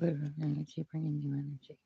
Good energy, bringing new energy.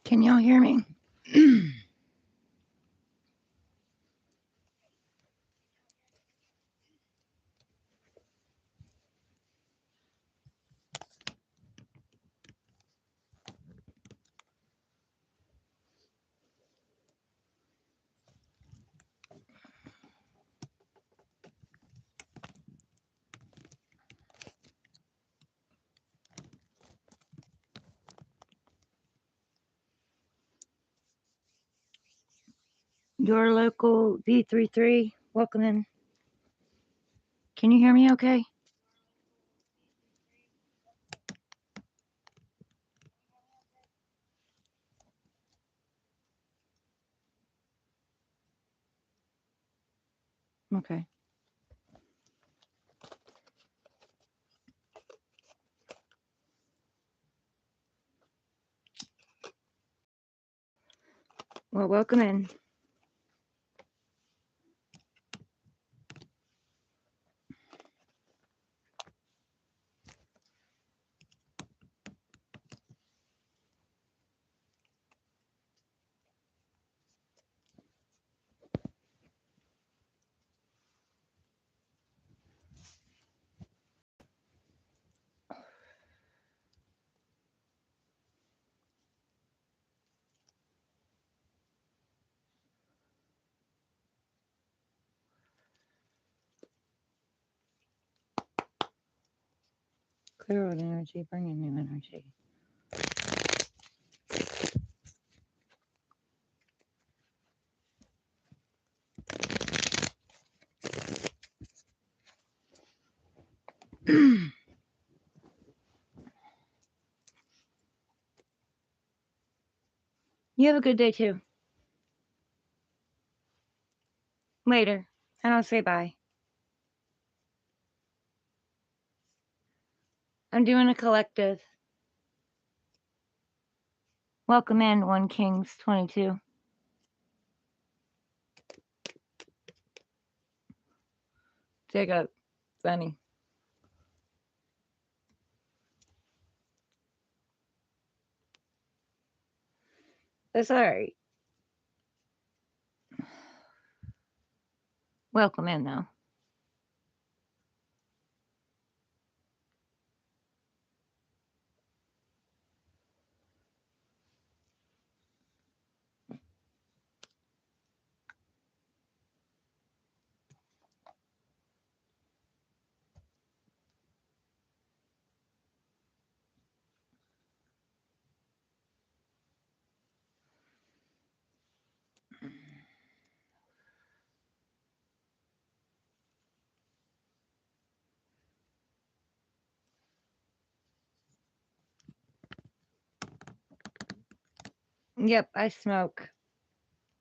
Can y'all hear me? Your local D33, welcome in. Can you hear me okay? Okay. Well, welcome in. Clear old energy, bring in new energy. You have a good day too. Later. And I'll say bye. I'm doing a collective. Welcome in, One Kings 22. Jacob, funny. That's all right. Welcome in, though. Yep, I smoke.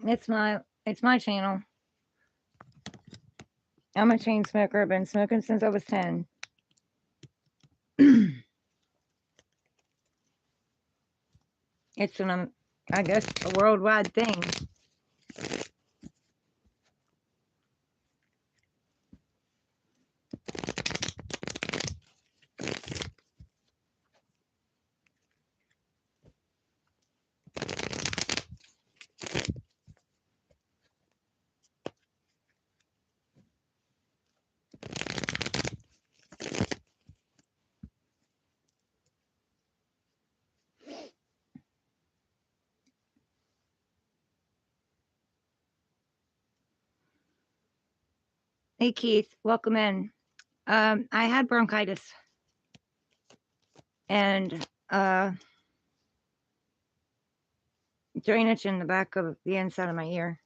It's my channel. I'm a chain smoker. I've been smoking since I was 10. It's I guess, a worldwide thing. Hey, Keith, welcome in. I had bronchitis and drainage in the back of the inside of my ear.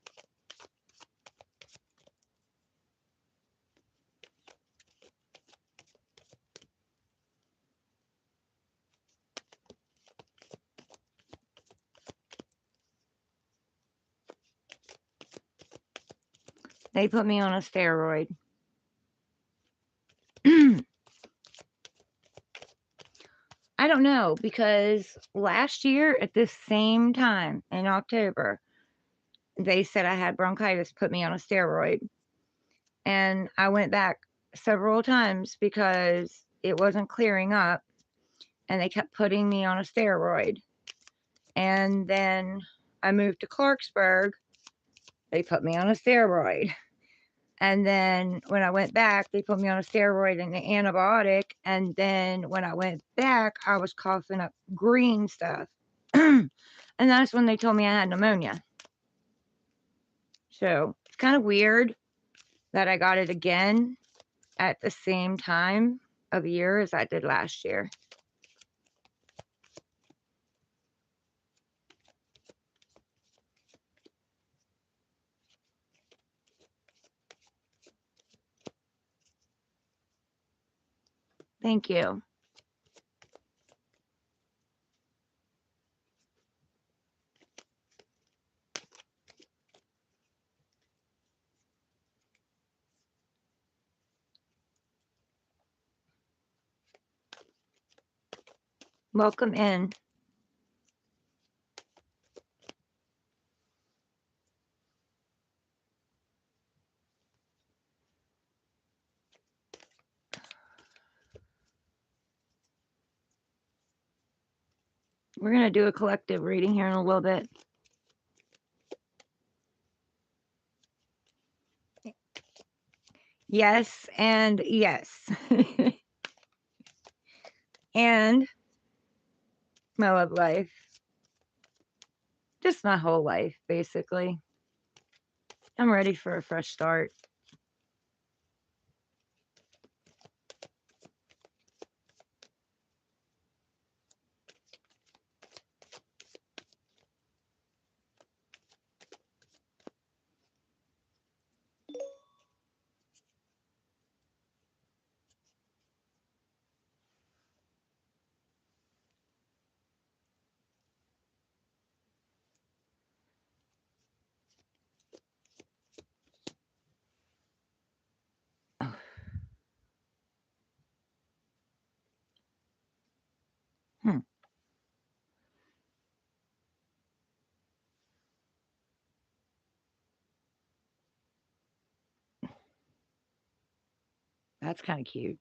They put me on a steroid. I don't know, because last year at this same time in October, they said I had bronchitis, put me on a steroid. And I went back several times because it wasn't clearing up and they kept putting me on a steroid. And then I moved to Clarksburg. They put me on a steroid. And then when I went back, they put me on a steroid and an antibiotic. And then when I went back, I was coughing up green stuff. And that's when they told me I had pneumonia. So it's kind of weird that I got it again at the same time of year as I did last year. Thank you. Welcome in. We're going to do a collective reading here in a little bit. Yes, and yes. And my love life. Just my whole life, basically. I'm ready for a fresh start. That's kind of cute.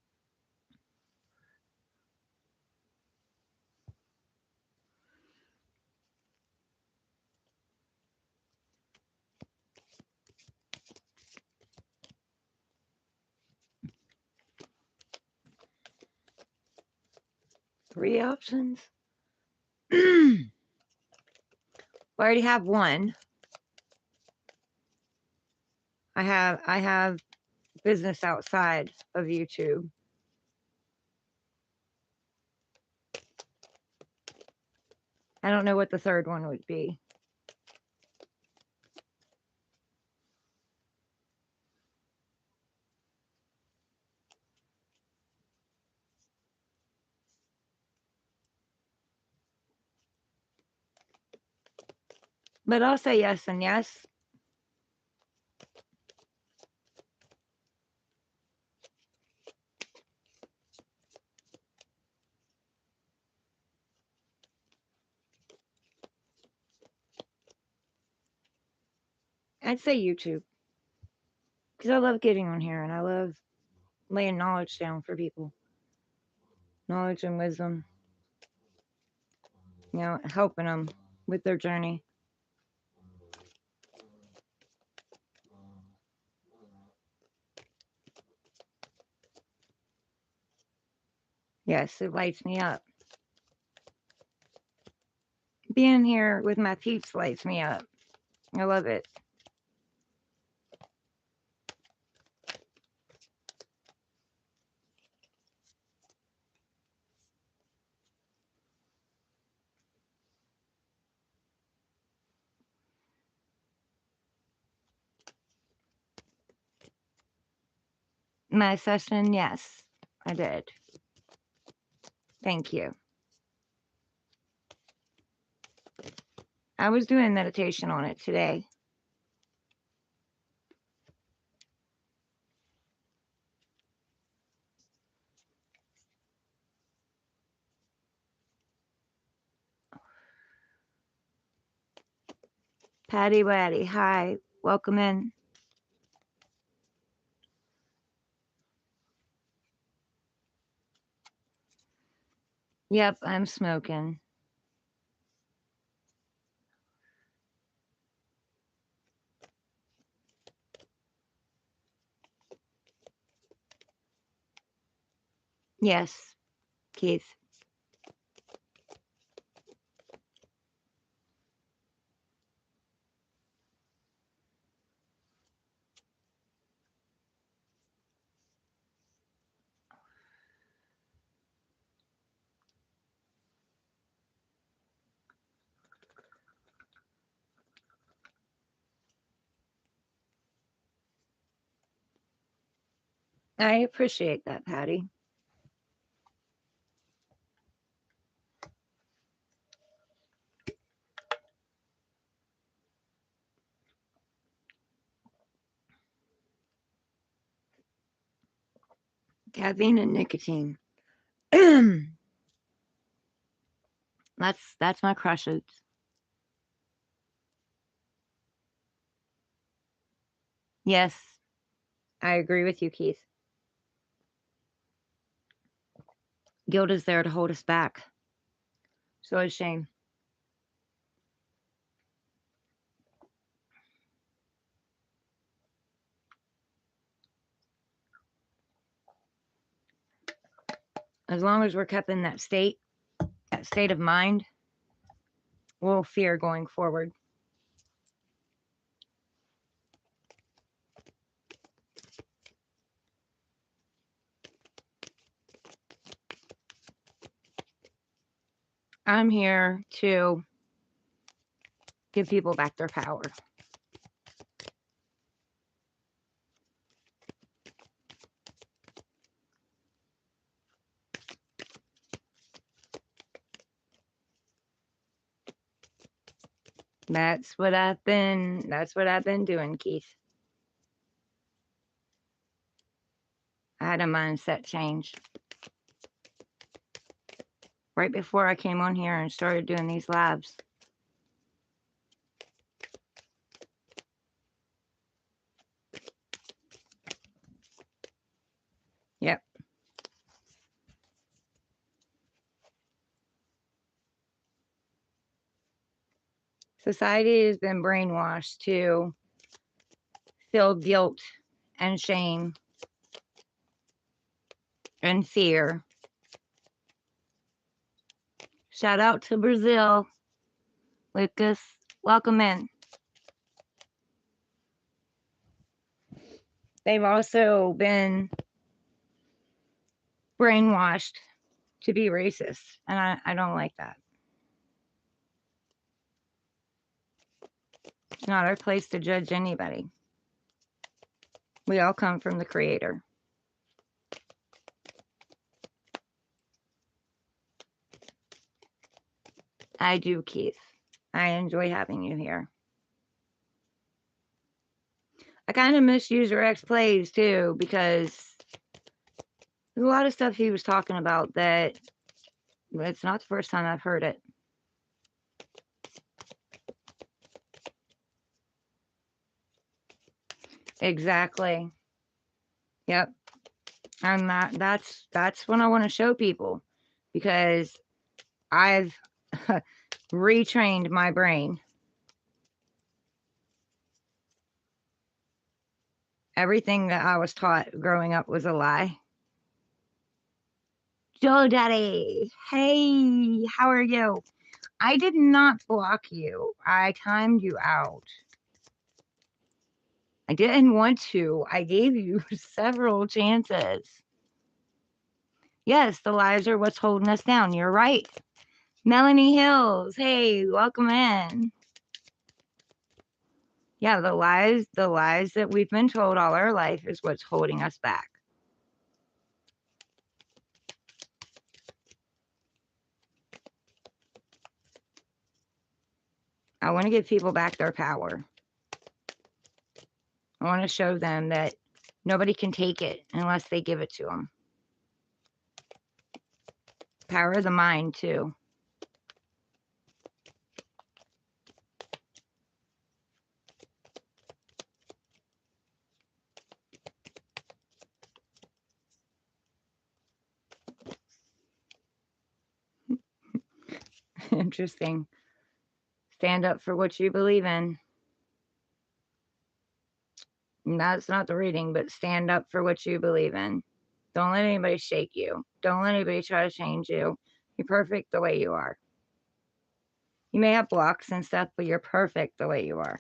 3 options. I already have one. I have business outside of YouTube. I don't know what the third one would be. But I'll say yes and yes. I'd say YouTube because I love getting on here and I love laying knowledge down for people. Knowledge and wisdom, helping them with their journey. Yes, it lights me up. Being here with my peeps lights me up. I love it. My session, yes, I did. Thank you. I was doing meditation on it today. Patty Waddy, hi, welcome in. Yep, I'm smoking. Yes, Keith. I appreciate that, Patty. Caffeine and nicotine. That's my crushes. Yes, I agree with you, Keith. Guilt is there to hold us back. So is shame. As long as we're kept in that state of mind, we'll fear going forward. I'm here to give people back their power. That's what I've been doing, Keith. I had a mindset change right before I came on here and started doing these lives. Society has been brainwashed to feel guilt and shame and fear. Shout out to Brazil. Lucas, welcome in. They've also been brainwashed to be racist, and I don't like that. It's not our place to judge anybody. We all come from the Creator. I do, Keith. I enjoy having you here. I kind of miss User X Plays too, because there's a lot of stuff he was talking about that it's not the first time I've heard it. Exactly. Yep. And that's what I want to show people, because I've retrained my brain. Everything that I was taught growing up was a lie. Joe Daddy, hey, how are you? I did not block you. I timed you out. I didn't want to. I gave you several chances. Yes, the lies are what's holding us down. You're right. Melanie Hills, hey, welcome in. Yeah, the lies that we've been told all our life is what's holding us back. I want to give people back their power. I want to show them that nobody can take it unless they give it to them. Power of the mind, too. Interesting. Stand up for what you believe in. That's not the reading, but stand up for what you believe in. Don't let anybody shake you. Don't let anybody try to change you. You're perfect the way you are. You may have blocks and stuff, but you're perfect the way you are.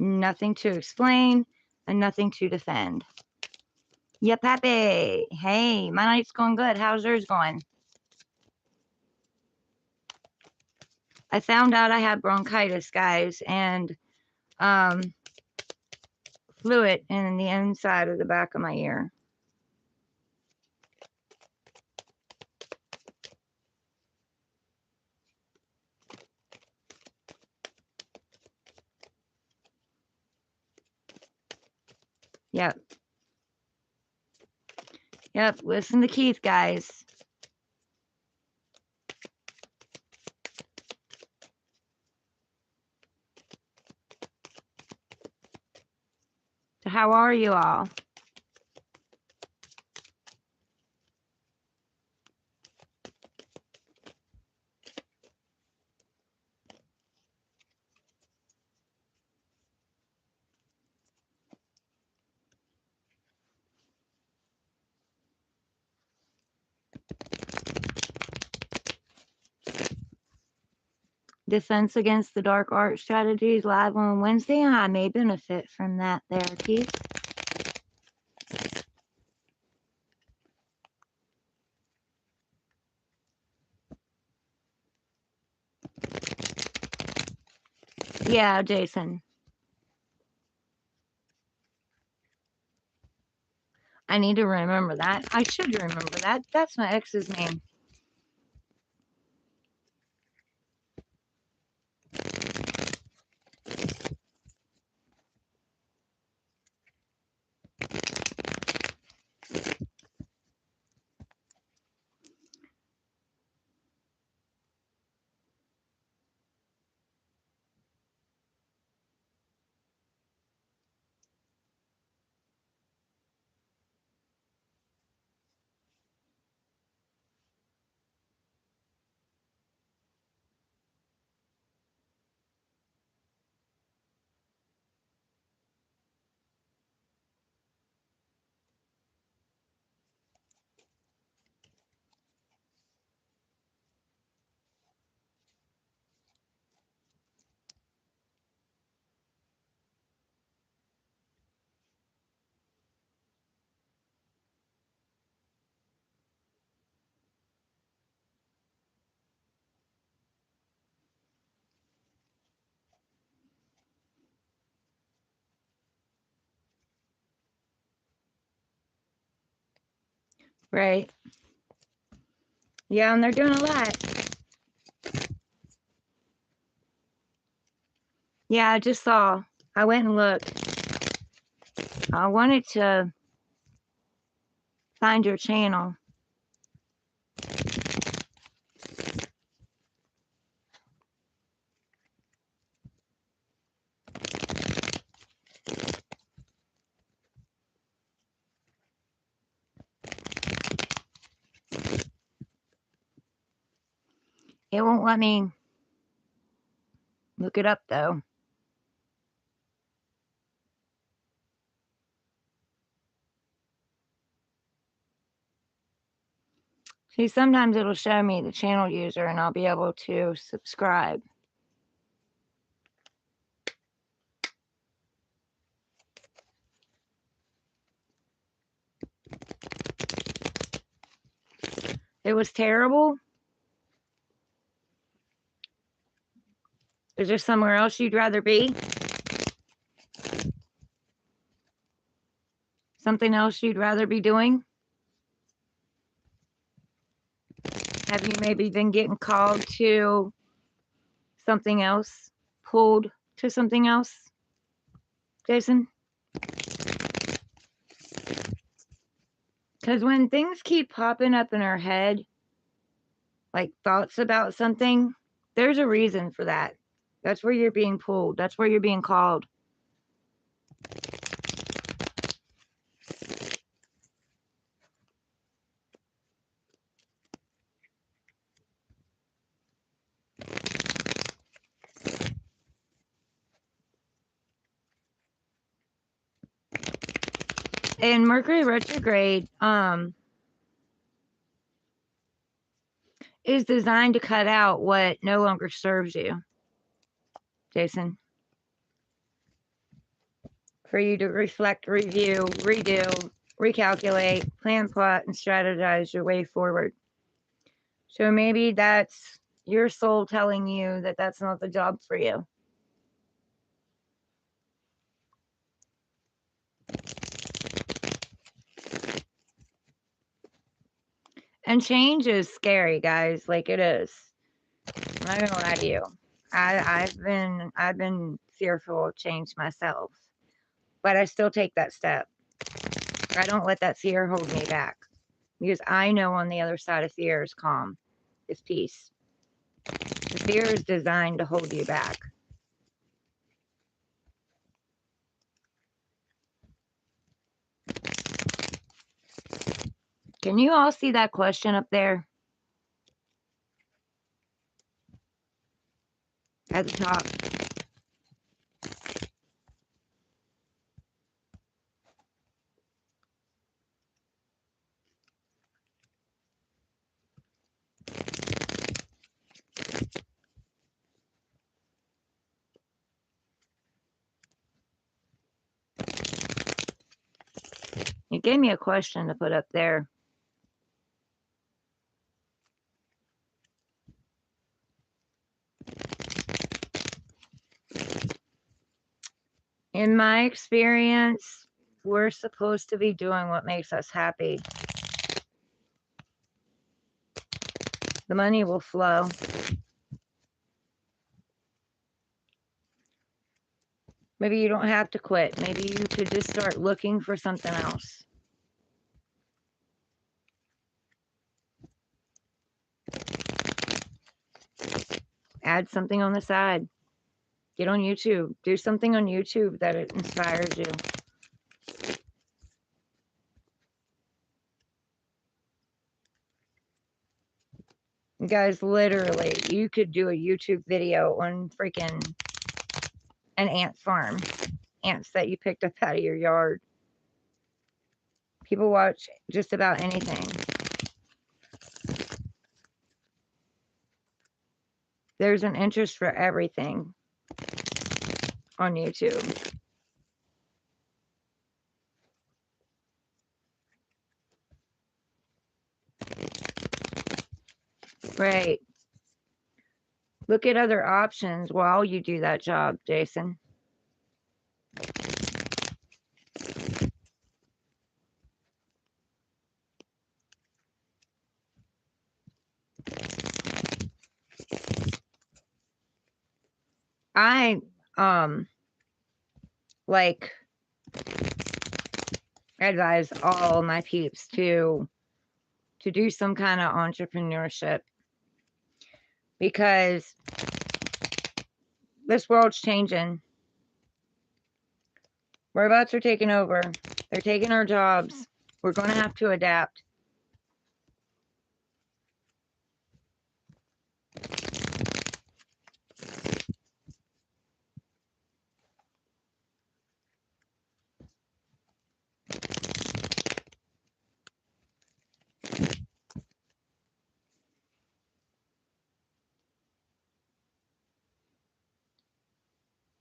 Nothing to explain and nothing to defend. Yep, happy. Hey, my night's going good. How's yours going? I found out I had bronchitis, guys, and fluid in the inside of the back of my ear. Yep. Yep, listen to Keith, guys. So how are you all? Defense Against the Dark Art Strategies live on Wednesday, and I may benefit from that there, Keith. Yeah, Jason. I need to remember that. I should remember that. That's my ex's name. Right. Yeah, and they're doing a lot. Yeah, I just saw. I went and looked. I wanted to find your channel. It won't let me look it up though. See, sometimes it'll show me the channel user and I'll be able to subscribe. It was terrible. Is there somewhere else you'd rather be? Something else you'd rather be doing? Have you maybe been getting called to something else? Pulled to something else? Jason? Because when things keep popping up in our head, like thoughts about something, there's a reason for that. That's where you're being pulled. That's where you're being called. And Mercury retrograde is designed to cut out what no longer serves you, Jason. For you to reflect, review, redo, recalculate, plan, plot, and strategize your way forward. So maybe that's your soul telling you that that's not the job for you. And change is scary, guys. Like it is. I'm not gonna lie to you. I've been fearful of change myself, but I still take that step. I don't let that fear hold me back because I know on the other side of fear is calm, is peace. The fear is designed to hold you back. Can you all see that question up there at the top? You gave me a question to put up there. In my experience, we're supposed to be doing what makes us happy. The money will flow. Maybe you don't have to quit. Maybe you could just start looking for something else. Add something on the side. Get on YouTube. Do something on YouTube that it inspires you. Guys, literally, you could do a YouTube video on freaking an ant farm. Ants that you picked up out of your yard. People watch just about anything. There's an interest for everything on YouTube. Right. Look at other options while you do that job, Jason. I like advise all my peeps to do some kind of entrepreneurship, because this world's changing. Robots are taking over. They're taking our jobs. We're going to have to adapt.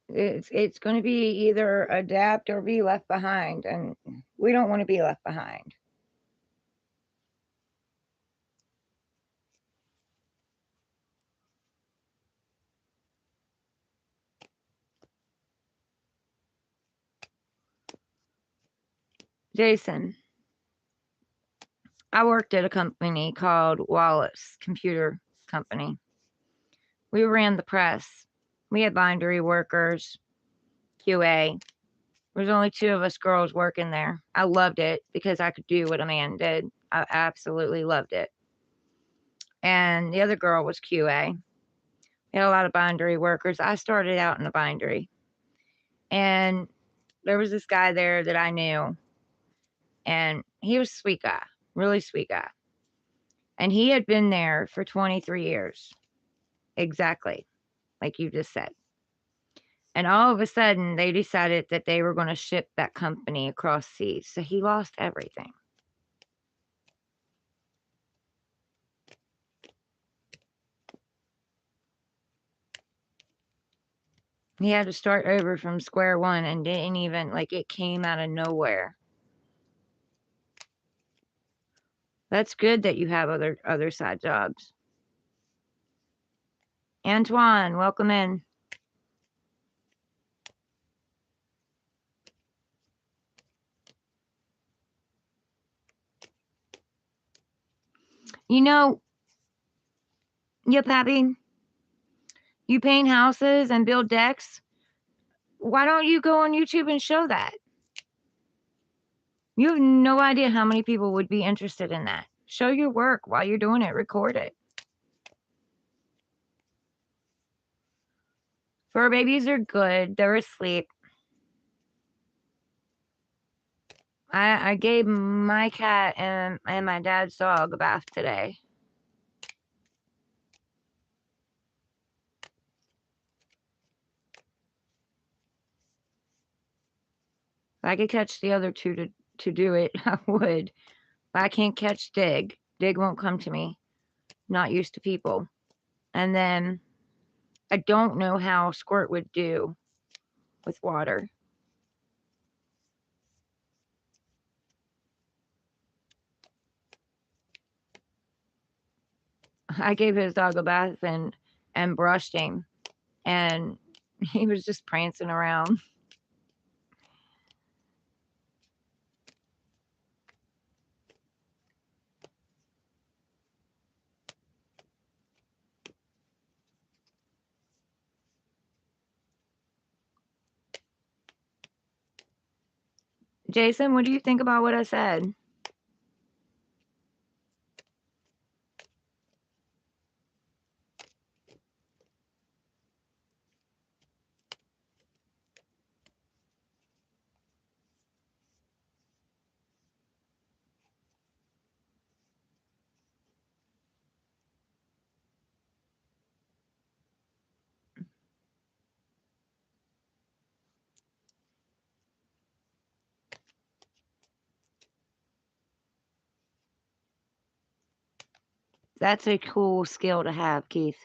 It's going to be either adapt or be left behind, and we don't want to be left behind. Jason, I worked at a company called Wallace Computer Company. We ran the press. We had bindery workers, QA. There's only 2 of us girls working there. I loved it because I could do what a man did. I absolutely loved it. And the other girl was QA. We had a lot of bindery workers. I started out in a bindery. And there was this guy there that I knew. And he was a sweet guy, really sweet guy. And he had been there for 23 years. Exactly, like you just said. And all of a sudden, they decided that they were going to ship that company across seas. So he lost everything. He had to start over from square one and didn't even, like, it came out of nowhere. That's good that you have other side jobs. Antoine, welcome in. You know, yep, Pappy, you paint houses and build decks. Why don't you go on YouTube and show that? You have no idea how many people would be interested in that. Show your work while you're doing it. Record it. Fur babies are good. They're asleep. I gave my cat and my dad's dog a bath today. If I could catch the other 2 to do it, I would. But I can't catch Dig. Dig won't come to me. Not used to people. And then I don't know how Squirt would do with water. I gave his dog a bath and brushed him, and he was just prancing around. Jason, what do you think about what I said? That's a cool skill to have, Keith.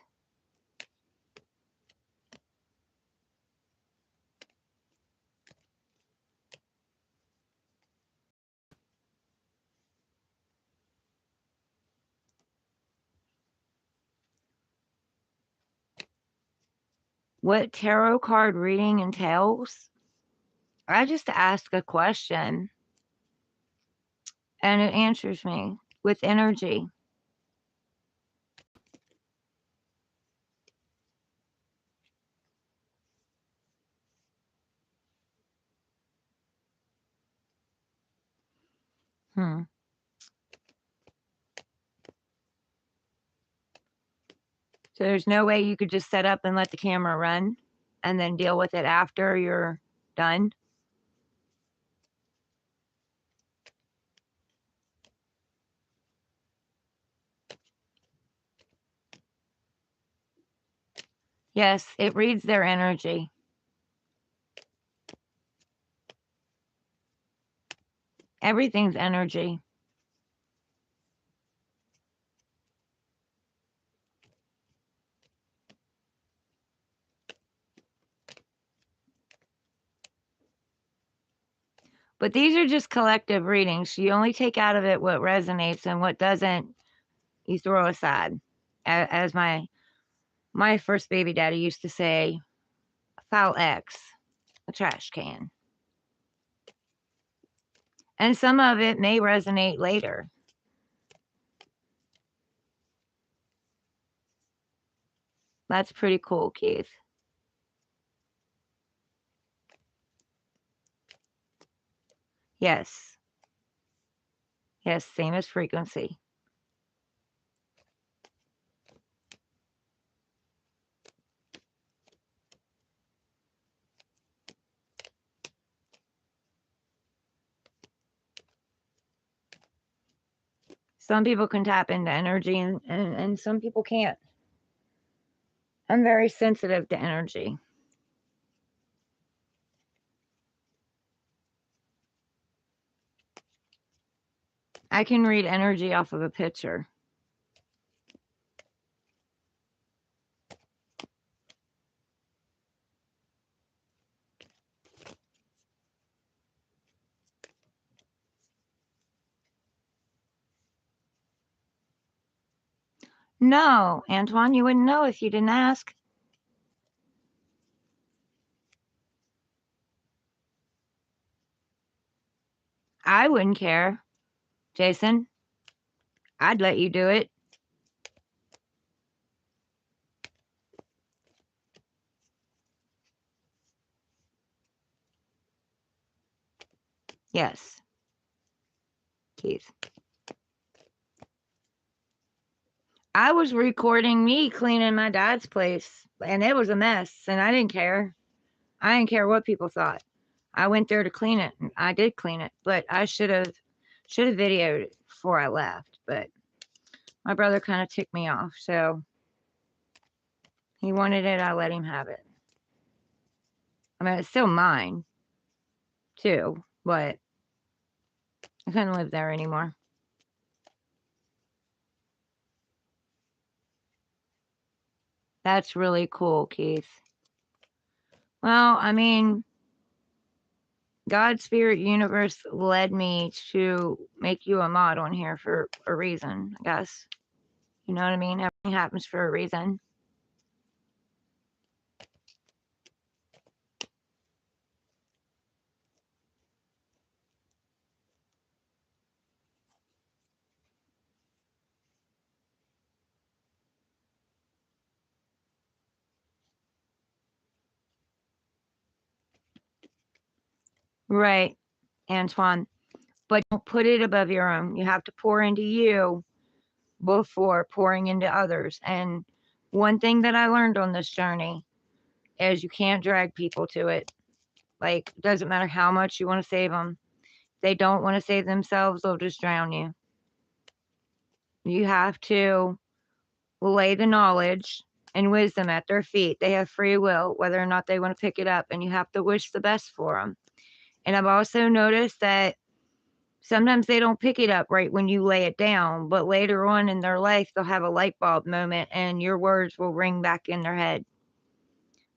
What tarot card reading entails? I just ask a question and it answers me with energy. Hmm. So there's no way you could just set up and let the camera run and then deal with it after you're done? Yes, it reads their energy. Everything's energy. But these are just collective readings. You only take out of it what resonates, and what doesn't, you throw aside. As my first baby daddy used to say, file X, a trash can. And some of it may resonate later. That's pretty cool, Keith. Yes. Yes, same as frequency. Some people can tap into energy and some people can't. I'm very sensitive to energy. I can read energy off of a picture. No, Antoine, you wouldn't know if you didn't ask. I wouldn't care. Jason, I'd let you do it. Yes, Keith. I was recording me cleaning my dad's place, and it was a mess, and I didn't care. I didn't care what people thought. I went there to clean it, and I did clean it, but I should have videoed it before I left, but my brother kind of ticked me off, so he wanted it, I let him have it. I mean, it's still mine, too, but I couldn't live there anymore. That's really cool, Keith. Well, I mean, God, spirit, universe led me to make you a mod on here for a reason, I guess. You know what I mean? Everything happens for a reason. Right, Antoine. But don't put it above your own. You have to pour into you before pouring into others. And one thing that I learned on this journey is you can't drag people to it. Like, it doesn't matter how much you want to save them. If they don't want to save themselves, they'll just drown you. You have to lay the knowledge and wisdom at their feet. They have free will, whether or not they want to pick it up, and you have to wish the best for them. And I've also noticed that sometimes they don't pick it up right when you lay it down, but later on in their life, they'll have a light bulb moment and your words will ring back in their head.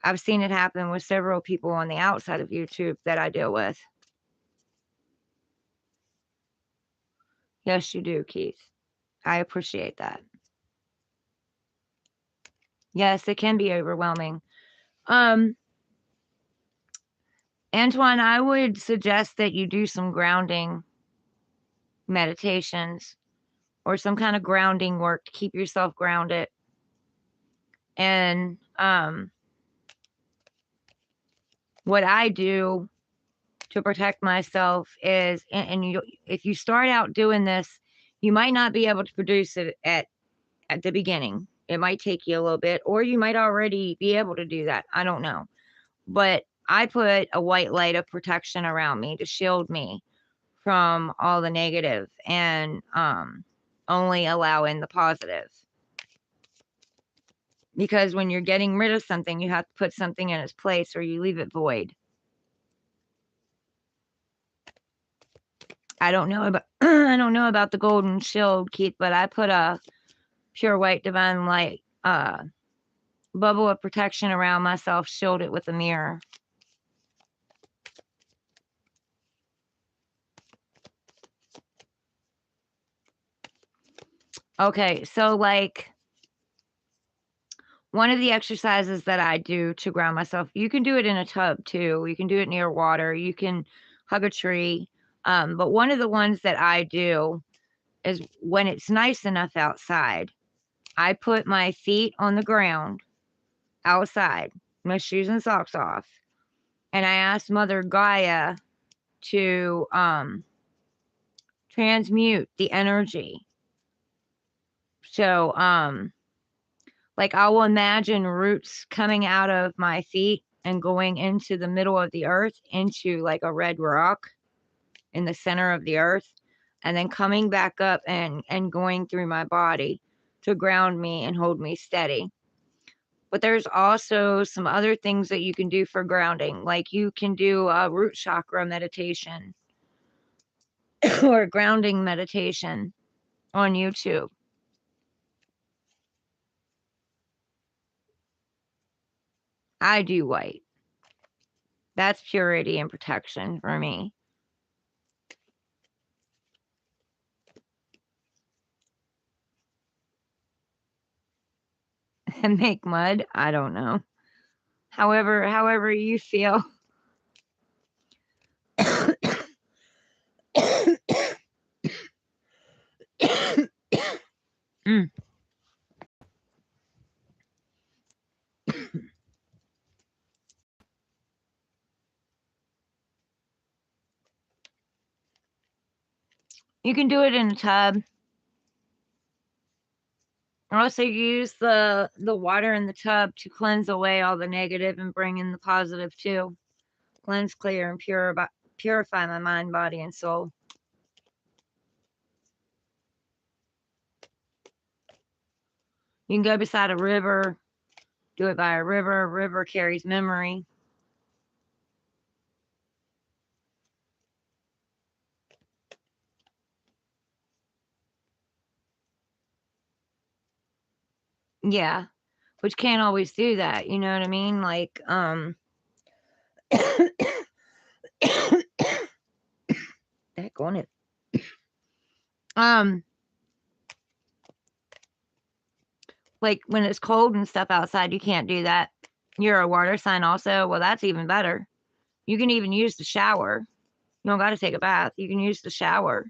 I've seen it happen with several people on the outside of YouTube that I deal with. Yes, you do, Keith. I appreciate that. Yes, it can be overwhelming. Antoine, I would suggest that you do some grounding meditations or some kind of grounding work to keep yourself grounded. And what I do to protect myself is, and you, if you start out doing this, you might not be able to produce it at the beginning. It might take you a little bit, or you might already be able to do that. I don't know. But I put a white light of protection around me to shield me from all the negative and only allow in the positive. Because when you're getting rid of something, you have to put something in its place or you leave it void. I don't know about I don't know about the golden shield, Keith, but I put a pure white divine light bubble of protection around myself, shield it with a mirror. Okay, so like one of the exercises that I do to ground myself, you can do it in a tub too. You can do it near water. You can hug a tree. But one of the ones that I do is when it's nice enough outside, I put my feet on the ground outside, my shoes and socks off, and I ask Mother Gaia to transmute the energy. So like I will imagine roots coming out of my feet and going into the middle of the earth, into like a red rock in the center of the earth, and then coming back up and going through my body to ground me and hold me steady. But there's also some other things that you can do for grounding. Like you can do a root chakra meditation or grounding meditation on YouTube. I do white. That's purity and protection for me. And make mud? I don't know. However you feel. Mm. You can do it in a tub. Also use the water in the tub to cleanse away all the negative and bring in the positive too. Cleanse, clear, and purify my mind, body, and soul. You can go beside a river, do it by a river. A river carries memory. Yeah, which can't always do that. You know what I mean? Like, heck on it. Like when it's cold and stuff outside, you can't do that. You're a water sign also. Well, that's even better. You can even use the shower. You don't got to take a bath. You can use the shower.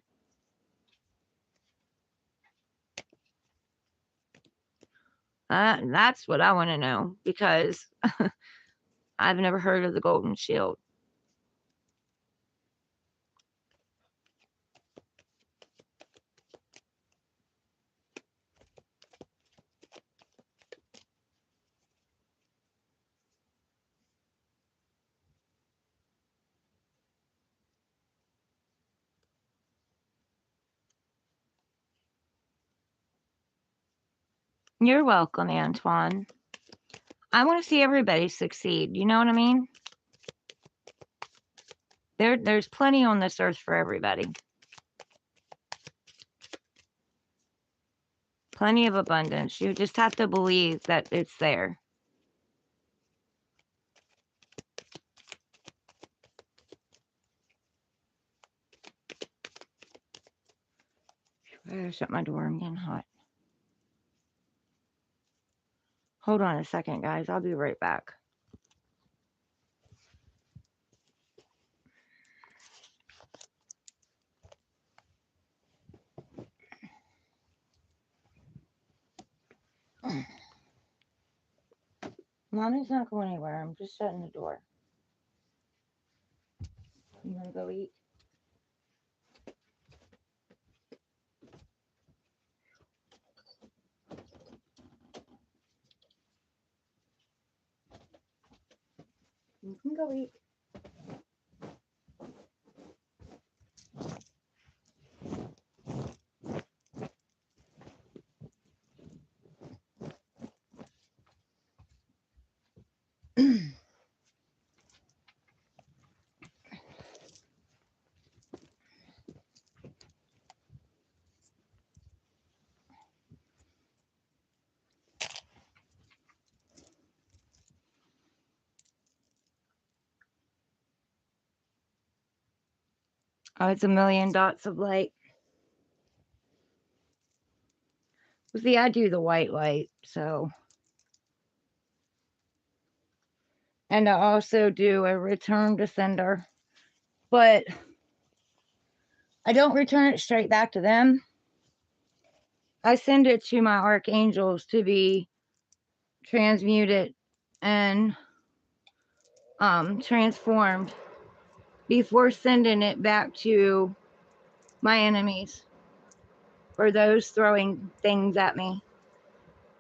That's what I want to know because I've never heard of the golden shield. You're welcome, Antoine. I want to see everybody succeed. You know what I mean? There's plenty on this earth for everybody. Plenty of abundance. You just have to believe that it's there. I shut my door. I'm getting hot. Hold on a second, guys. I'll be right back. Mommy's not going anywhere. I'm just shutting the door. You want to go eat? You can go eat. Oh, it's a million dots of light. Well, see, I do the white light, so. And I also do a return to sender. But I don't return it straight back to them. I send it to my archangels to be transmuted and transformed before sending it back to my enemies or those throwing things at me.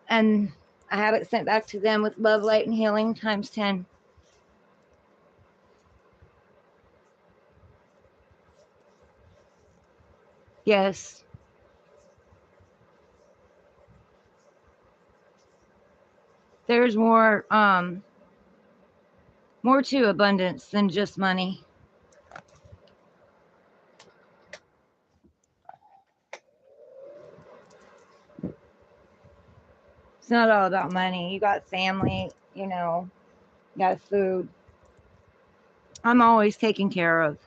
And I have it sent back to them with love, light, and healing times 10. Yes. There's more to abundance than just money. It's not all about money. You got family, you got food. I'm always taken care of.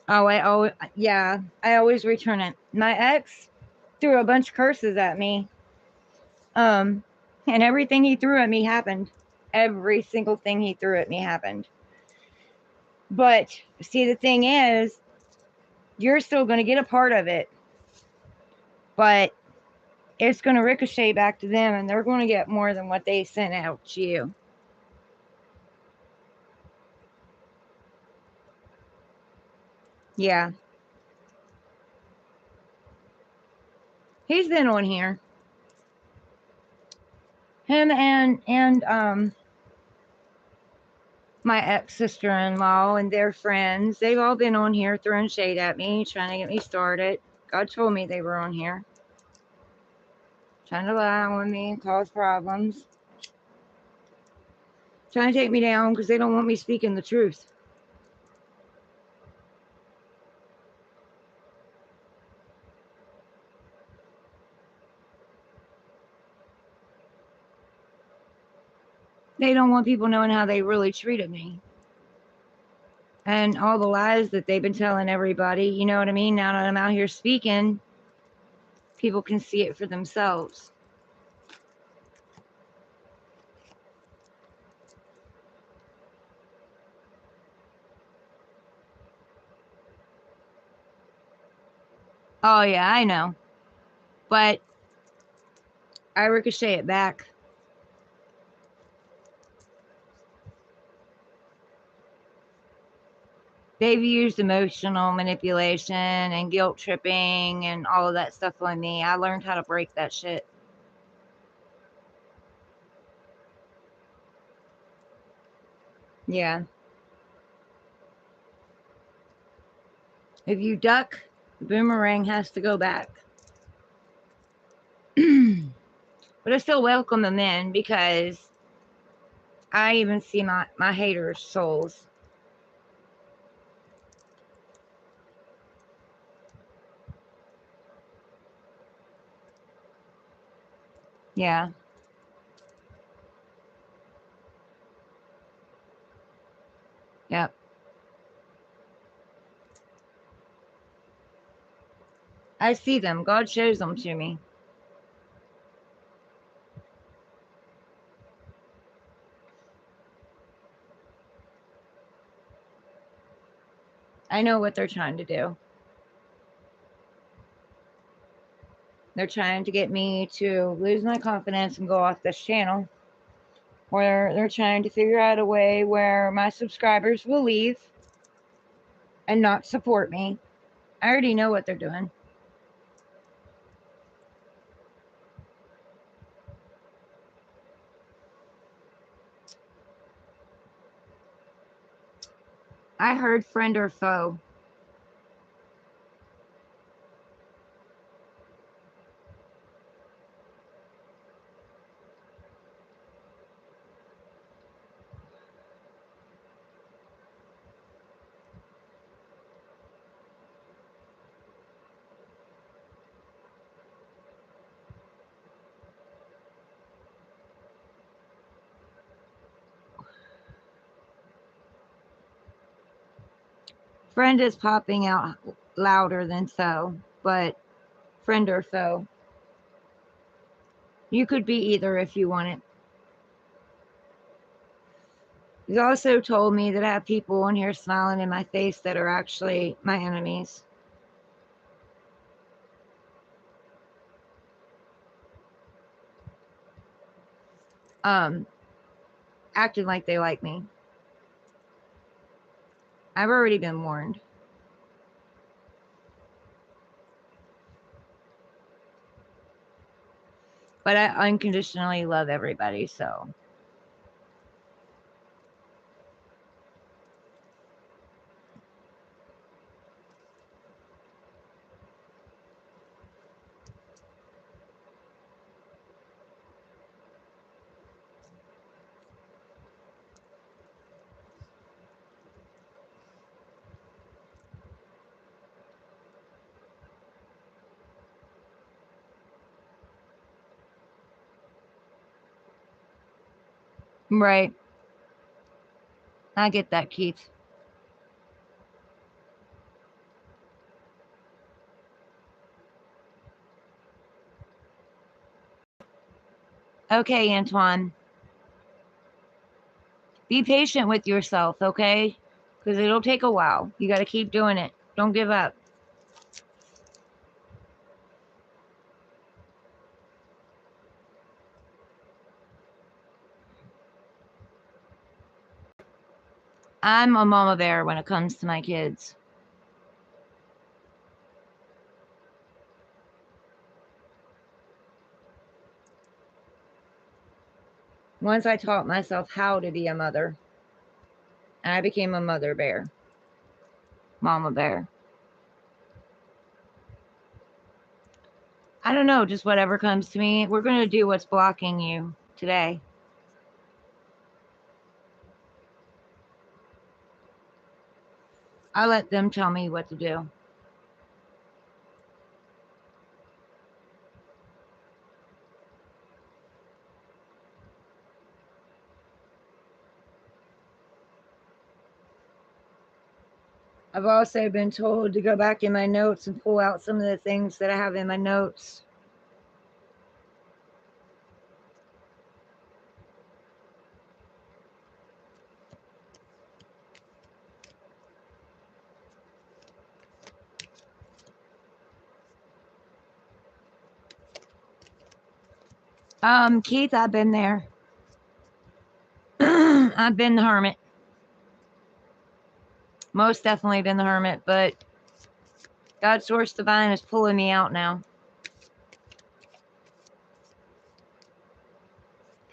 I always return it. My ex threw a bunch of curses at me. And everything he threw at me happened. Every single thing he threw at me happened. But see, the thing is, you're still going to get a part of it. But it's going to ricochet back to them, and they're going to get more than what they sent out to you. Yeah. He's been on here. Him and my ex sister-in-law and their friends, they've all been on here throwing shade at me, trying to get me started. God told me they were on here. Trying to lie on me and cause problems. Trying to take me down because they don't want me speaking the truth. They don't want people knowing how they really treated me. And all the lies that they've been telling everybody, you know what I mean? Now that I'm out here speaking, people can see it for themselves. Oh, yeah, I know. But I ricochet it back. They've used emotional manipulation and guilt tripping and all of that stuff on me. I learned how to break that shit. Yeah. If you duck, the boomerang has to go back. But I still welcome them in because I even see my haters' souls. Yeah. Yep. I see them. God shows them to me. I know what they're trying to do. They're trying to get me to lose my confidence and go off this channel where they're trying to figure out a way where my subscribers will leave and not support me. I already know what they're doing. I heard friend or foe. Friend is popping out louder than foe, but friend or foe. You could be either if you want it. He's also told me that I have people on here smiling in my face that are actually my enemies. Acting like they like me. I've already been warned. But I unconditionally love everybody, so. Right. I get that, Keith. Okay, Antoine. Be patient with yourself, okay? Because it'll take a while. You got to keep doing it. Don't give up. I'm a mama bear when it comes to my kids. Once I taught myself how to be a mother, I became a mother bear. Mama bear. I don't know, just whatever comes to me. We're going to do what's blocking you today. I let them tell me what to do. I've also been told to go back in my notes and pull out some of the things that I have in my notes. Keith, I've been there. I've been the hermit. Most definitely been the hermit, but God Source Divine is pulling me out now.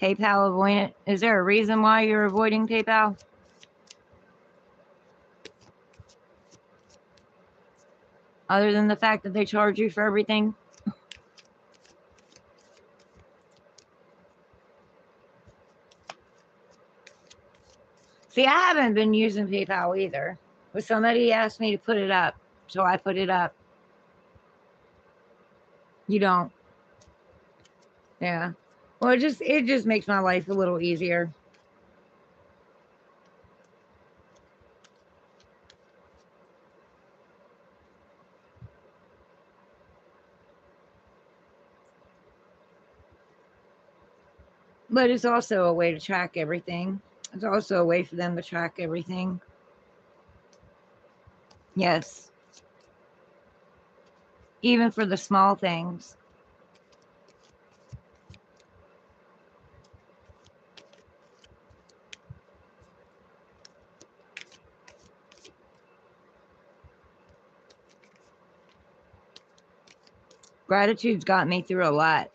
PayPal avoidant. Is there a reason why you're avoiding PayPal? Other than the fact that they charge you for everything? See, I haven't been using PayPal either. But somebody asked me to put it up, so I put it up. You don't. Yeah. Well, it just makes my life a little easier. But it's also a way to track everything. It's also a way for them to track everything. Yes. Even for the small things. Gratitude's got me through a lot.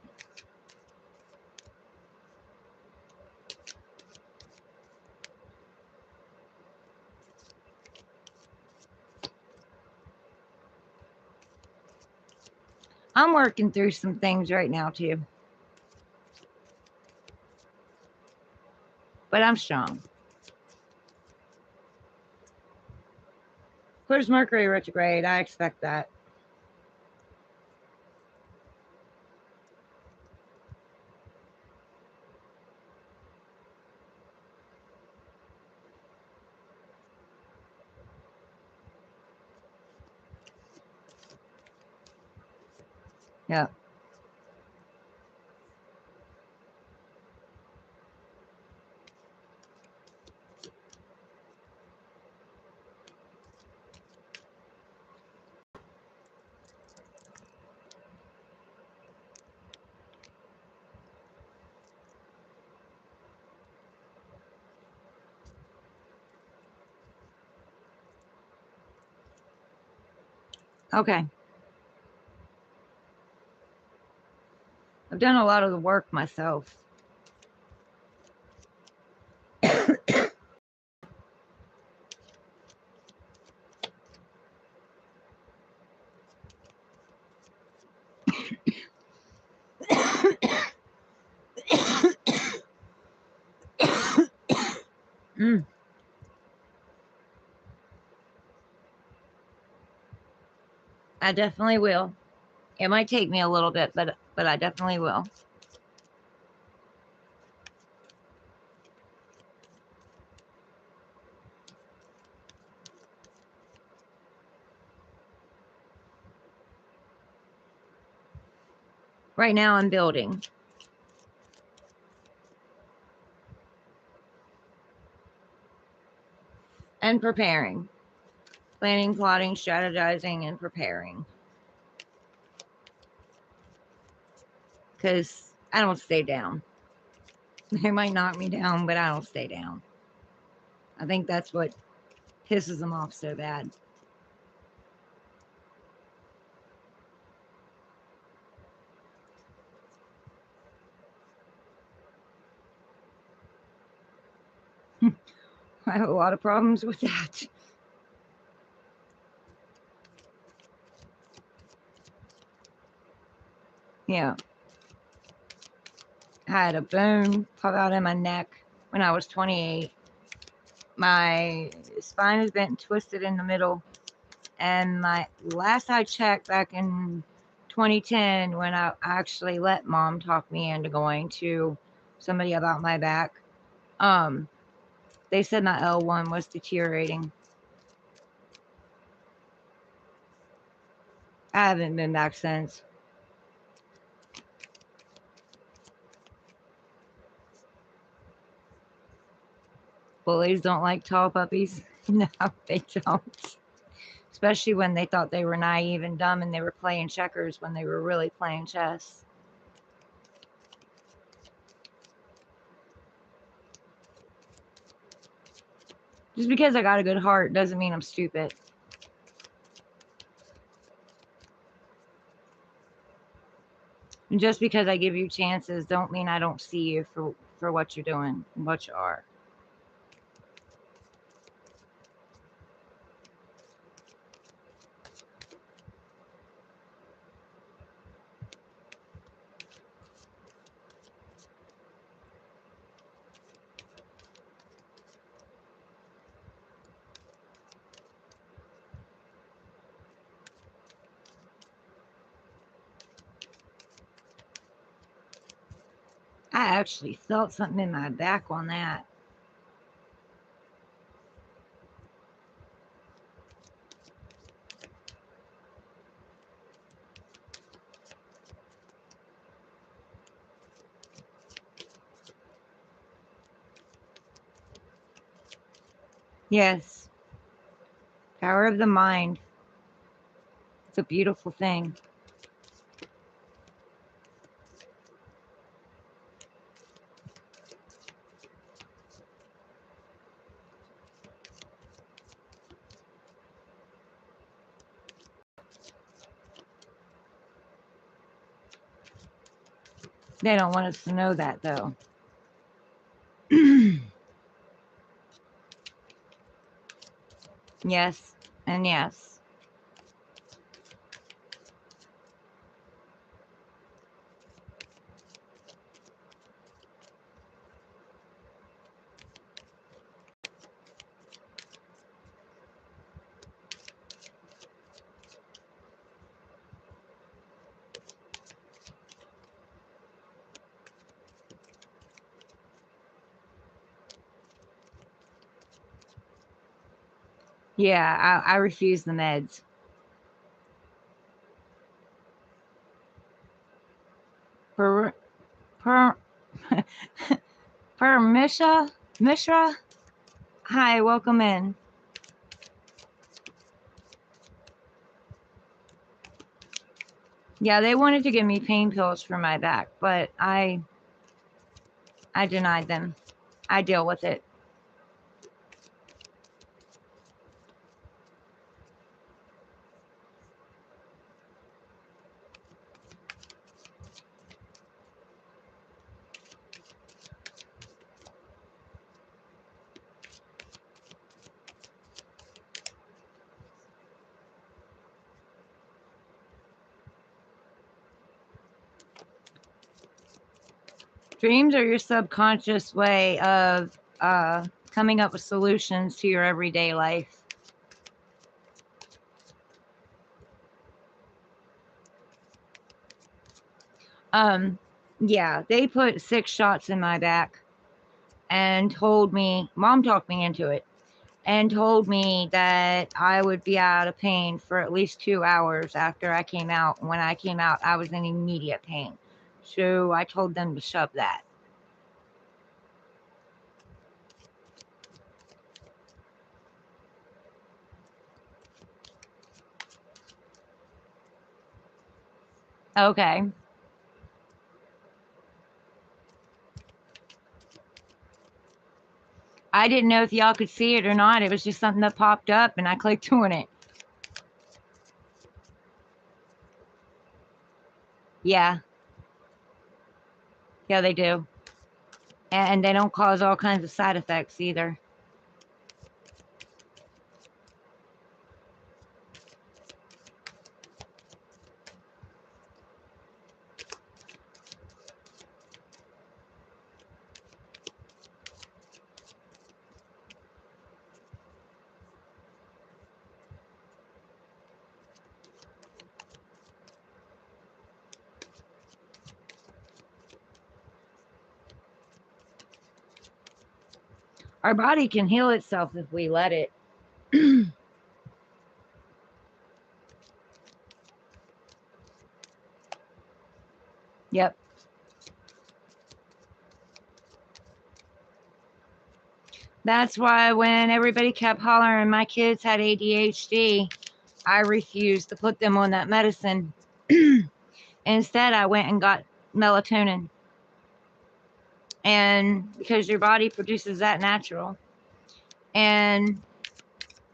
I'm working through some things right now too. But I'm strong. Where's Mercury retrograde? I expect that. Yeah. Okay. I've done a lot of the work myself. Mm, I definitely will. It might take me a little bit, but I definitely will. Right now I'm building and preparing. Planning, plotting, strategizing, and preparing. Because I don't stay down. They might knock me down, but I don't stay down. I think that's what pisses them off so bad. I have a lot of problems with that. Yeah. I had a bone pop out in my neck when I was 28. My spine is bent and twisted in the middle. And my last I checked back in 2010, when I actually let mom talk me into going to somebody about my back, they said my L1 was deteriorating. I haven't been back since. Bullies don't like tall puppies. No, they don't. Especially when they thought they were naive and dumb and they were playing checkers when they were really playing chess. Just because I got a good heart doesn't mean I'm stupid. And just because I give you chances don't mean I don't see you for what you're doing and what you are. I actually felt something in my back on that. Yes. Power of the mind. It's a beautiful thing. They don't want us to know that, though. Yes, and yes. Yeah, I refuse the meds. Per, per, Mishra? Hi, welcome in. Yeah, they wanted to give me pain pills for my back, but I denied them. I deal with it. Dreams are your subconscious way of coming up with solutions to your everyday life. Yeah, they put 6 shots in my back and told me, mom talked me into it, and told me that I would be out of pain for at least 2 hours after I came out. When I came out, I was in immediate pain. So I told them to shove that. Okay. I didn't know if y'all could see it or not. It was just something that popped up and I clicked on it. Yeah. Yeah, they do. And they don't cause all kinds of side effects either. Our body can heal itself if we let it. Yep. That's why when everybody kept hollering my kids had ADHD, I refused to put them on that medicine. Instead, I went and got melatonin. And because your body produces that natural. And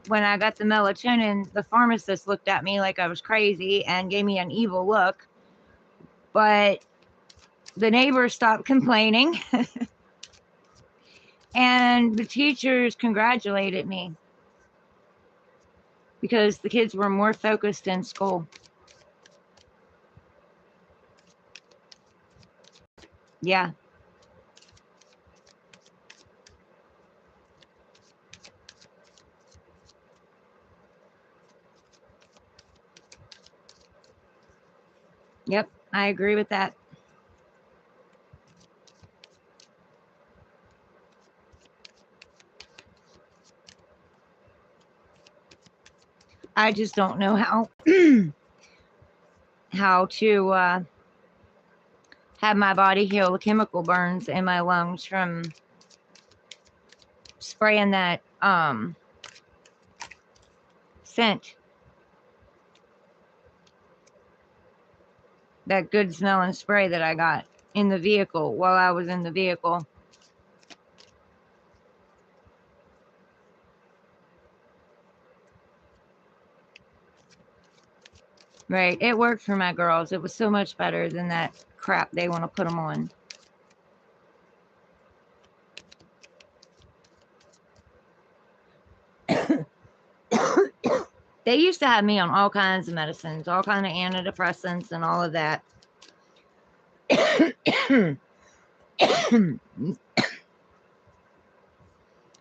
when I got the melatonin, the pharmacist looked at me like I was crazy and gave me an evil look. But the neighbors stopped complaining. And the teachers congratulated me because the kids were more focused in school. Yeah. Yep. I agree with that. I just don't know how how to have my body heal the chemical burns in my lungs from spraying that scent, that good smelling spray that I got in the vehicle while I was in the vehicle. Right. It worked for my girls. It was so much better than that crap they want to put them on. They used to have me on all kinds of medicines, all kinds of antidepressants and all of that.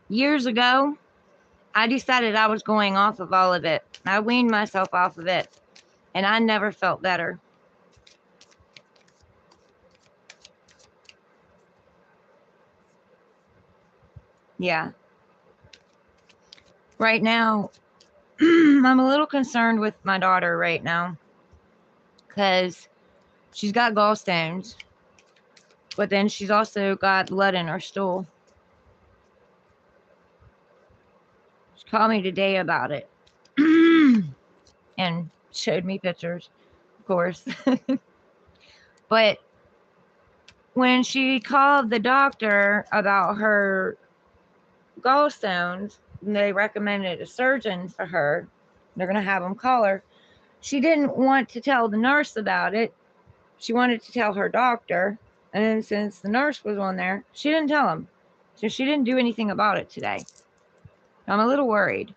Years ago, I decided I was going off of all of it. I weaned myself off of it, and I never felt better. Yeah. Right now, I'm a little concerned with my daughter right now because she's got gallstones, but then she's also got blood in her stool. She called me today about it and showed me pictures, of course. But when she called the doctor about her gallstones, and they recommended a surgeon for her, they're going to have them call her. She didn't want to tell the nurse about it. She wanted to tell her doctor. And then since the nurse was on there, she didn't tell him. So she didn't do anything about it today. I'm a little worried.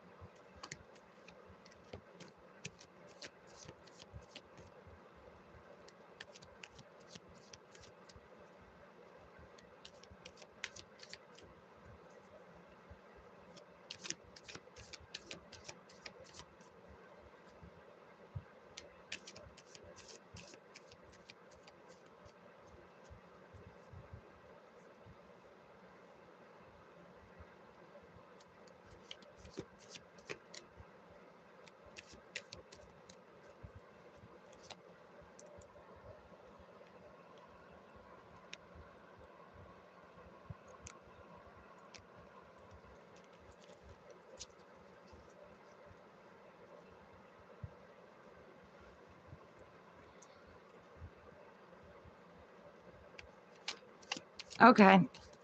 Okay.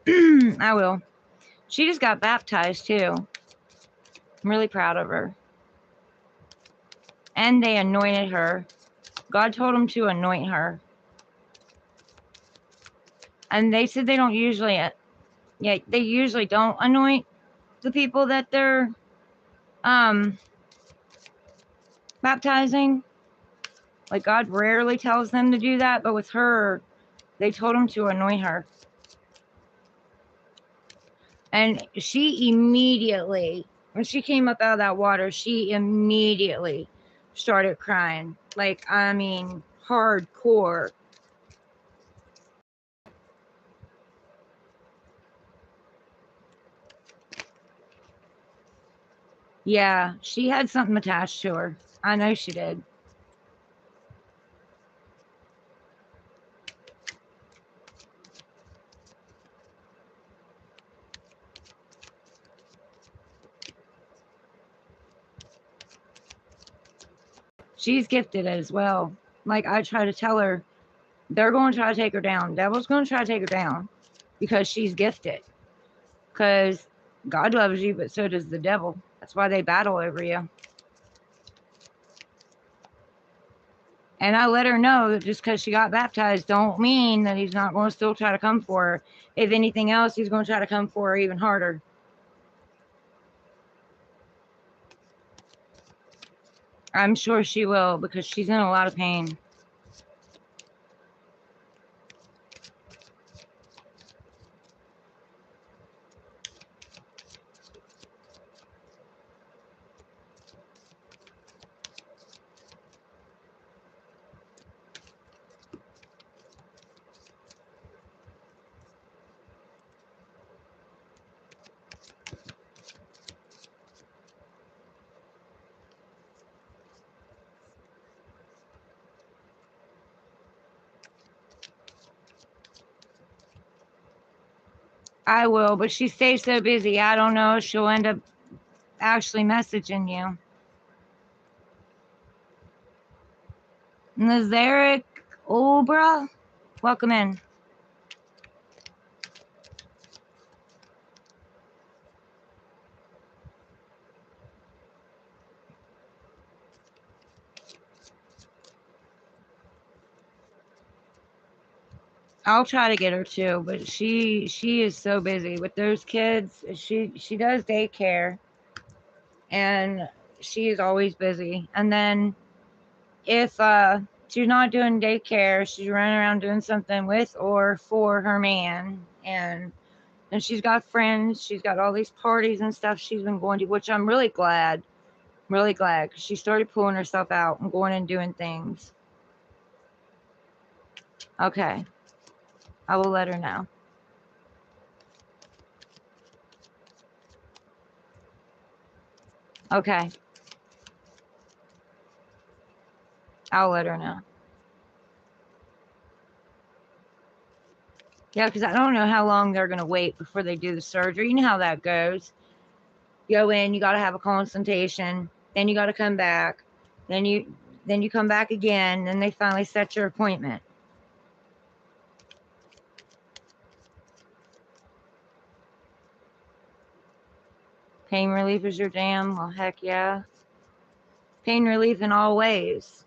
I will. She just got baptized too. I'm really proud of her. And they anointed her. God told them to anoint her. And they said they don't usually, they usually don't anoint the people that they're baptizing. Like, God rarely tells them to do that, but with her, they told him to anoint her. And she immediately, when she came up out of that water, she immediately started crying. Like, I mean, hardcore. Yeah, she had something attached to her. I know she did. She's gifted as well. Like, I try to tell her, they're going to try to take her down. Devil's going to try to take her down because she's gifted. Because God loves you, but so does the devil. That's why they battle over you. And I let her know that just because she got baptized don't mean that he's not going to still try to come for her. If anything else, he's going to try to come for her even harder. I'm sure she will because she's in a lot of pain. I will, but she stays so busy. I don't know if she'll end up actually messaging you. Nazarick Obra, welcome in. I'll try to get her too, but she is so busy with those kids. She does daycare, and she is always busy. And then if she's not doing daycare, she's running around doing something with or for her man. And she's got friends. She's got all these parties and stuff she's been going to, which I'm really glad, because she started pulling herself out and going and doing things. Okay, I will let her know. Okay, I'll let her know. Yeah, because I don't know how long they're going to wait before they do the surgery. You know how that goes. You go in, you got to have a consultation, then you got to come back, then you come back again, then they finally set your appointment. Pain relief is your jam? Well, heck yeah. Pain relief in all ways.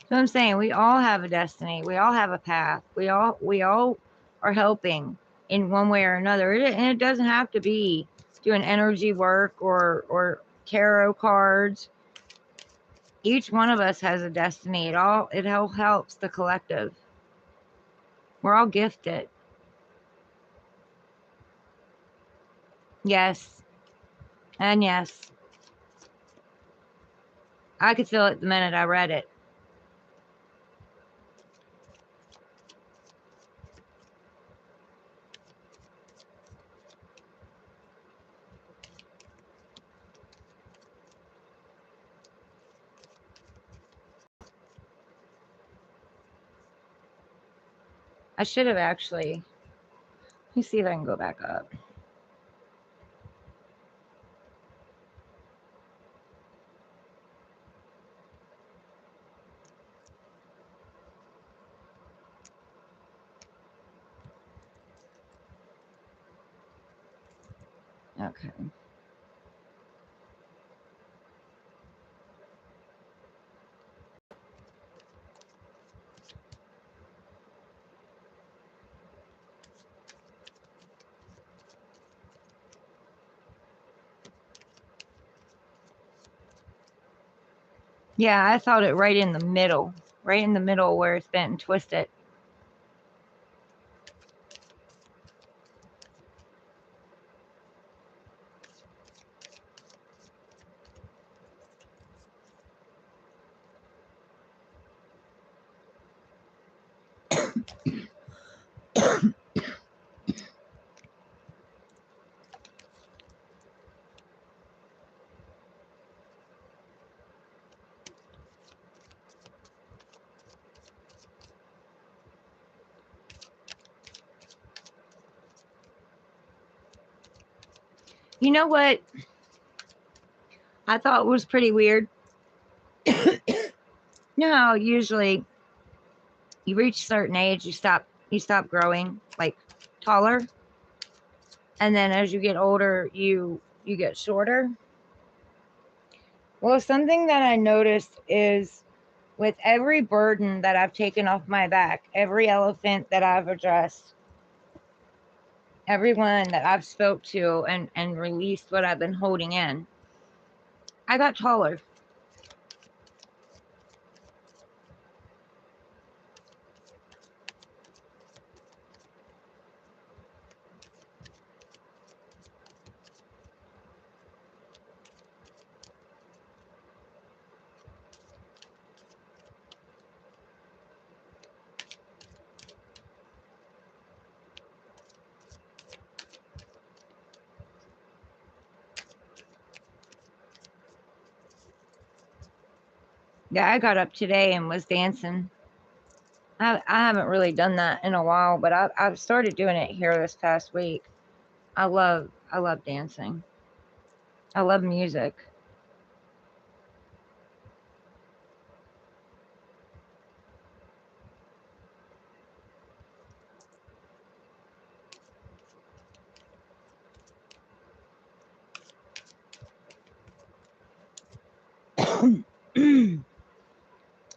So I'm saying we all have a destiny. We all have a path. We all are helping in one way or another. And it doesn't have to be doing energy work or tarot cards. Each one of us has a destiny. It all helps the collective. We're all gifted. Yes. And yes. I could feel it the minute I read it. I should have actually. Let me see if I can go back up. Okay. Yeah, I thought it right in the middle. Right in the middle where it's bent and twisted. You know what I thought was pretty weird? You know how usually you reach a certain age, you stop growing like taller, and then as you get older, you get shorter. Well, something that I noticed is with every burden that I've taken off my back, every elephant that I've addressed, everyone that I've spoke to and released what I've been holding in, I got taller. Yeah, I got up today and was dancing. I haven't really done that in a while, but I've started doing it here this past week. I love dancing. I love music.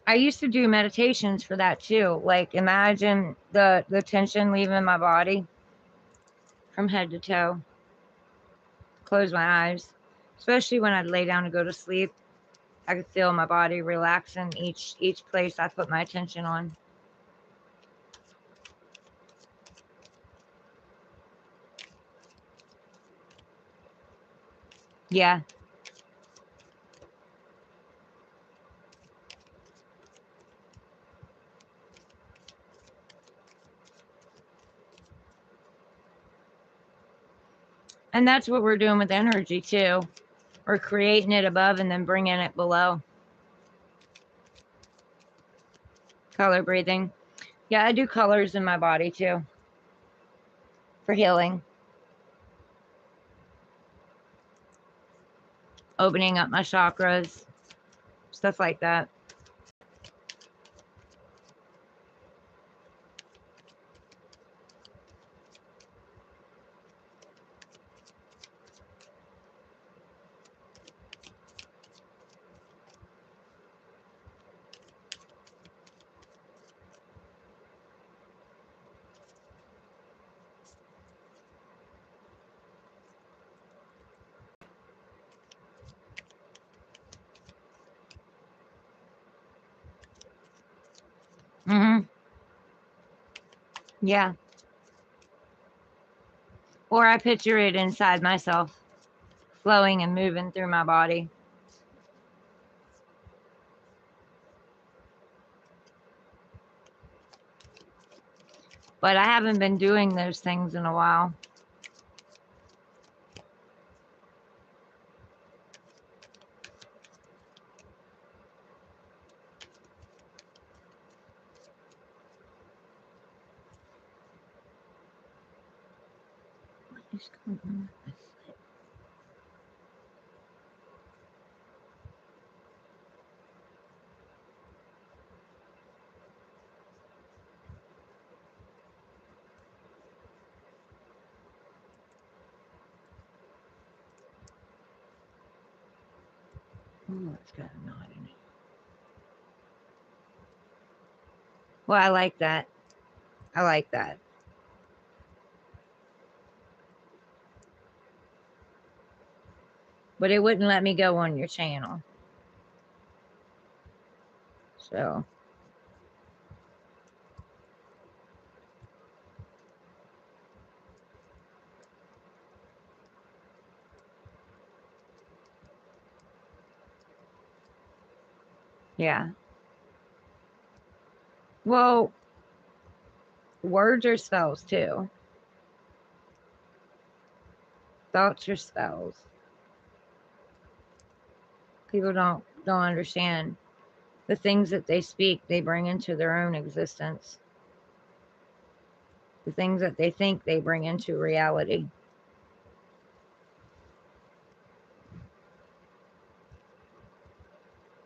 I used to do meditations for that too. Like imagine the tension leaving my body from head to toe. Close my eyes, especially when I'd lay down to go to sleep. I could feel my body relaxing each place I put my attention on. Yeah. And that's what we're doing with energy too. We're creating it above and then bringing it below. Color breathing. Yeah, I do colors in my body too for healing. Opening up my chakras, stuff like that. Mm-hmm. Yeah. Or I picture it inside myself, flowing and moving through my body. But I haven't been doing those things in a while. What is going on with my foot? Oh, it's got a knot in it. Well, I like that. I like that. But it wouldn't let me go on your channel. So, yeah. Well, words are spells too. Thoughts are spells. People don't understand the things that they speak, they bring into their own existence. The things that they think they bring into reality.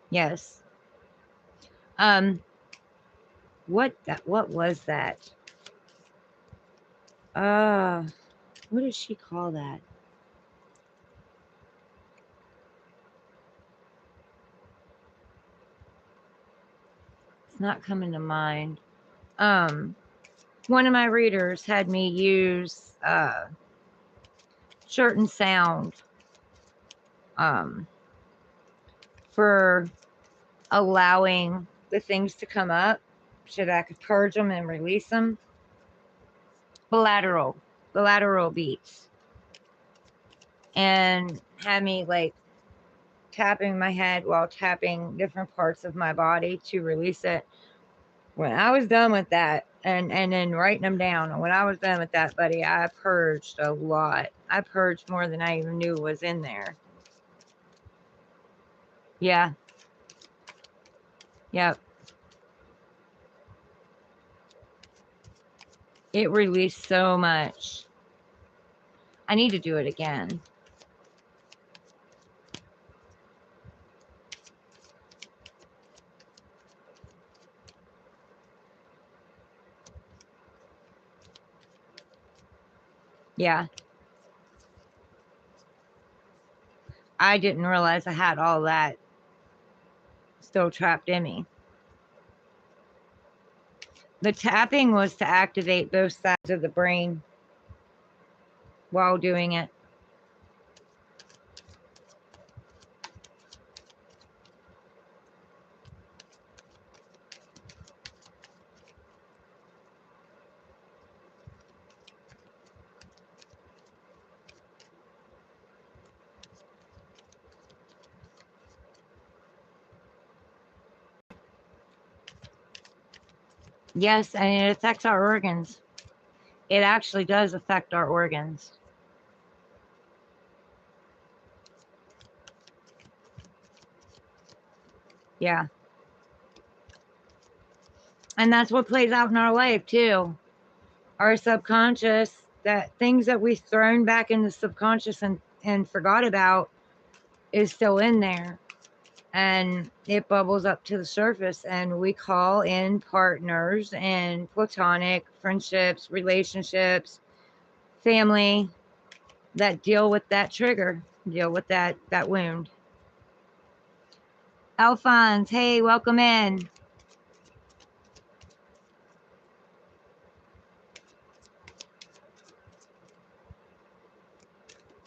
Yes. Um, what was that? Uh, what did she call that? It's not coming to mind. One of my readers had me use certain sound um for allowing the things to come up so that I could purge them and release them. Bilateral, bilateral beats. And had me like tapping my head while tapping different parts of my body to release it. When I was done with that and then writing them down, and when I was done with that, buddy, I purged a lot. I purged more than I even knew was in there. Yeah. Yep. It released so much. I need to do it again. Yeah. I didn't realize I had all that still trapped in me. The tapping was to activate both sides of the brain while doing it. Yes, and it affects our organs. It actually does affect our organs. Yeah. And that's what plays out in our life too. Our subconscious, that things that we've thrown back in the subconscious and forgot about is still in there. And it bubbles up to the surface, and we call in partners and platonic friendships, relationships, family that deal with that trigger, deal with that wound. Alphonse, hey, welcome in.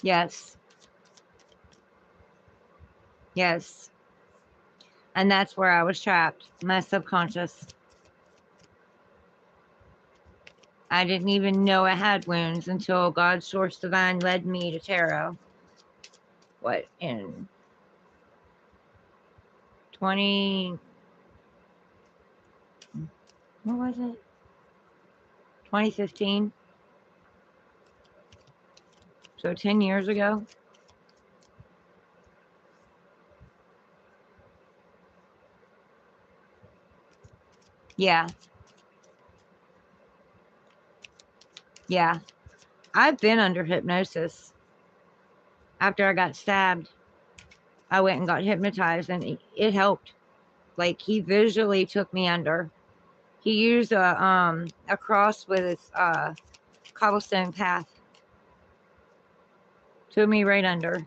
Yes. Yes. And that's where I was trapped, my subconscious. I didn't even know I had wounds until God's Source Divine led me to tarot. What, in 20, what was it? 2015? So 10 years ago? Yeah. Yeah. I've been under hypnosis. After I got stabbed, I went and got hypnotized, and it helped. Like, he visually took me under. He used a cross with his cobblestone path. Took me right under.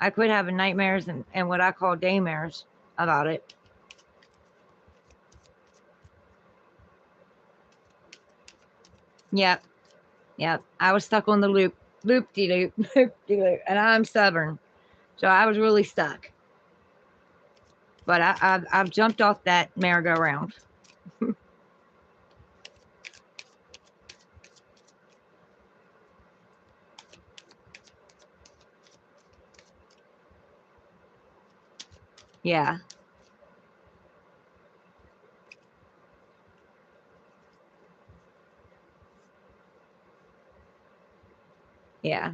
I quit having nightmares and what I call daymares about it. Yep. Yep. I was stuck on the loop. Loop-de-loop. Loop-de-loop. And I'm stubborn. So I was really stuck. But I've jumped off that merry-go-round. Yeah. Yeah.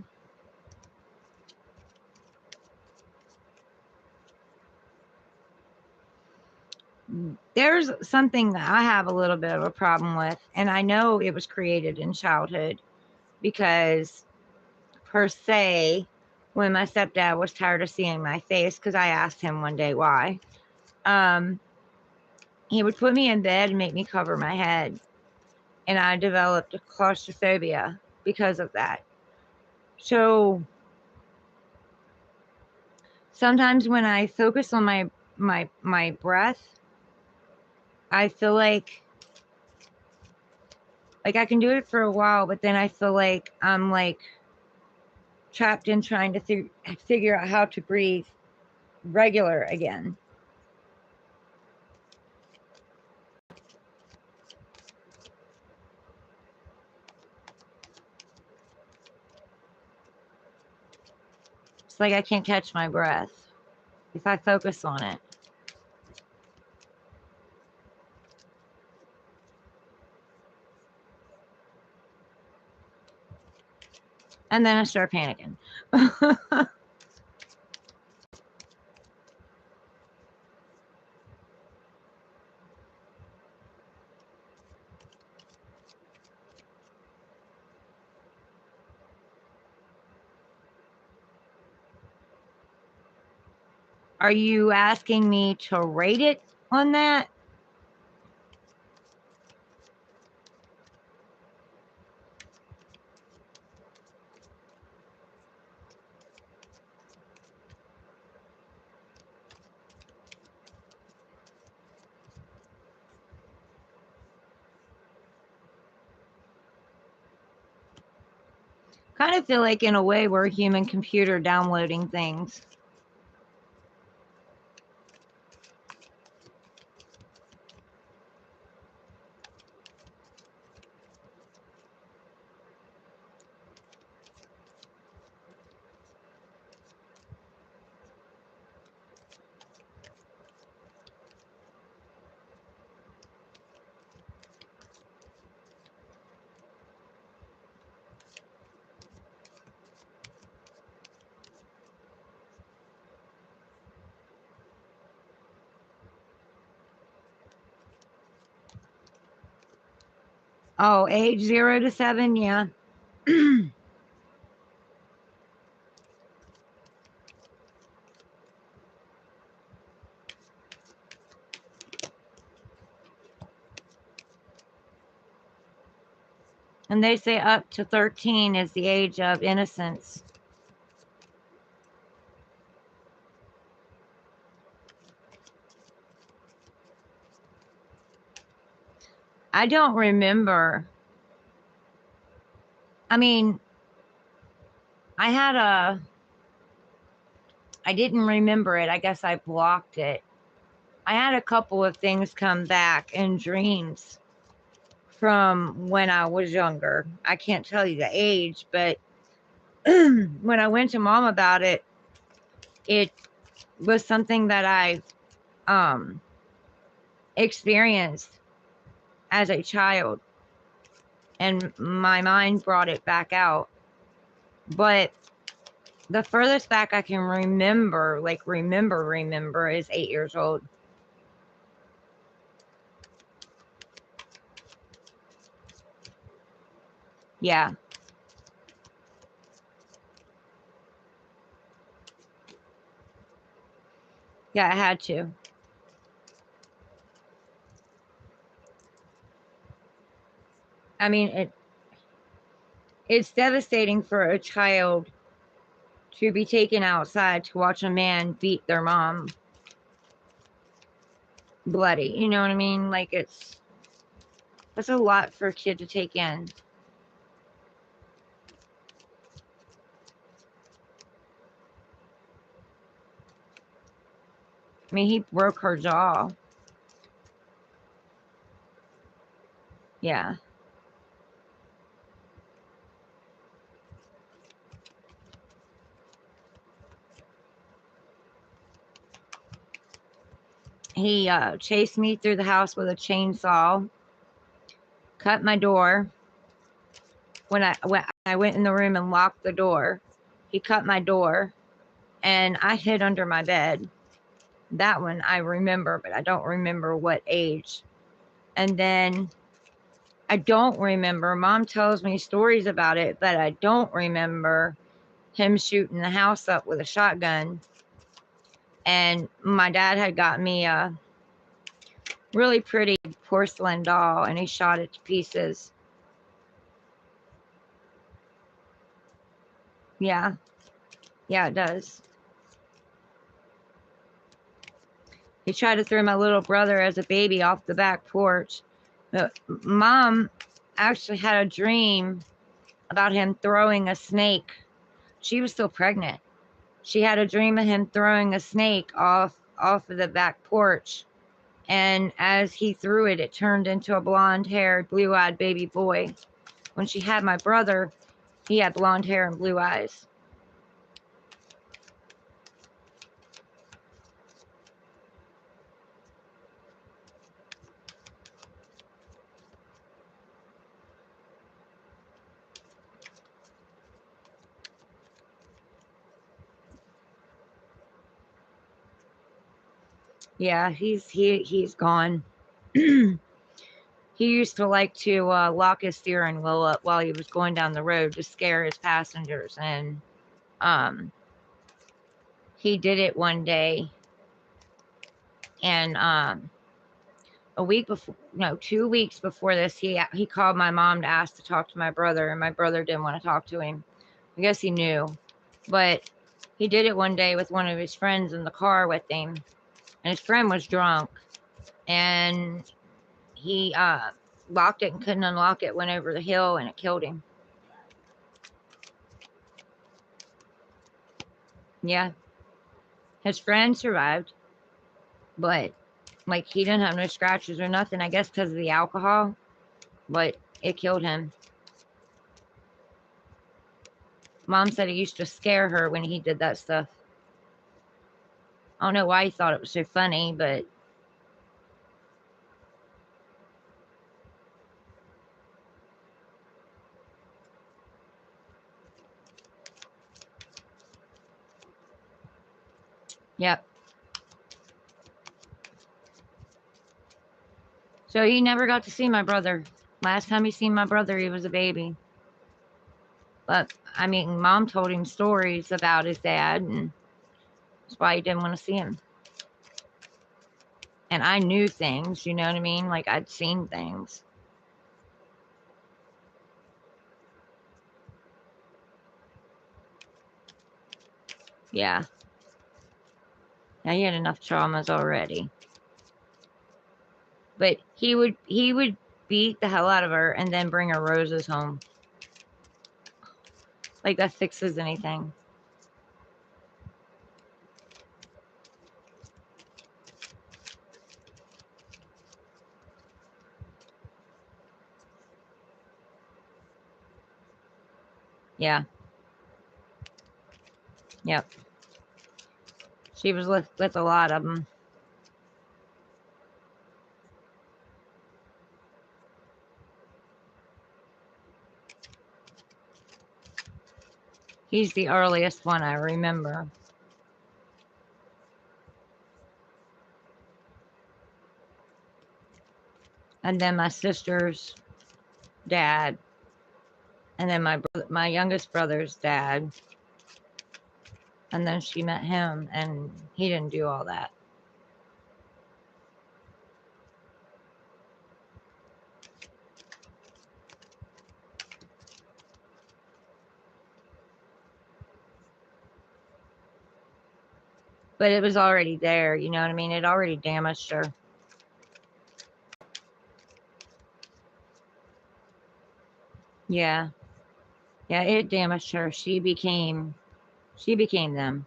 There's something that I have a little bit of a problem with, and I know it was created in childhood because, per se, when my stepdad was tired of seeing my face, because I asked him one day why, he would put me in bed and make me cover my head. And I developed claustrophobia because of that. So sometimes when I focus on my breath, I feel like I can do it for a while, but then I feel like I'm like trapped in trying to figure out how to breathe regular again. It's like I can't catch my breath if I focus on it. And then I start panicking. Are you asking me to rate it on that? Kind of feel like in a way we're a human computer downloading things. Oh, age 0 to 7, yeah. And they say up to 13 is the age of innocence. I don't remember. I mean, I didn't remember it. I guess I blocked it. I had a couple of things come back in dreams from when I was younger. I can't tell you the age, but when I went to mom about it, it was something that I experienced as a child, and my mind brought it back out. But the furthest back I can remember, like remember, is 8 years old. Yeah. Yeah, I had to. I mean, it's devastating for a child to be taken outside to watch a man beat their mom bloody. You know what I mean? Like that's a lot for a kid to take in. I mean, he broke her jaw. Yeah. He chased me through the house with a chainsaw, cut my door. When I went in the room and locked the door, he cut my door, and I hid under my bed. That one I remember, but I don't remember what age. And then I don't remember. Mom tells me stories about it, but I don't remember him shooting the house up with a shotgun. And my dad had got me a really pretty porcelain doll, and he shot it to pieces. Yeah. Yeah, it does. He tried to throw my little brother as a baby off the back porch. But mom actually had a dream about him throwing a snake. She was still pregnant. She had a dream of him throwing a snake off of the back porch. And as he threw it, it turned into a blonde-haired, blue-eyed baby boy. When she had my brother, he had blonde hair and blue eyes. Yeah, he's gone. He used to like to lock his steering wheel up while he was going down the road to scare his passengers, and um, he did it one day, and a week before, no, 2 weeks before this, he called my mom to ask to talk to my brother, and my brother didn't want to talk to him. I guess he knew, but he did it one day with one of his friends in the car with him, and his friend was drunk, and he locked it and couldn't unlock it, went over the hill, and it killed him. Yeah. His friend survived, but like he didn't have no scratches or nothing. I guess because of the alcohol, but it killed him. Mom said it used to scare her when he did that stuff. I don't know why he thought it was so funny, but yep. So he never got to see my brother. Last time he seen my brother, he was a baby. But I mean, Mom told him stories about his dad, and that's why he didn't want to see him. And I knew things, you know what I mean? Like I'd seen things. Yeah. Now he had enough traumas already. But he would beat the hell out of her and then bring her roses home. Like that fixes anything. Yeah. Yep. She was with a lot of them. He's the earliest one I remember. And then my sister's dad, and then my youngest brother's dad, and then she met him, and he didn't do all that. But it was already there, you know what I mean? It already damaged her. Yeah. Yeah, it damaged her. She became them.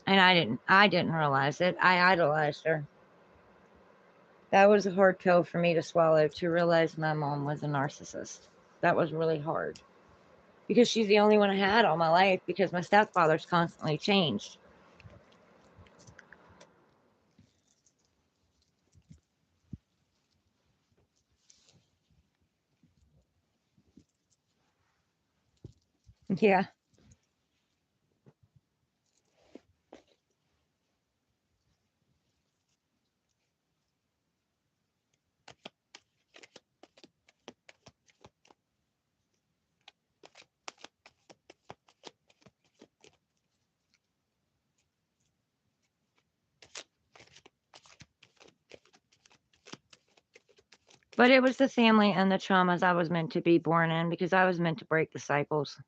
And I didn't realize it. I idolized her. That was a hard pill for me to swallow, to realize my mom was a narcissist. That was really hard. Because she's the only one I had all my life, because my stepfather's constantly changed. Yeah. But it was the family and the traumas I was meant to be born in, because I was meant to break the cycles.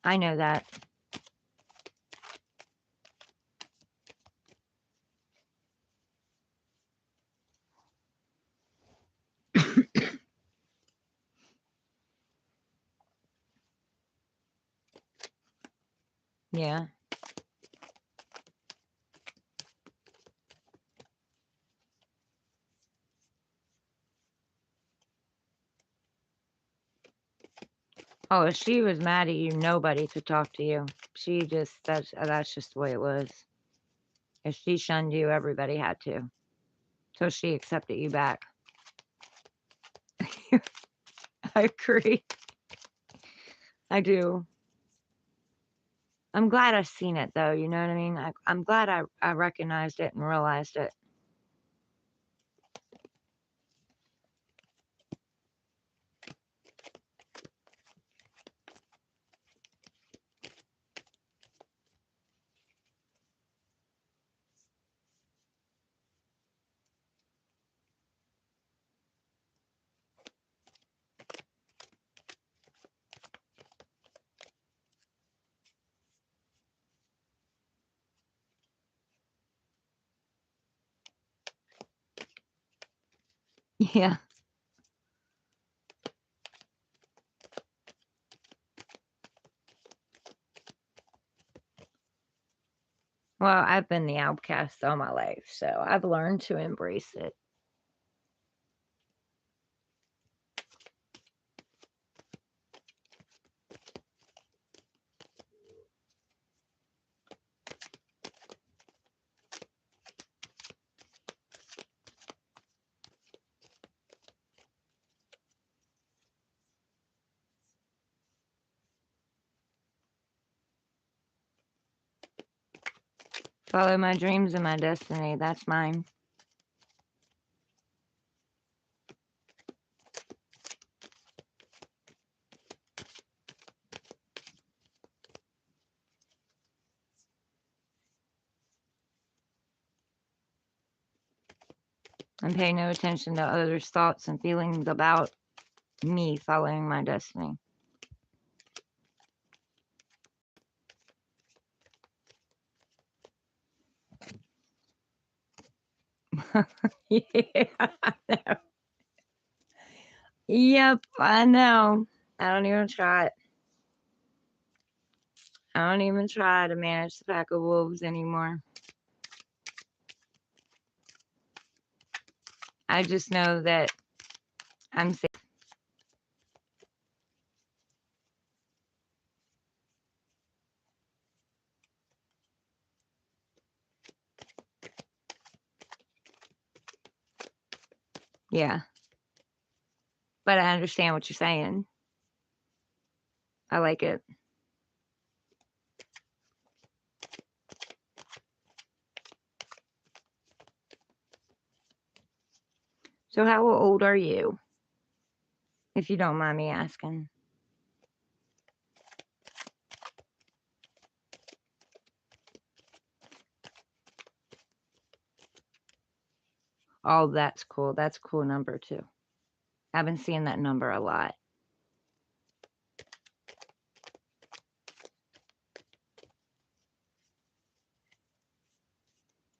I know that. Yeah. Oh, if she was mad at you, nobody could talk to you. That's just the way it was. If she shunned you, everybody had to. So she accepted you back. I agree. I do. I'm glad I've seen it though, you know what I mean? I'm glad I recognized it and realized it. Yeah. Well, I've been the outcast all my life, so I've learned to embrace it. Follow my dreams and my destiny. That's mine. And pay no attention to others' thoughts and feelings about me following my destiny. Yeah, I know. Yep, I know. I don't even try it. I don't even try to manage the pack of wolves anymore. I just know that I'm safe. Yeah, but I understand what you're saying. I like it. So, how old are you, if you don't mind me asking? Oh, that's cool. That's a cool number too. I've been seeing that number a lot.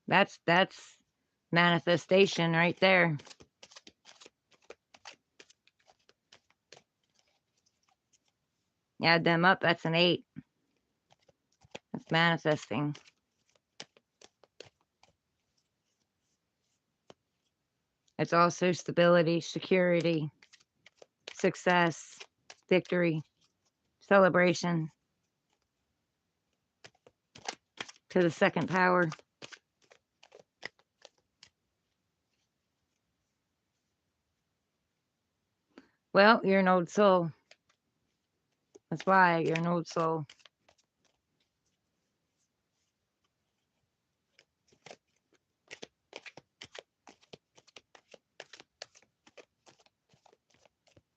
That's manifestation right there. Add them up, that's an 8. That's manifesting. It's also stability, security, success, victory, celebration to the second power. Well, you're an old soul. That's why you're an old soul.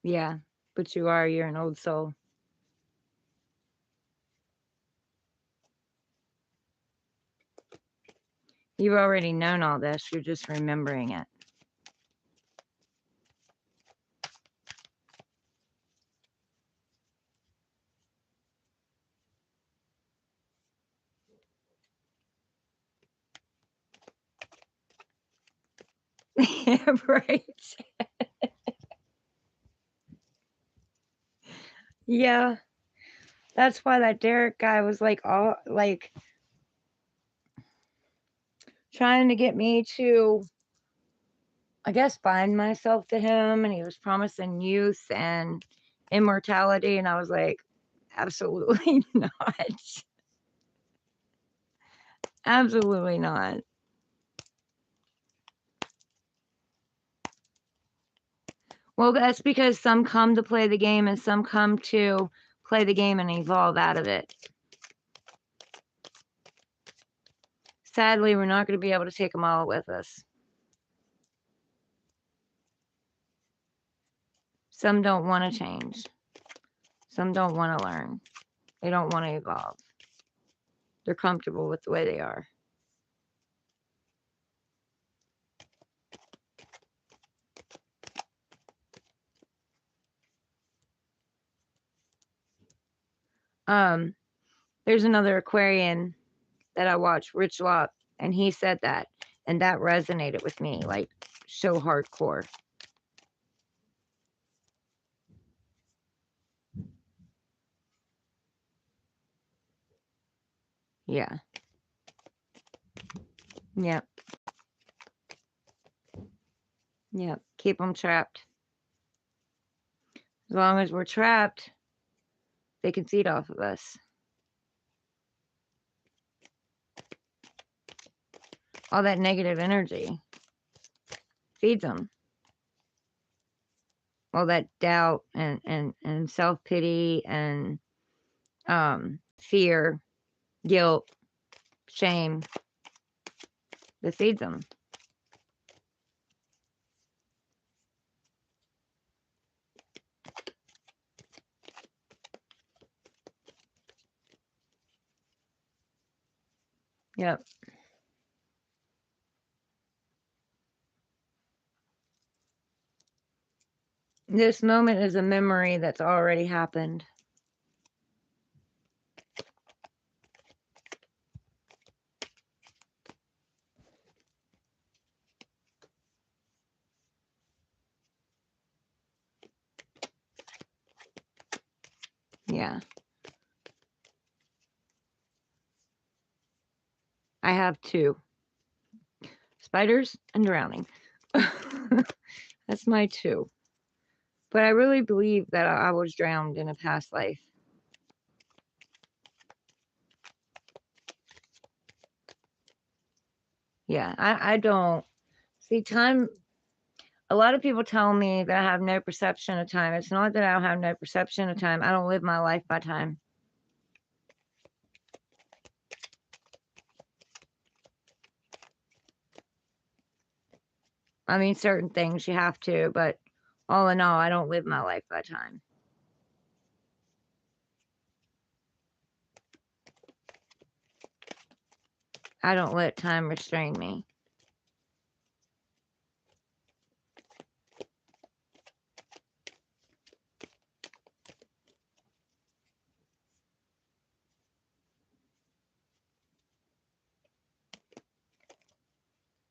Yeah, but you're an old soul. You've already known all this, you're just remembering it. Right. Yeah. That's why that Derek guy was like all like trying to get me to, I guess, bind myself to him, and he was promising youth and immortality, and I was like, absolutely not. Absolutely not. Well, that's because some come to play the game and some come to play the game and evolve out of it. Sadly, we're not going to be able to take them all with us. Some don't want to change. Some don't want to learn. They don't want to evolve. They're comfortable with the way they are. There's another Aquarian that I watched, Rich Locke, and he said that, and that resonated with me like so hardcore. Yeah. Yep. Yep. Keep them trapped. As long as we're trapped, they can feed off of us. All that negative energy feeds them. All that doubt and self-pity and fear, guilt, shame, that feeds them. Yep. This moment is a memory that's already happened. Yeah. I have 2. Spiders and drowning. That's my 2. But I really believe that I was drowned in a past life. Yeah, I don't see time. A lot of people tell me that I have no perception of time. It's not that I don't have no perception of time. I don't live my life by time. I mean, certain things you have to, but all in all, I don't live my life by time. I don't let time restrain me.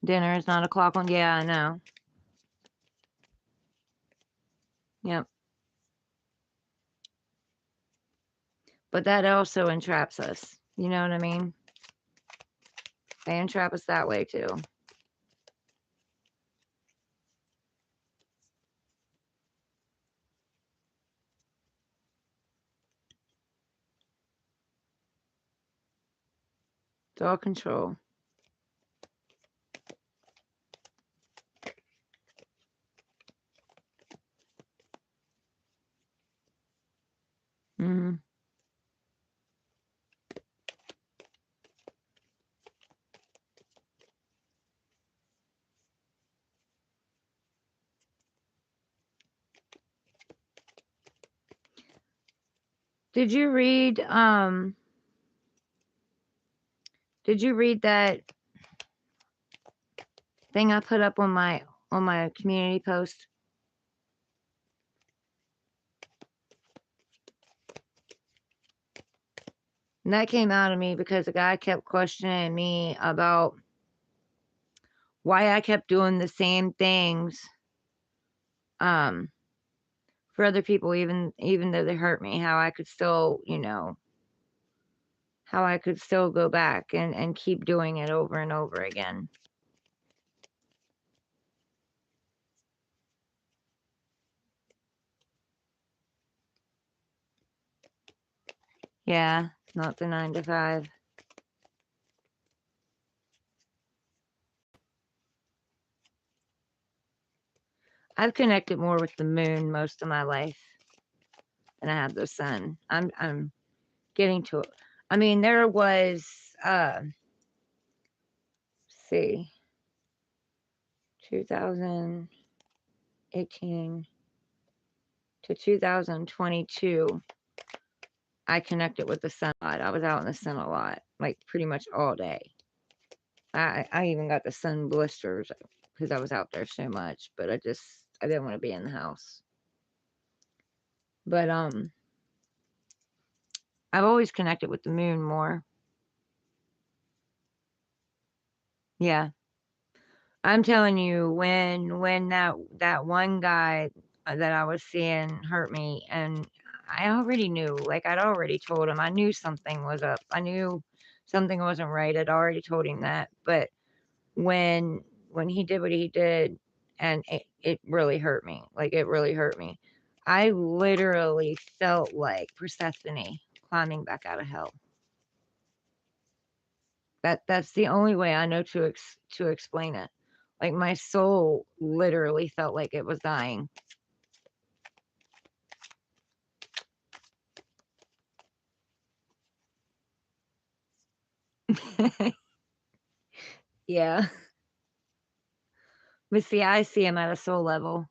Dinner is 9 o'clock on. Yeah, I know. Yep. But that also entraps us. You know what I mean? They entrap us that way too. It's all control. Hmm. Did you read that thing I put up on my community post? And that came out of me because a guy kept questioning me about why I kept doing the same things um for other people, even though they hurt me, how I could still, how I could still go back and keep doing it over and over again. Yeah, not the 9 to 5. I've connected more with the moon most of my life than I have the sun. I'm getting to it. I mean, there was let's see, 2018 to 2022. I connected with the sun a lot. I was out in the sun a lot, like pretty much all day. I even got the sun blisters because I was out there so much, but I didn't want to be in the house. But I've always connected with the moon more. Yeah. I'm telling you, when that one guy that I was seeing hurt me, and I already knew, like I'd already told him, I knew something was up. I knew something wasn't right. I'd already told him that, but when he did what he did, and it really hurt me. Like, it really hurt me. I literally felt like Persephone climbing back out of hell. That's the only way I know to explain it. Like, my soul literally felt like it was dying. Yeah. But see, I see them at a soul level.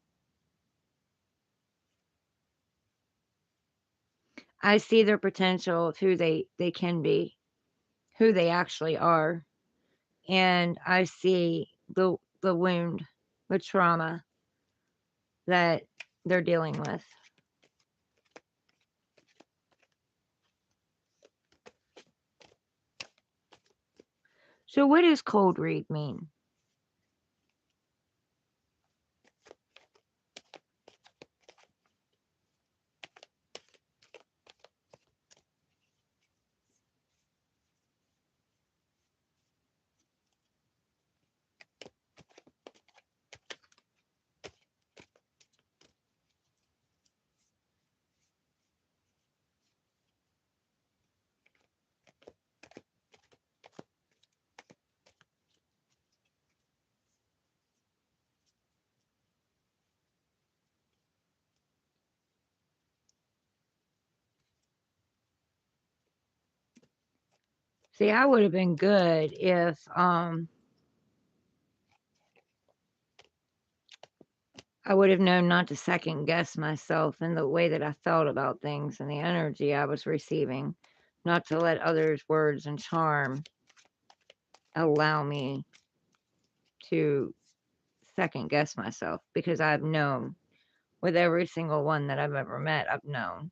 I see their potential of who they can be, who they actually are, and I see the wound, the trauma that they're dealing with. So what does cold read mean? See, I would have been good if I would have known not to second guess myself in the way that I felt about things and the energy I was receiving, not to let others' words and charm allow me to second guess myself, because I've known with every single one that I've ever met, I've known.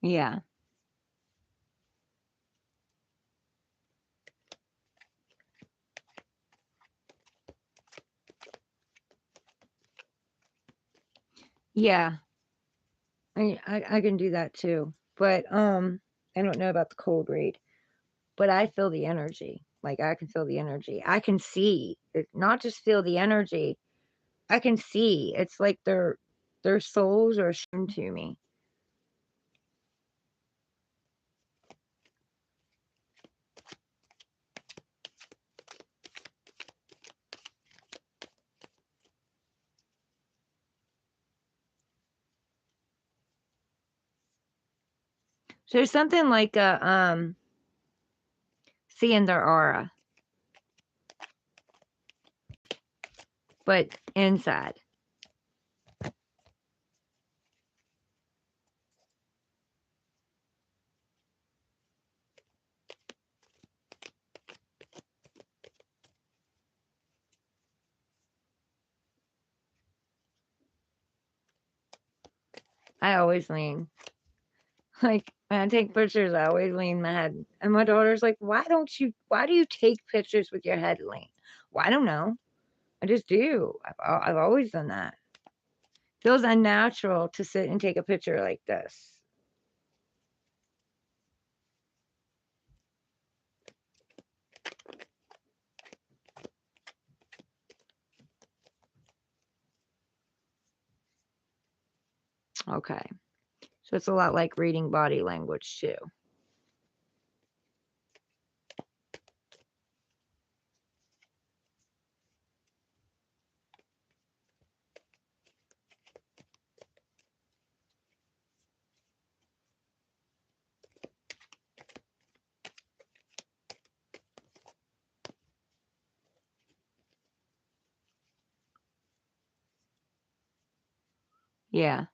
Yeah. Yeah. I can do that too. But I don't know about the cold read, but I feel the energy. Like, I can feel the energy. I can see it, not just feel the energy. I can see. It's like their souls are shown to me. So there's something like a seeing their aura, but inside. I always lean. Like, when I take pictures, I always lean my head. And my daughter's like, why do you take pictures with your head lean? Well, I don't know. I just do. I've always done that. Feels unnatural to sit and take a picture like this. Okay. So it's a lot like reading body language too. Yeah.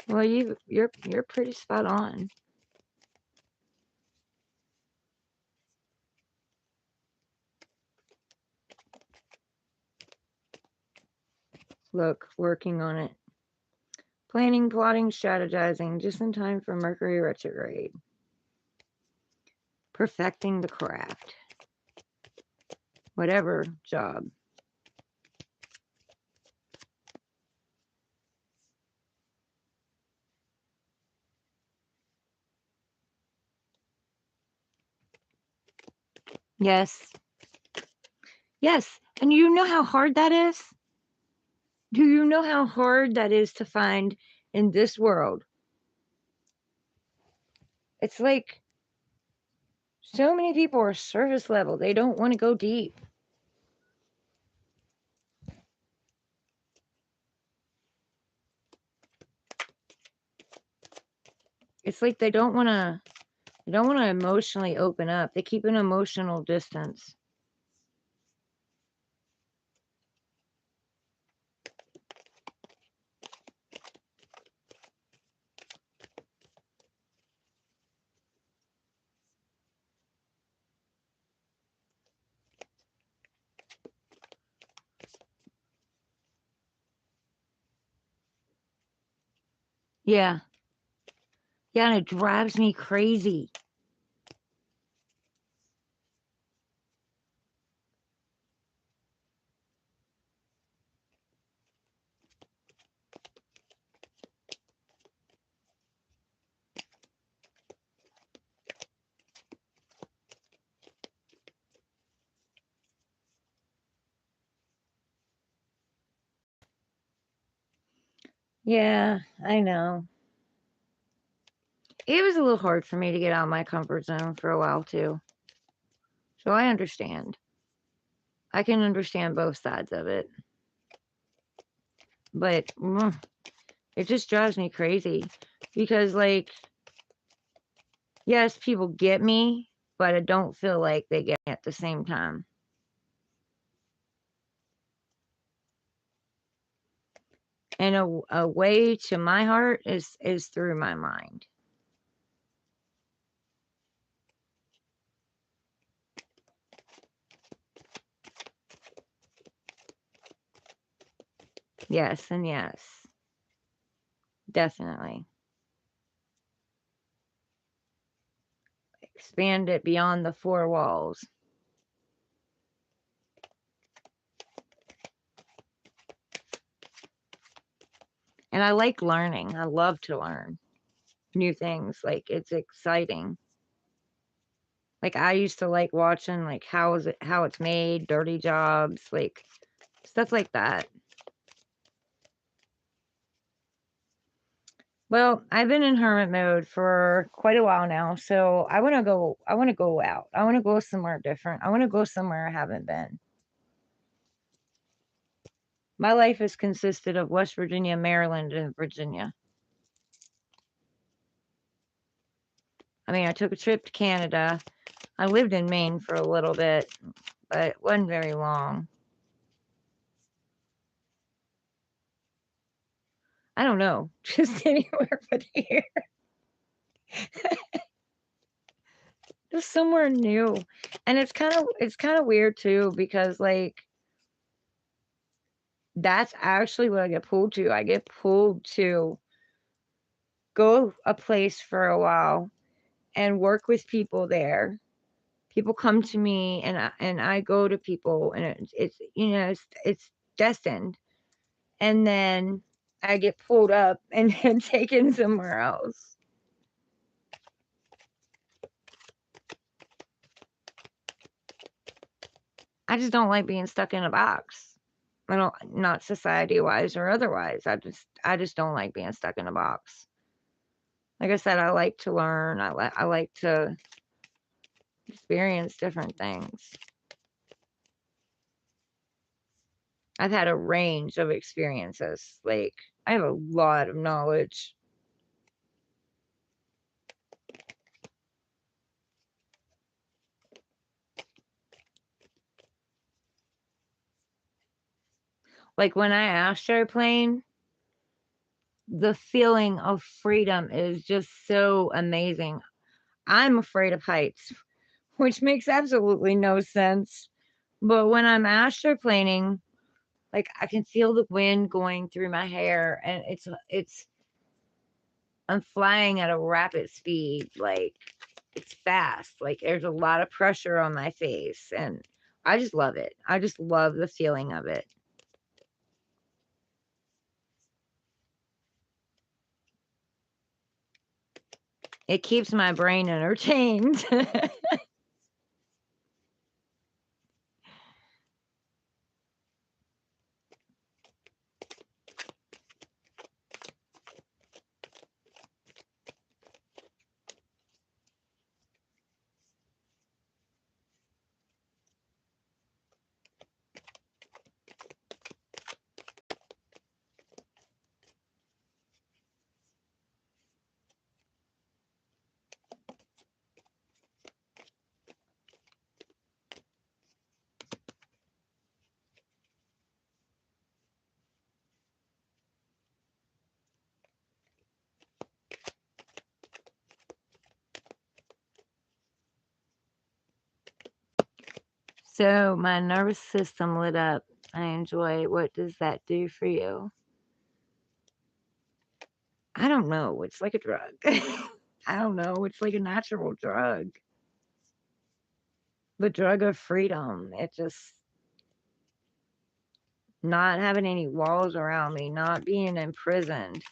Well, you're pretty spot on. Look, working on it. Planning, plotting, strategizing, just in time for Mercury retrograde. Perfecting the craft. Whatever job. Yes. Yes. And you know how hard that is? Do you know how hard that is to find in this world? It's like so many people are surface level. They don't want to go deep. It's like they don't want to emotionally open up. They keep an emotional distance. Yeah. Yeah, and it drives me crazy. Yeah, I know. It was a little hard for me to get out of my comfort zone for a while too. So I understand. I can understand both sides of it. But it just drives me crazy because, like, yes, people get me, but I don't feel like they get me at the same time. And a way to my heart is through my mind. Yes, and yes. Definitely. Expand it beyond the four walls. And I like learning. I love to learn new things. Like, it's exciting. Like, I used to like watching, like, how it's made, dirty jobs, like stuff like that. Well, I've been in hermit mode for quite a while now, so I want to go out. I want to go somewhere different. I want to go somewhere I haven't been. My life has consisted of West Virginia, Maryland, and Virginia. I mean, I took a trip to Canada. I lived in Maine for a little bit, but it wasn't very long. I don't know, just anywhere but here. Just somewhere new. And it's kind of weird too because, like, that's actually what I get pulled to. I get pulled to go a place for a while and work with people there. People come to me and I go to people, and it's it's destined. And then I get pulled up and then taken somewhere else. I just don't like being stuck in a box. I don't, not society wise or otherwise. I just don't like being stuck in a box. Like I said, I like to learn. I like to experience different things. I've had a range of experiences. Like, I have a lot of knowledge. Like, when I astroplane, the feeling of freedom is just so amazing. I'm afraid of heights, which makes absolutely no sense. But when I'm astroplaning, like I can feel the wind going through my hair, and I'm flying at a rapid speed, like it's fast. Like there's a lot of pressure on my face, and I just love it. I just love the feeling of it. It keeps my brain entertained. So my nervous system lit up. I enjoy. What does that do for you? I don't know. It's like a drug. I don't know. It's like a natural drug. The drug of freedom. It just not having any walls around me, not being imprisoned.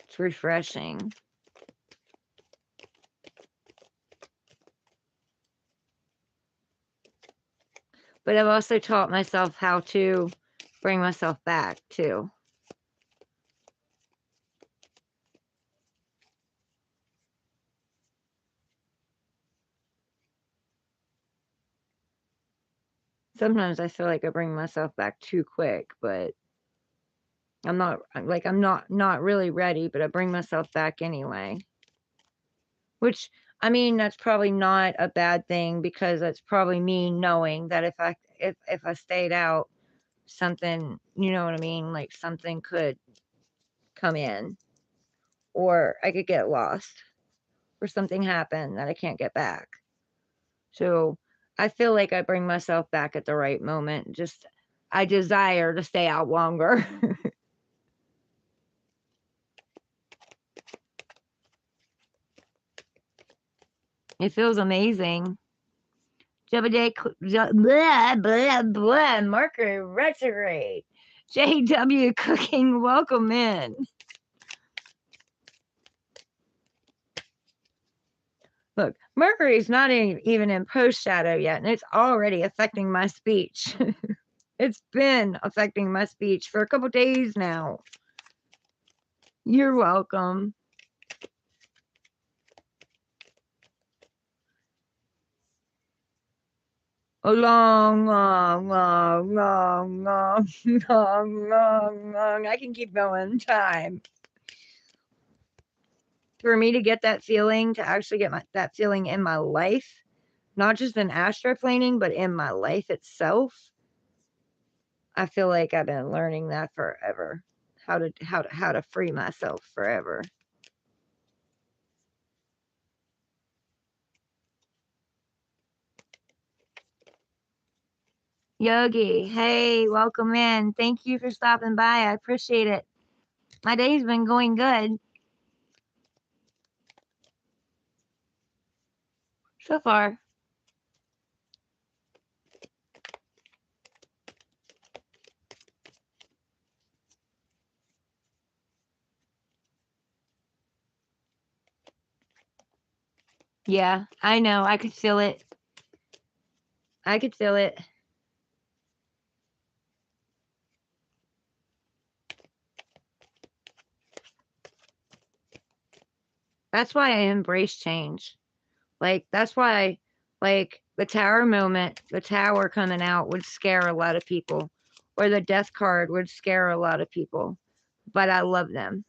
It's refreshing. But I've also taught myself how to bring myself back too. Sometimes I feel like I bring myself back too quick, but I'm not really ready, but I bring myself back anyway. Which, I mean, that's probably not a bad thing, because that's probably me knowing that if I stayed out, something, you know what I mean, like something could come in, or I could get lost, or something happen that I can't get back. So I feel like I bring myself back at the right moment. Just I desire to stay out longer. It feels amazing. Blah, blah, blah, Mercury retrograde. JW Cooking, welcome in. Look, Mercury's not even in post shadow yet, and it's already affecting my speech. It's been affecting my speech for a couple days now. You're welcome. A long, long, long, long, long, long, long, long. I can keep going. Time. For me to get that feeling, to actually get that feeling in my life, not just in astroplaning, but in my life itself, I feel like I've been learning that forever. How to free myself forever. Yogi, hey, welcome in. Thank you for stopping by. I appreciate it. My day's been going good so far. Yeah, I know. I could feel it. I could feel it. That's why I embrace change. Like, that's why, like, the tower moment, the tower coming out would scare a lot of people, or the death card would scare a lot of people. But I love them.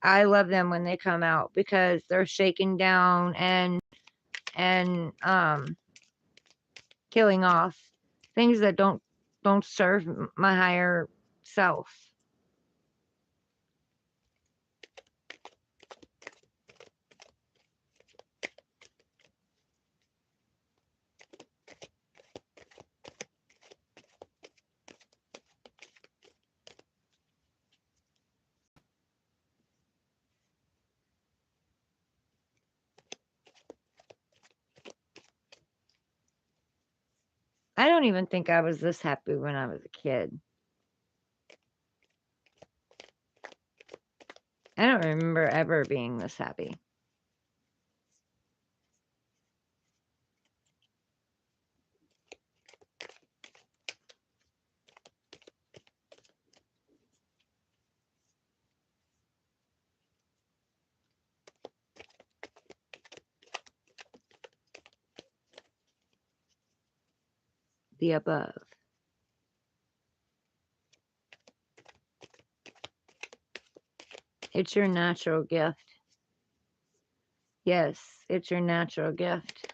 I love them when they come out, because they're shaking down and killing off things that don't serve my higher self. I don't even think I was this happy when I was a kid. I don't remember ever being this happy. The above. It's your natural gift. Yes, it's your natural gift.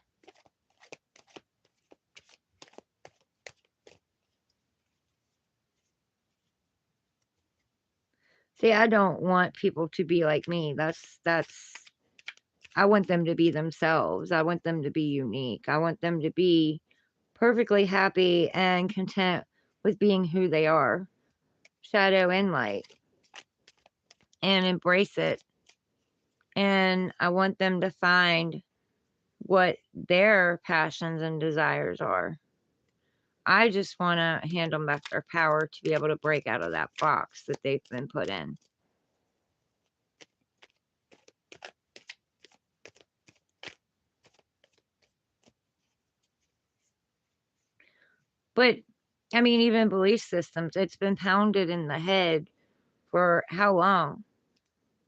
See, I don't want people to be like me. I want them to be themselves. I want them to be unique. I want them to be perfectly happy and content with being who they are, shadow and light, and embrace it. And I want them to find what their passions and desires are. I just want to hand them back their power to be able to break out of that box that they've been put in. But I mean, even belief systems, it's been pounded in the head for how long?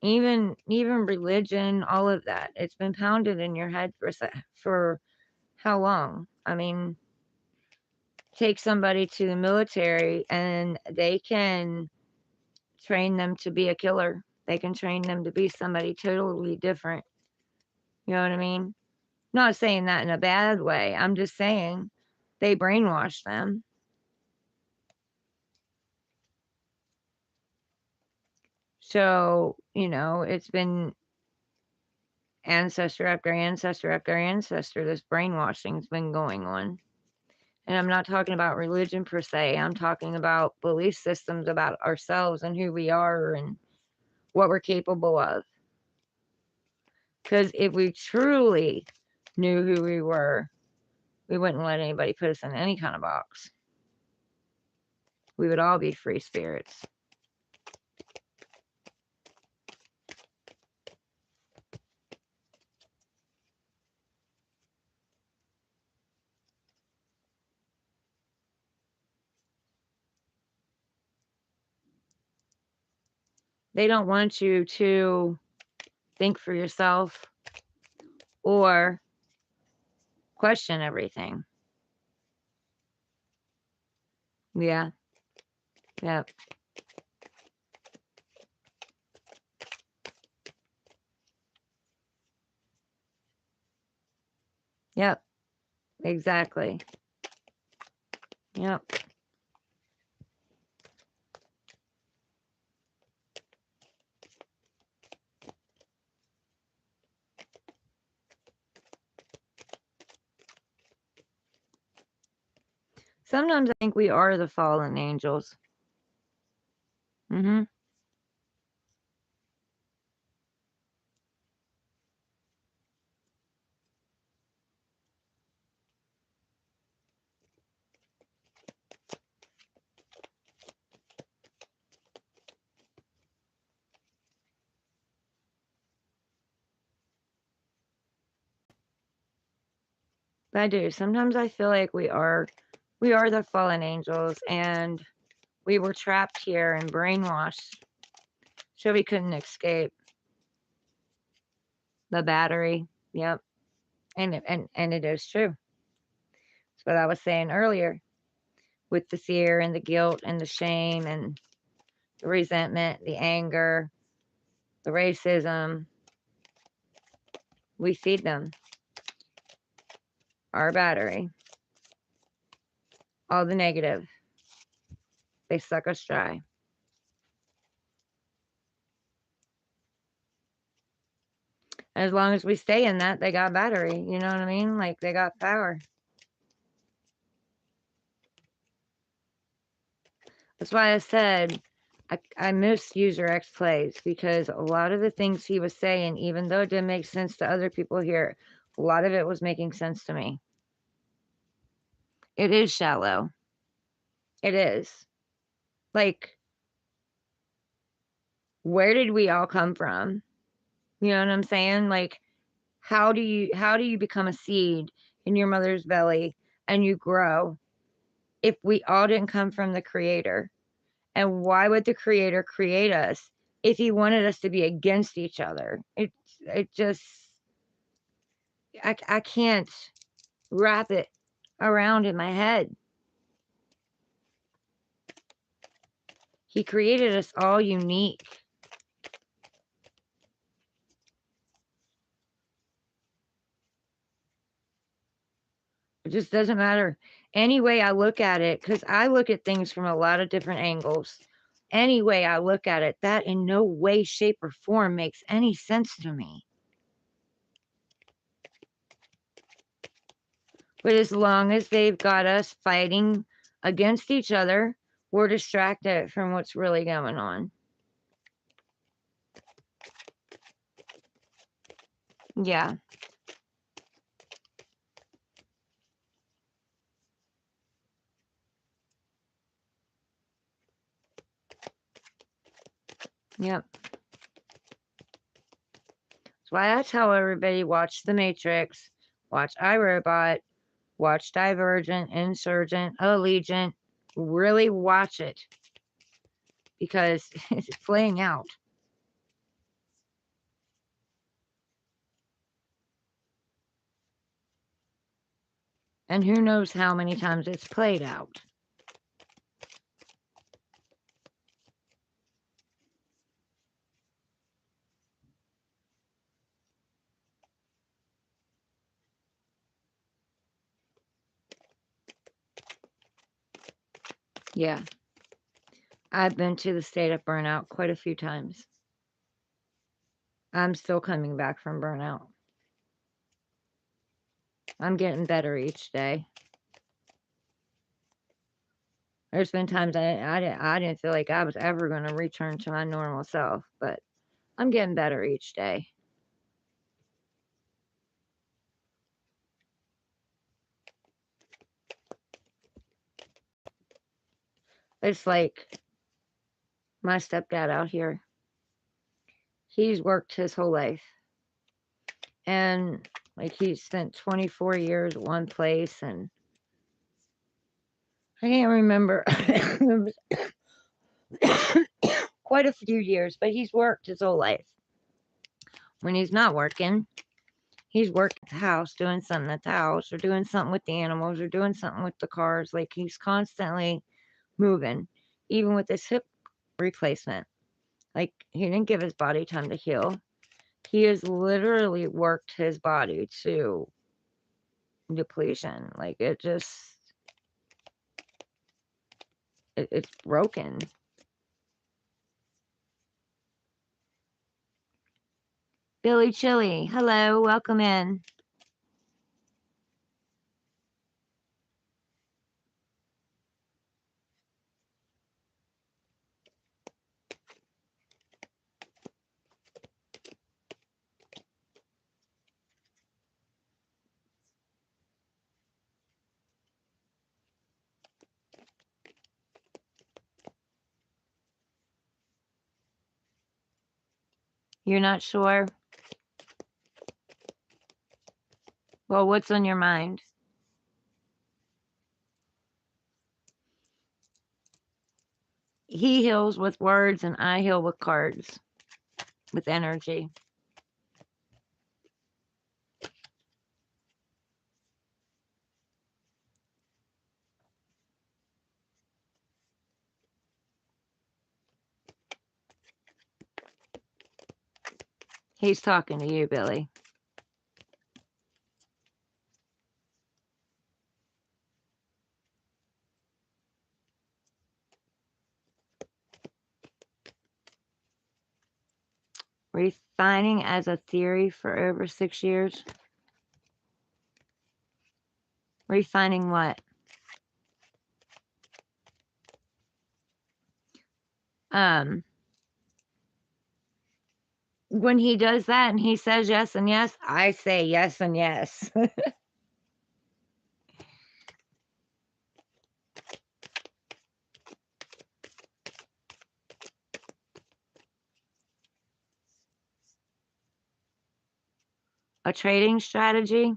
Even religion, all of that, it's been pounded in your head for how long? I mean, take somebody to the military and they can train them to be a killer. They can train them to be somebody totally different. You know what I mean? Not saying that in a bad way. I'm just saying they brainwash them. So, it's been ancestor after ancestor after ancestor. This brainwashing's been going on. And I'm not talking about religion per se. I'm talking about belief systems about ourselves and who we are and what we're capable of. Because if we truly knew who we were, we wouldn't let anybody put us in any kind of box. We would all be free spirits. They don't want you to think for yourself or question everything. Yeah. Yep. Yep. Exactly. Yep. Sometimes I think we are the fallen angels. Mm-hmm. I do. Sometimes I feel like we are the fallen angels and we were trapped here and brainwashed so we couldn't escape the battery. Yep. And it is true. That's what I was saying earlier with the fear and the guilt and the shame and the resentment, the anger, the racism. We feed them our battery. all the negative. They suck us dry. As long as we stay in that, they got battery. You know what I mean? Like, they got power. That's why I said I miss User X Plays, because a lot of the things he was saying, even though it didn't make sense to other people here, a lot of it was making sense to me. It is shallow. It is. Like, where did we all come from? You know what I'm saying? Like, how do you become a seed in your mother's belly and you grow if we all didn't come from the creator? And why would the creator create us if he wanted us to be against each other? It just, I can't wrap it around in my head. He created us all unique. It just doesn't matter. Any way I look at it, because I look at things from a lot of different angles. Any way I look at it, that in no way, shape, or form makes any sense to me. But as long as they've got us fighting against each other, we're distracted from what's really going on. Yeah. Yep. That's why I tell everybody, watch The Matrix, watch iRobot, watch Divergent, Insurgent, Allegiant. Really watch it, because it's playing out. And who knows how many times it's played out. Yeah. I've been to the state of burnout quite a few times. I'm still coming back from burnout. I'm getting better each day. There's been times I didn't feel like I was ever going to return to my normal self, but I'm getting better each day. It's like my stepdad out here. He's worked his whole life. And like, he spent 24 years at one place, and I can't remember. Quite a few years, but he's worked his whole life. When he's not working, he's working at the house, doing something at the house, or doing something with the animals, or doing something with the cars. Like, he's constantly moving, even with his hip replacement. Like, he didn't give his body time to heal. He has literally worked his body to depletion. Like, it's broken. Billy Chili, hello, welcome in. You're not sure? Well, what's on your mind? He heals with words, and I heal with cards, with energy. He's talking to you, Billy. Refining as a theory for over 6 years. Refining what? When he does that and he says yes and yes, I say yes and yes. A trading strategy.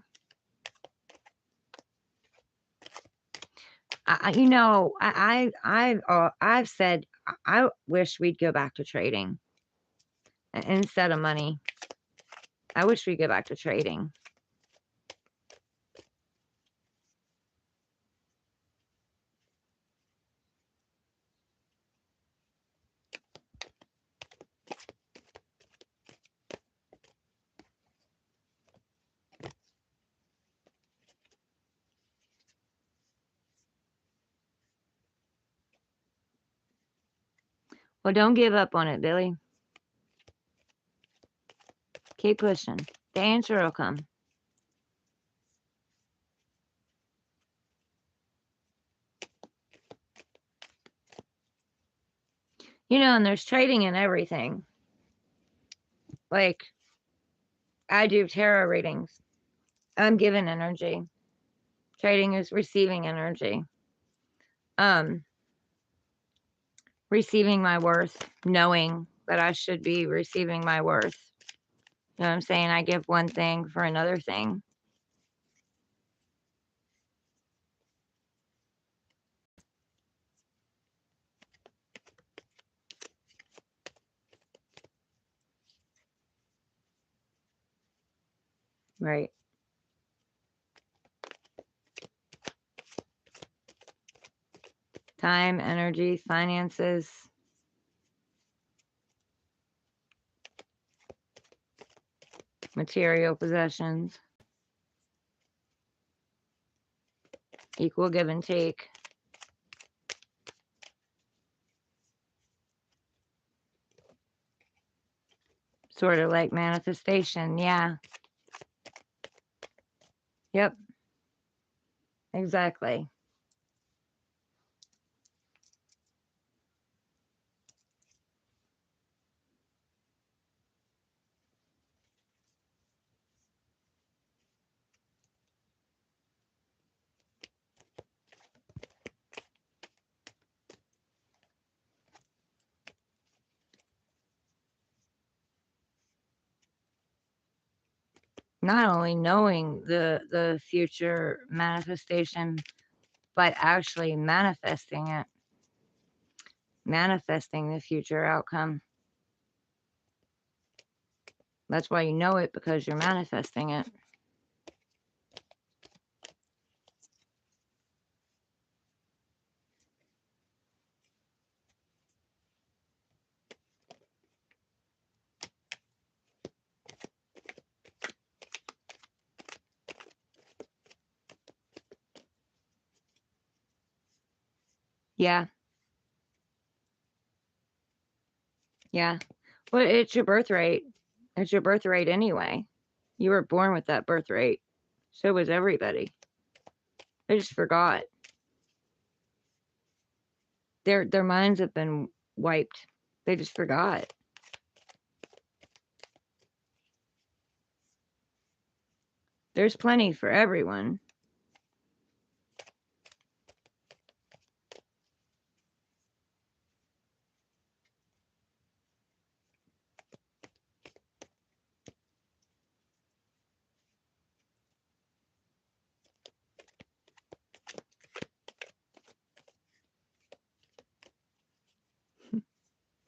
I've said I wish we'd go back to trading instead of money. I wish we'd go back to trading. Well, don't give up on it, Billy. Keep pushing. The answer will come. And there's trading in everything. Like, I do tarot readings. I'm giving energy. Trading is receiving energy. Receiving my worth, knowing that I should be receiving my worth. You know what I'm saying? I give one thing for another thing. Right. Time, energy, finances. Material possessions. Equal give and take. Sort of like manifestation. Yeah. Yep. Exactly. Not only knowing the future manifestation, but actually manifesting it. Manifesting the future outcome. That's why you know it, because you're manifesting it. Yeah. Yeah. Well, it's your birthright. It's your birthright anyway. You were born with that birthright. So was everybody. They just forgot. Their minds have been wiped. They just forgot. There's plenty for everyone.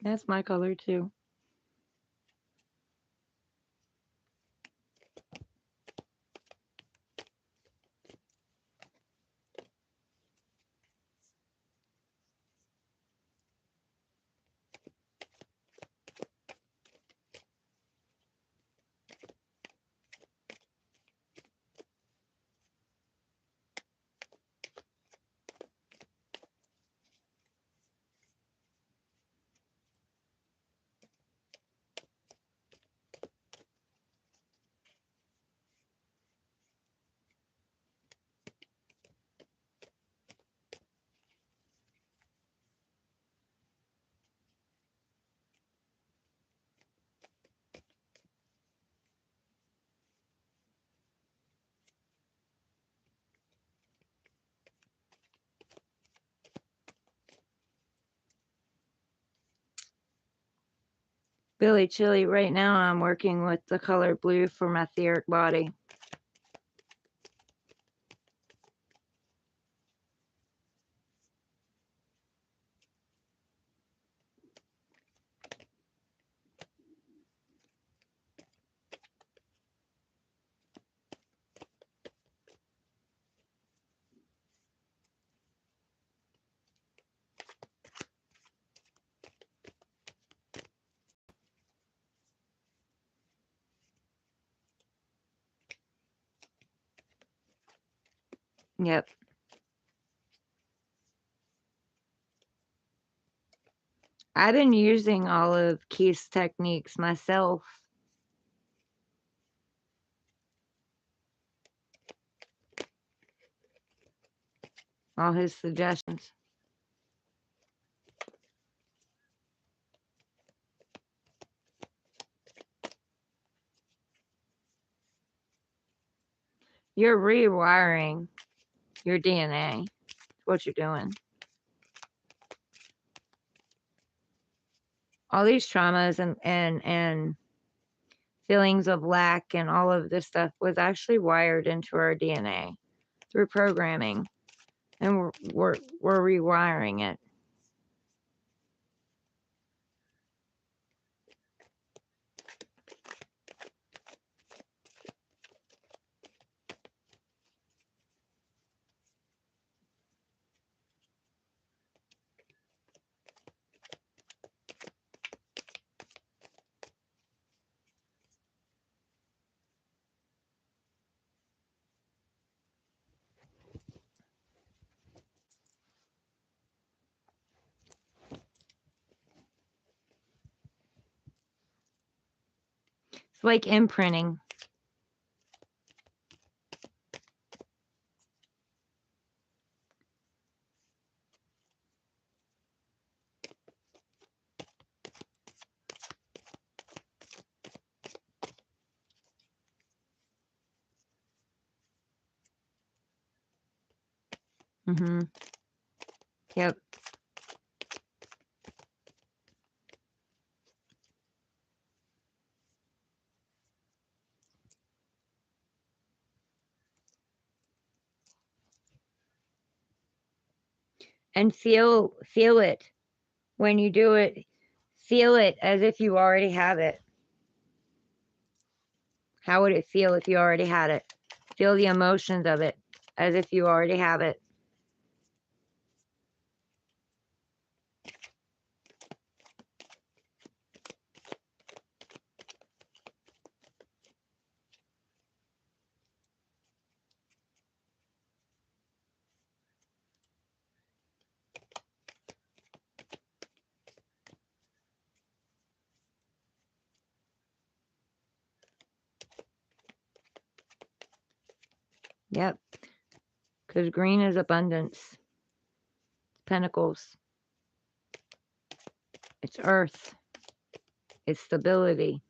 That's my color too. Billy Chili, right now I'm working with the color blue for my etheric body. Yep. I've been using all of Keith's techniques myself. All his suggestions. You're rewiring your DNA. What you're doing. All these traumas and feelings of lack and all of this stuff was actually wired into our DNA through programming, and we're rewiring it. It's like imprinting. Mm-hmm. Yep. And feel it when you do it. Feel it as if you already have it. How would it feel if you already had it? Feel the emotions of it as if you already have it. Yep. Because green is abundance. Pentacles. It's earth. It's stability.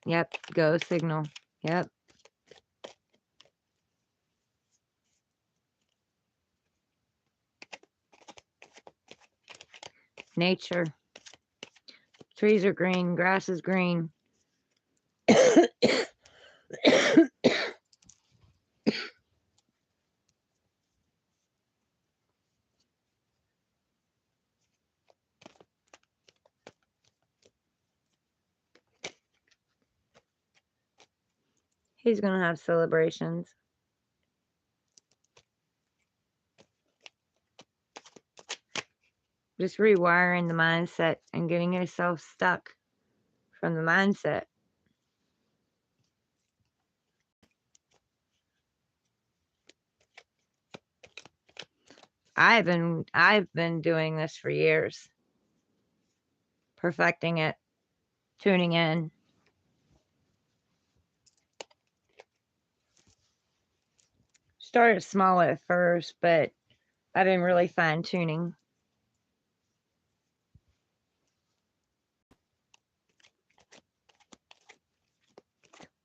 Yep. Go signal. Yep. Nature. Trees are green. Grass is green. He's going to have celebrations. Just rewiring the mindset and getting yourself stuck from the mindset. I've been doing this for years. Perfecting it. Tuning in. Started small at first, but I've been really fine tuning.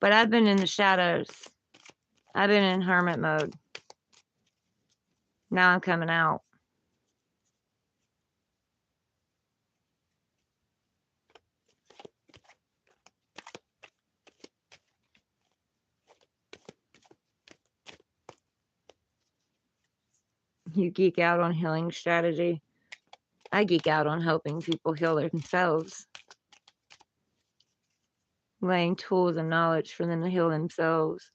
But I've been in the shadows. I've been in hermit mode. Now I'm coming out. You geek out on healing strategy. I geek out on helping people heal themselves. Laying tools and knowledge for them to heal themselves.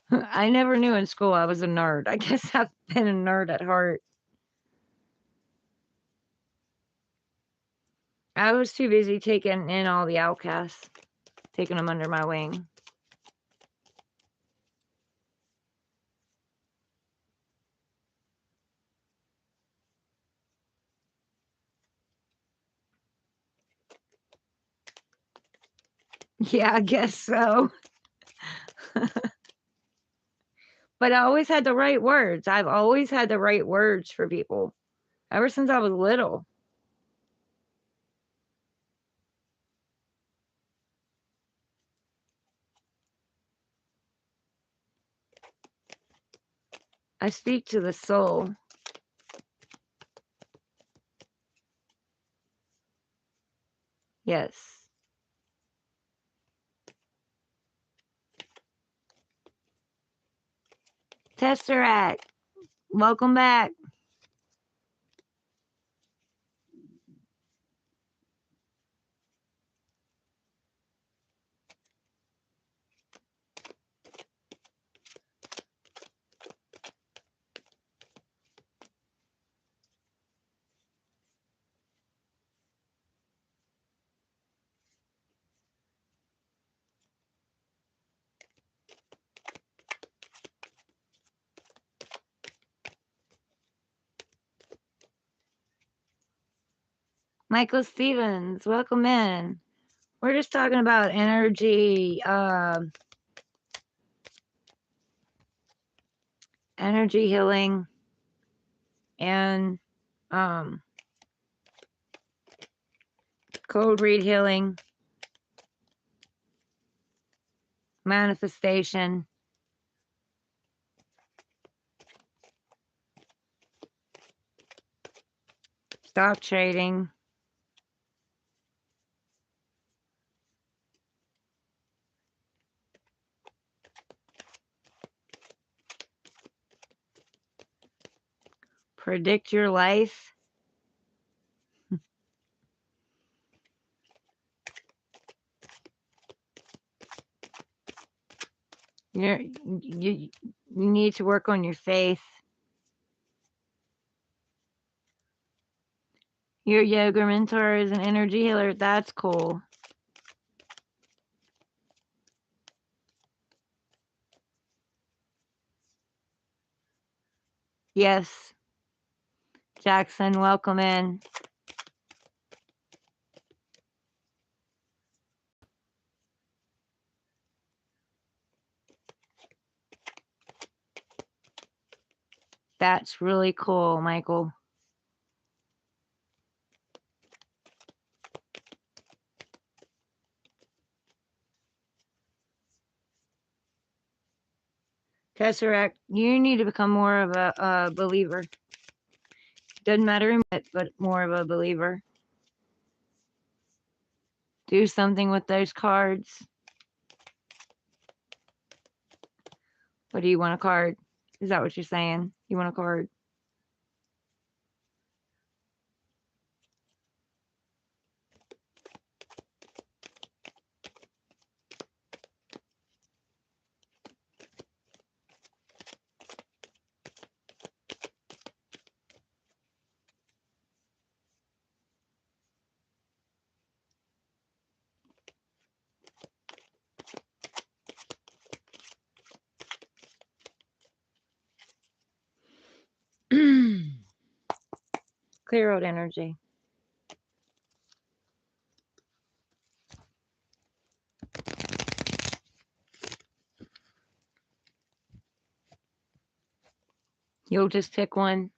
I never knew in school I was a nerd. I guess I've been a nerd at heart. I was too busy taking in all the outcasts, taking them under my wing. Yeah, I guess so. But I always had the right words. I've always had the right words for people ever since I was little. I speak to the soul. Yes. Tesseract, welcome back. Michael Stevens, welcome in. We're just talking about energy, energy healing, and cold read healing, manifestation. Stock trading. Predict your life. You need to work on your faith. Your yoga mentor is an energy healer. That's cool. Yes. Jackson, welcome in. That's really cool, Michael. Tesseract, you need to become more of a believer. Doesn't matter what, but more of a believer. Do something with those cards. What do you want a card? Is that what you're saying? You want a card? Clear out energy. You'll just pick one.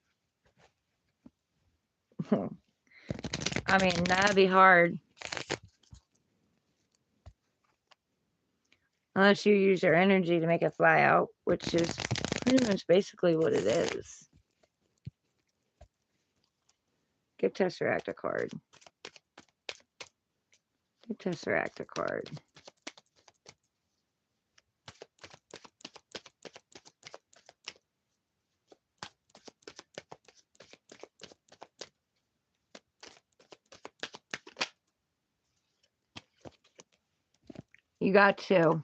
I mean, that'd be hard. Unless you use your energy to make it fly out, which is pretty much basically what it is. Give Tesseract a card. Give Tesseract a card. You got two.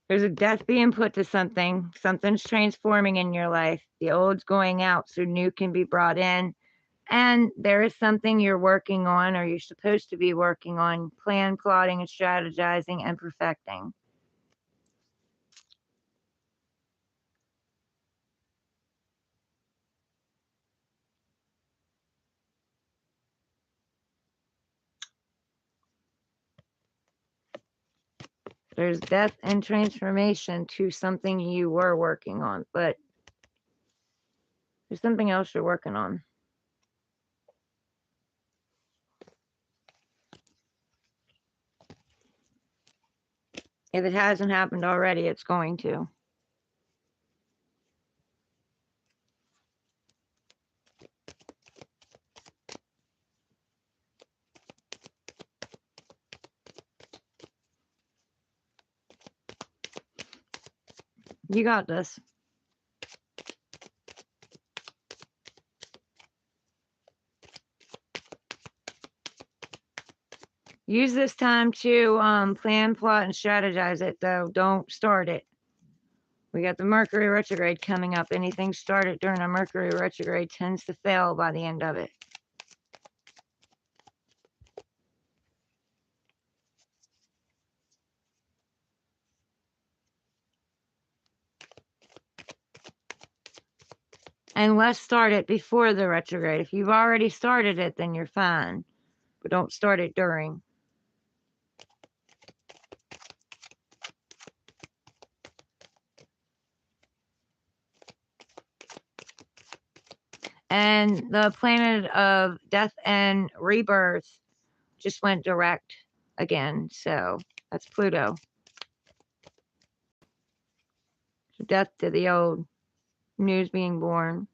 There's a death being put to something. Something's transforming in your life. The old's going out so new can be brought in. And there is something you're working on, or you're supposed to be working on, plan, plotting, and strategizing and perfecting. There's death and transformation to something you were working on, but there's something else you're working on. If it hasn't happened already, it's going to. You got this. Use this time to plan, plot, and strategize it, though. Don't start it. We got the Mercury retrograde coming up. Anything started during a Mercury retrograde tends to fail by the end of it. And let's start it before the retrograde. If you've already started it, then you're fine. But don't start it during. And the planet of death and rebirth just went direct again. So that's Pluto. So death to the old, news being born.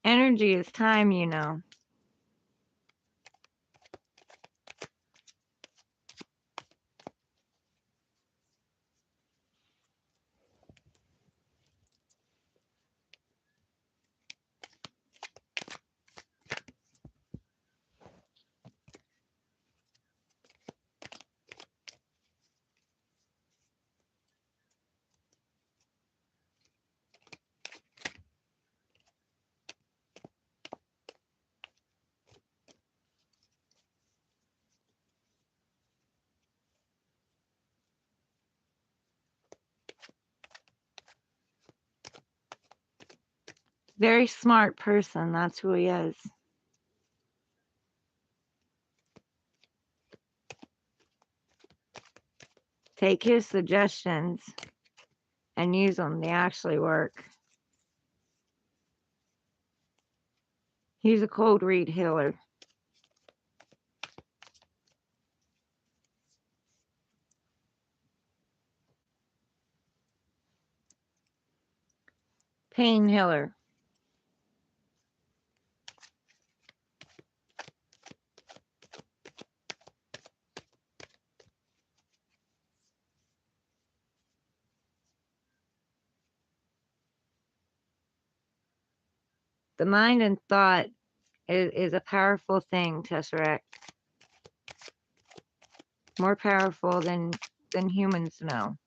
Energy is time, you know. Very smart person. That's who he is. Take his suggestions and use them. They actually work. He's a cold read healer. Pain healer. The mind and thought is a powerful thing, Tesseract. More powerful than humans know.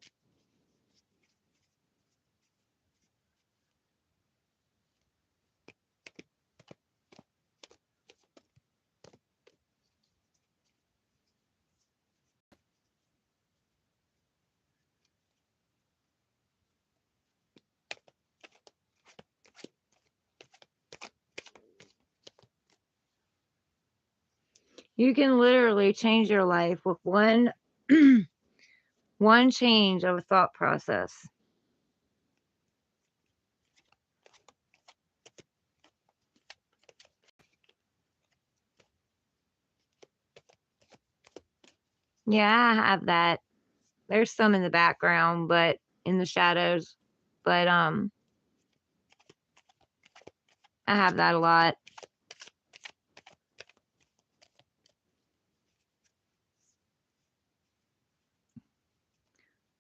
You can literally change your life with one one change of a thought process. Yeah, I have that. There's some in the background, but in the shadows. But I have that a lot.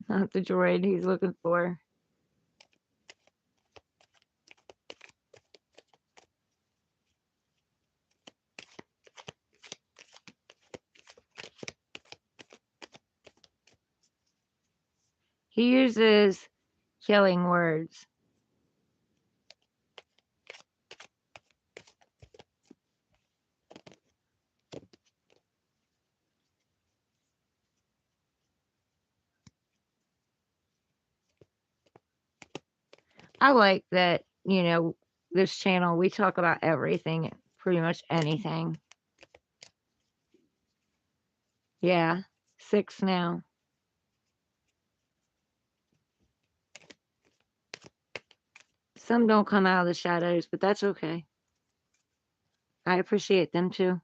Not the droid he's looking for. He uses killing words. I like that, this channel, we talk about everything, pretty much anything. Yeah, 6 now. Some don't come out of the shadows, but that's okay. I appreciate them too.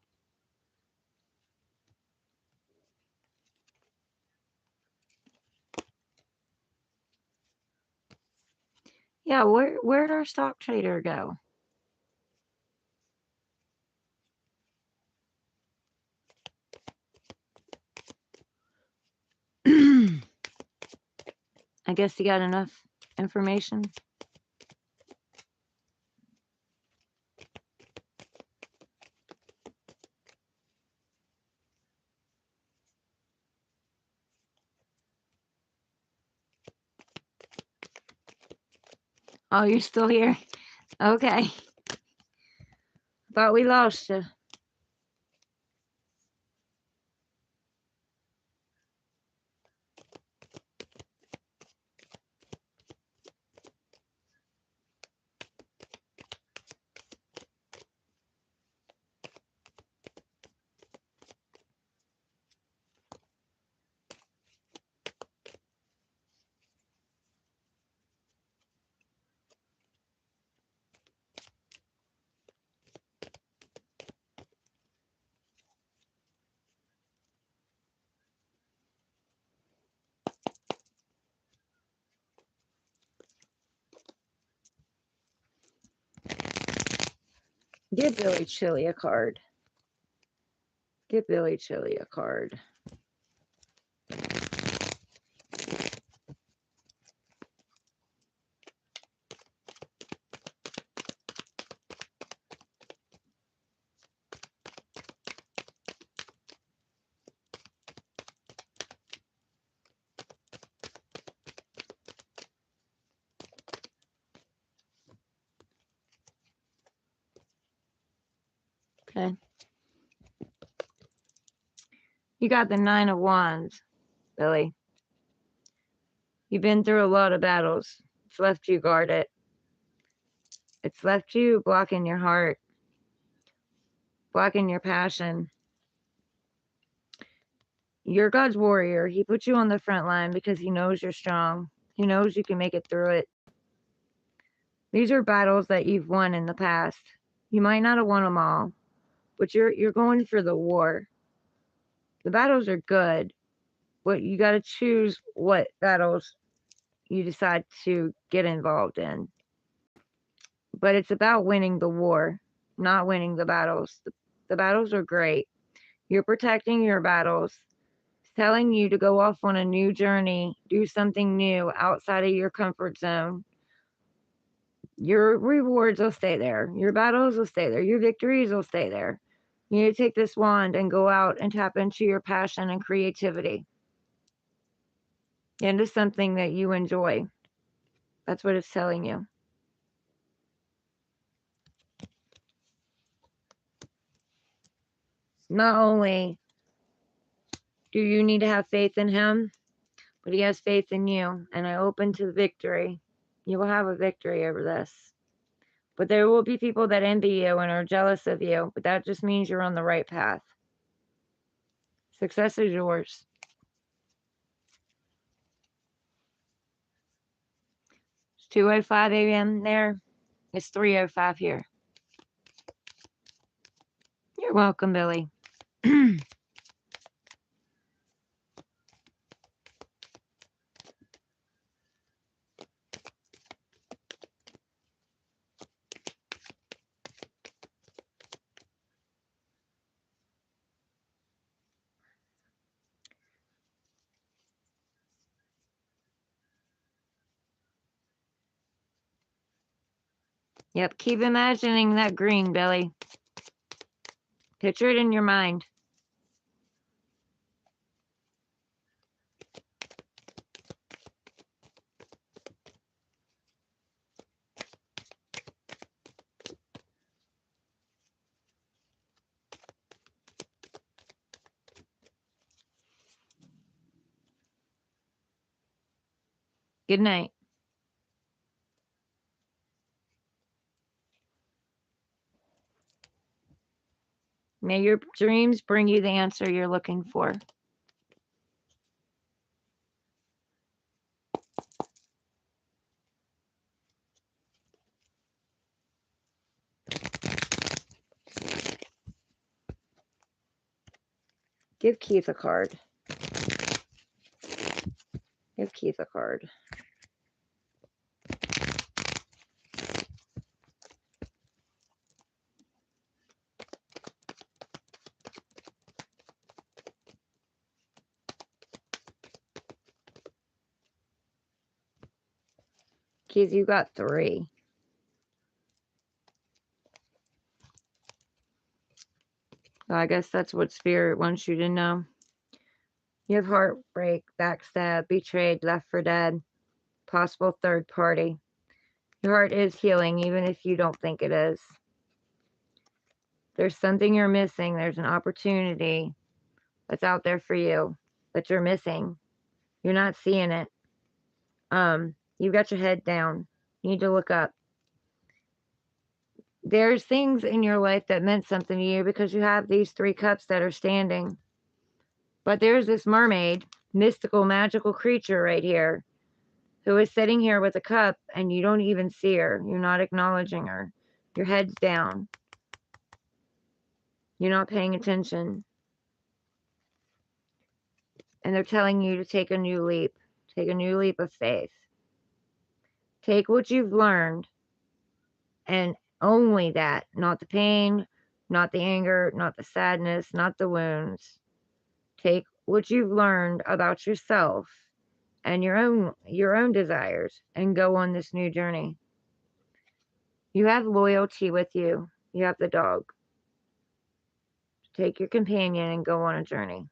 Yeah, where'd our stock trader go? I guess he got enough information. Oh, you're still here? Okay. Thought we lost you. Give Billy Chili a card. Give Billy Chili a card. Okay. You got the 9 of Wands, Billy. You've been through a lot of battles. It's left you guarded. It's left you blocking your heart, blocking your passion. You're God's warrior. He put you on the front line because he knows you're strong. He knows you can make it through it. These are battles that you've won in the past. You might not have won them all, but you're going for the war. The battles are good, but you got to choose what battles you decide to get involved in. But it's about winning the war, not winning the battles. The battles are great. You're protecting your battles, telling you to go off on a new journey, do something new outside of your comfort zone. Your rewards will stay there. Your battles will stay there. Your victories will stay there. You need to take this wand and go out and tap into your passion and creativity, into something that you enjoy. That's what it's telling you. Not only do you need to have faith in him, but he has faith in you. And I open to victory. You will have a victory over this. But there will be people that envy you and are jealous of you, but that just means you're on the right path. Success is yours. It's 2:05 a.m. there. It's 3:05 here. You're welcome, Billy. Yep, keep imagining that green, Billy. Picture it in your mind. Good night. May your dreams bring you the answer you're looking for. Give Keith a card. Give Keith a card. Keith, you got 3. So I guess that's what Spirit wants you to know. You have heartbreak, backstab, betrayed, left for dead, possible third party. Your heart is healing, even if you don't think it is. There's something you're missing. There's an opportunity that's out there for you that you're missing. You're not seeing it. You've got your head down. You need to look up. There's things in your life that meant something to you because you have these 3 cups that are standing. But there's this mermaid, mystical, magical creature right here who is sitting here with a cup and you don't even see her. You're not acknowledging her. Your head's down. You're not paying attention. And they're telling you to take a new leap. Take a new leap of faith. Take what you've learned and only that, not the pain, not the anger, not the sadness, not the wounds. Take what you've learned about yourself and your own desires and go on this new journey. You have loyalty with you. You have the dog. Take your companion and go on a journey.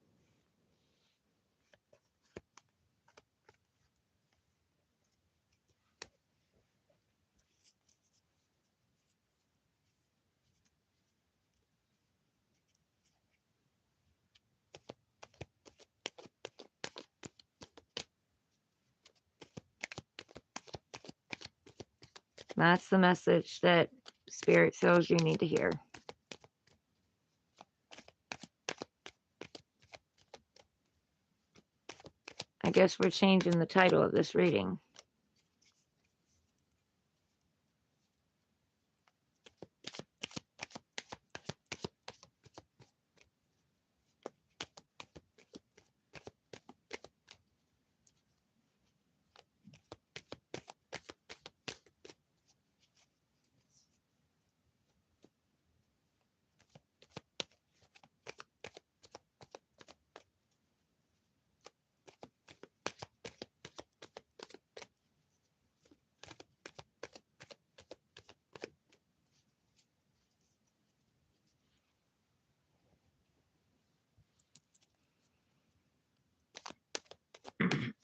That's the message that Spirit feels you need to hear. I guess we're changing the title of this reading.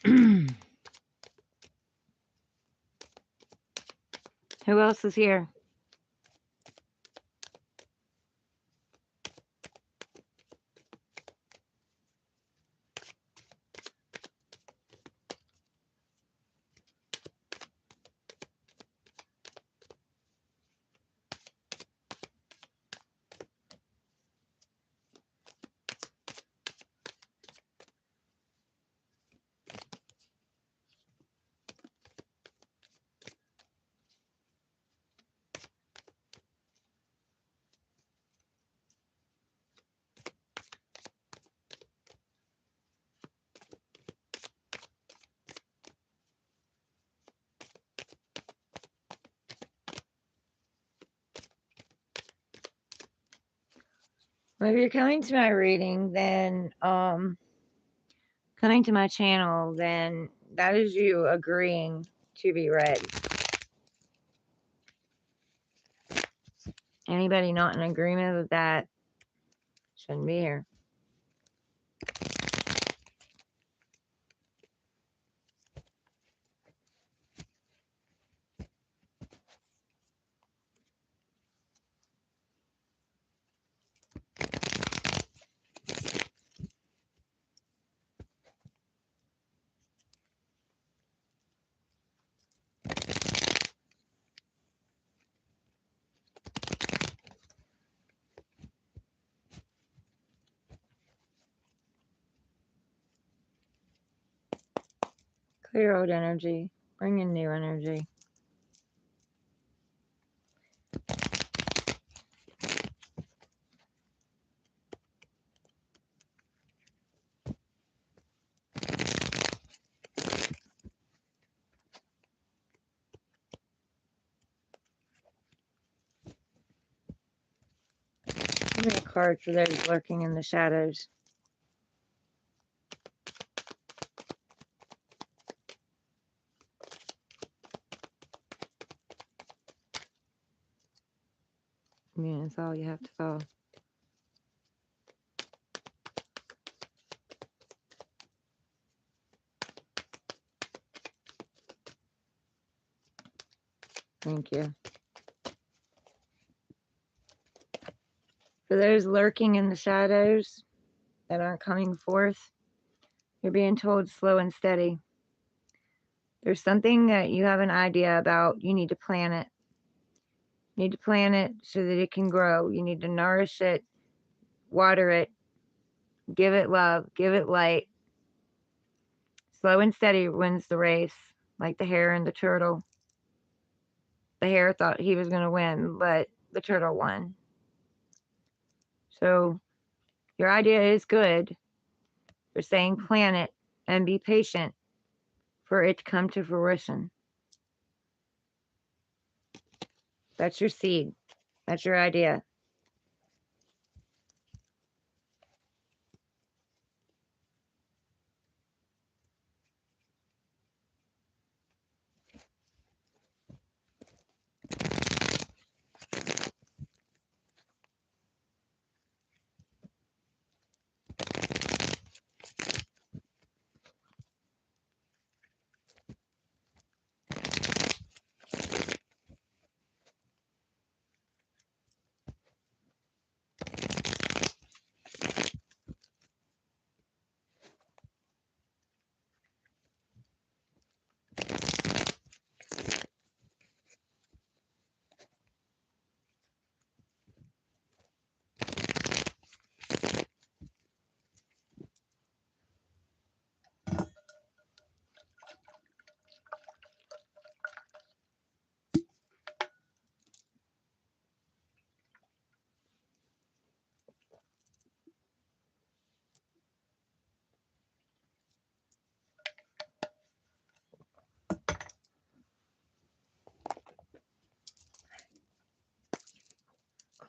Who else is here? Well, if you're coming to my reading, then coming to my channel, then that is you agreeing to be read. Anybody not in agreement with that shouldn't be here. Clear old energy. Bring in new energy. Give me a card for those lurking in the shadows. Yeah, that's all you have to follow. Thank you. For those lurking in the shadows that aren't coming forth, you're being told slow and steady. There's something that you have an idea about. You need to plant it. You need to plant it so that it can grow. You need to nourish it, water it, give it love, give it light. Slow and steady wins the race, like the hare and the turtle. The hare thought he was going to win, but the turtle won. So your idea is good. You're saying plant it and be patient for it to come to fruition. That's your seed. That's your idea.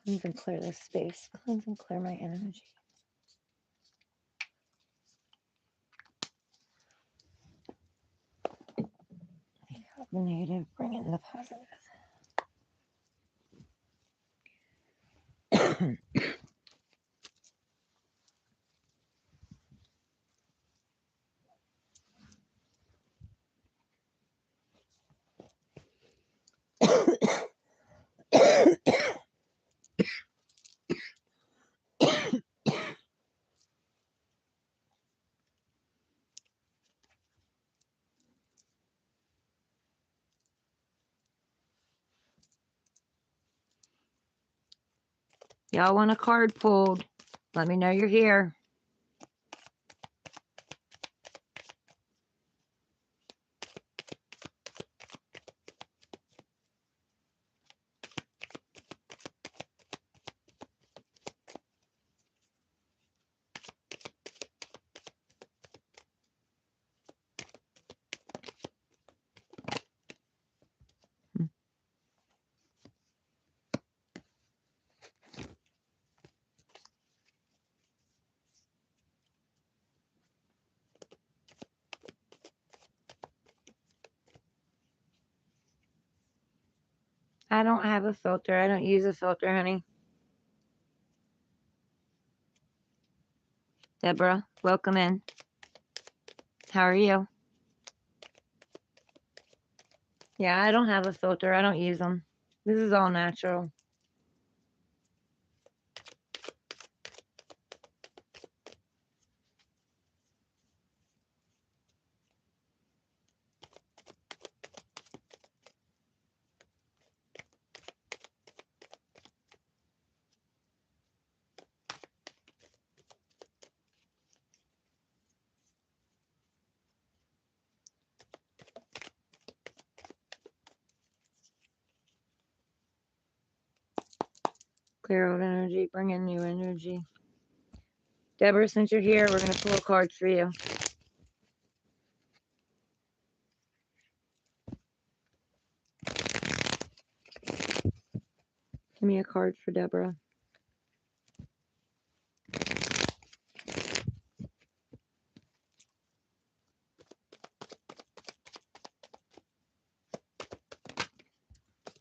Cleanse and clear this space. Cleanse and clear my energy. Take out the negative, bring in the positive. Y'all want a card pulled? Let me know you're here. I don't have a filter. I don't use a filter, honey. Deborah, welcome in. How are you? Yeah, I don't have a filter. I don't use them. This is all natural. Clear old energy, bring in new energy. Deborah, since you're here, we're going to pull a card for you. Give me a card for Deborah.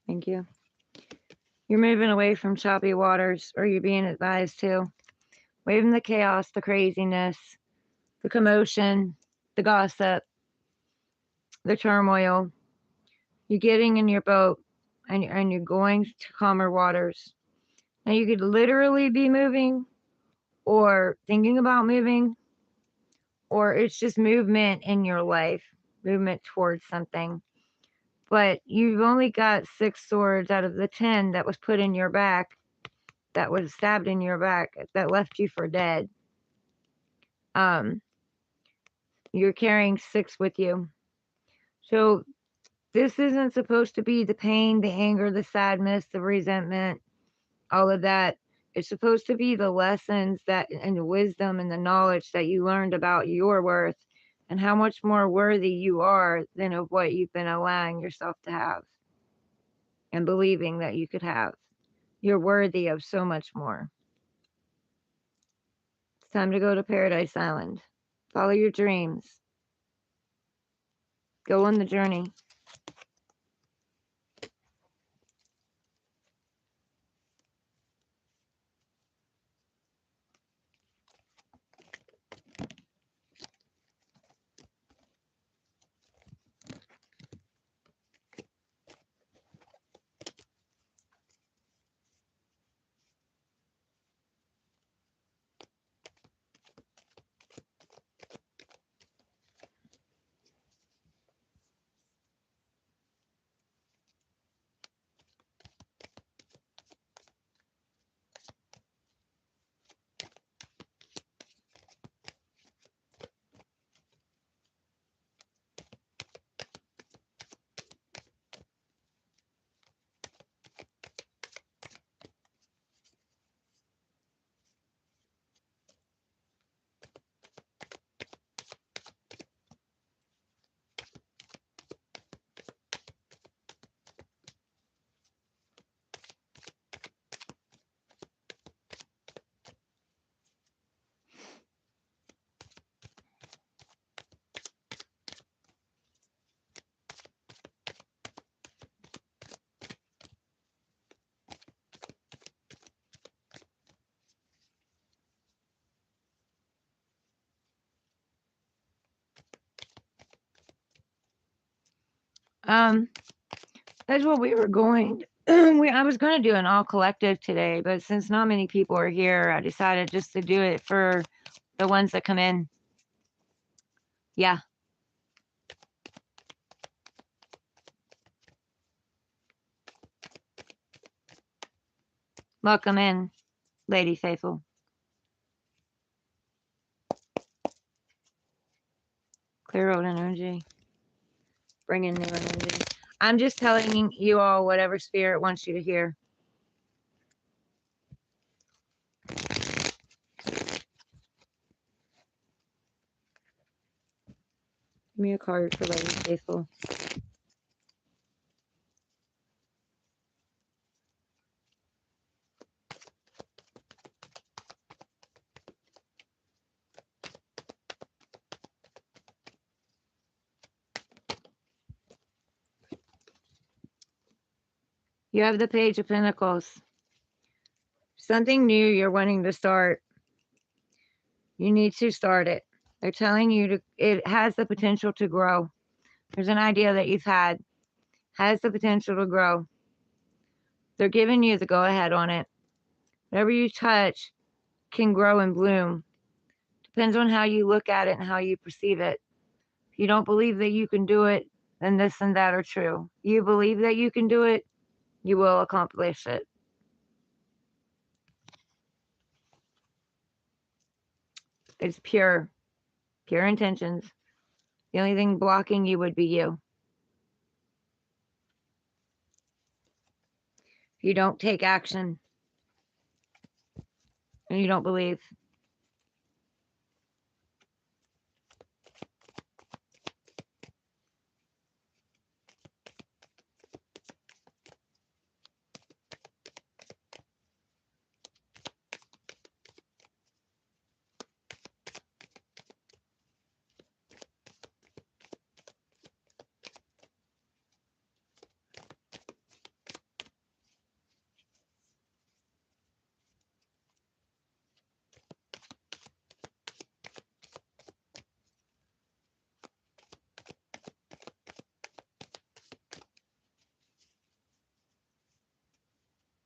Thank you. You're moving away from choppy waters, or you're being advised to. Away from the chaos, the craziness, the commotion, the gossip, the turmoil. You're getting in your boat and you're going to calmer waters. Now, you could literally be moving or thinking about moving, or it's just movement in your life, movement towards something. But you've only got 6 swords out of the 10 that was put in your back, that was stabbed in your back, that left you for dead. You're carrying 6 with you. So this isn't supposed to be the pain, the anger, the sadness, the resentment, all of that. It's supposed to be the lessons that and the wisdom and the knowledge that you learned about your worth and how much more worthy you are than of what you've been allowing yourself to have and believing that you could have. You're worthy of so much more. It's time to go to Paradise Island. Follow your dreams. Go on the journey. Um, that's what we were going. I was going to do an all collective today, but since not many people are here, I decided just to do it for the ones that come in. Yeah. Welcome in, Lady Faithful. Clear old energy. Bring in new energy. I'm just telling you all whatever spirit wants you to hear. Give me a card for Lady Faithful. You have the Page of Pentacles. Something new you're wanting to start. You need to start it. They're telling you to, it has the potential to grow. There's an idea that you've had, has the potential to grow. They're giving you the go ahead on it. Whatever you touch can grow and bloom. Depends on how you look at it and how you perceive it. If you don't believe that you can do it, then this and that are true. You believe that you can do it, you will accomplish it. It's pure intentions. The only thing blocking you would be you. If you don't take action and you don't believe.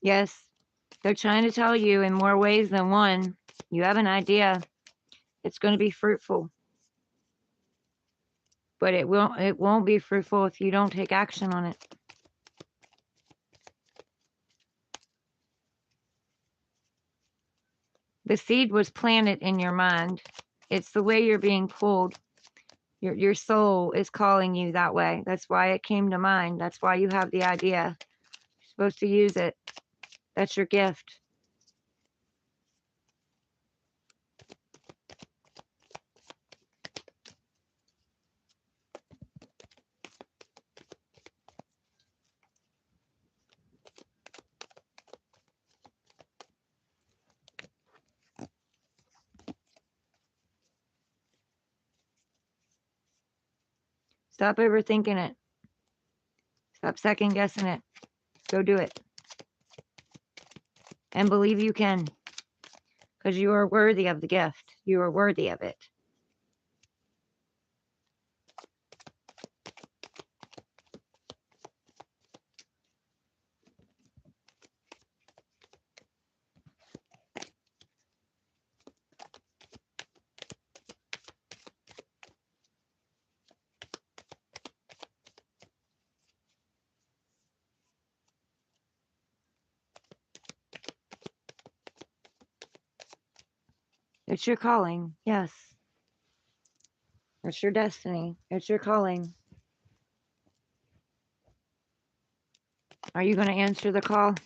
Yes, they're trying to tell you in more ways than one. You have an idea. It's going to be fruitful. But it won't be fruitful if you don't take action on it. The seed was planted in your mind. It's the way you're being pulled. Your soul is calling you that way. That's why it came to mind. That's why you have the idea. You're supposed to use it. That's your gift. Stop overthinking it. Stop second guessing it. Go do it. And believe you can. Because you are worthy of the gift. You are worthy of it. It's your calling. Yes. It's your destiny. It's your calling. Are you going to answer the call?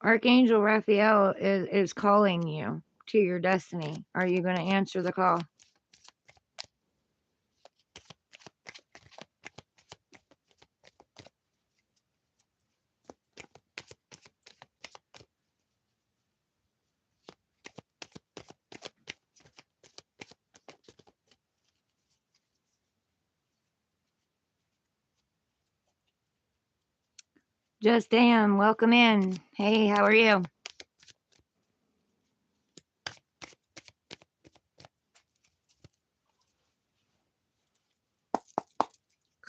Archangel Raphael is calling you to your destiny. Are you going to answer the call? Just damn, welcome in. Hey, how are you?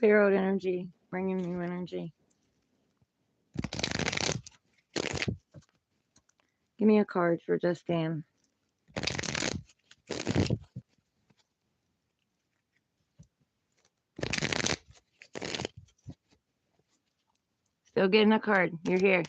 clear out energy, bring in new energy. Give me a card for Just Damn. Still getting a card. You're here.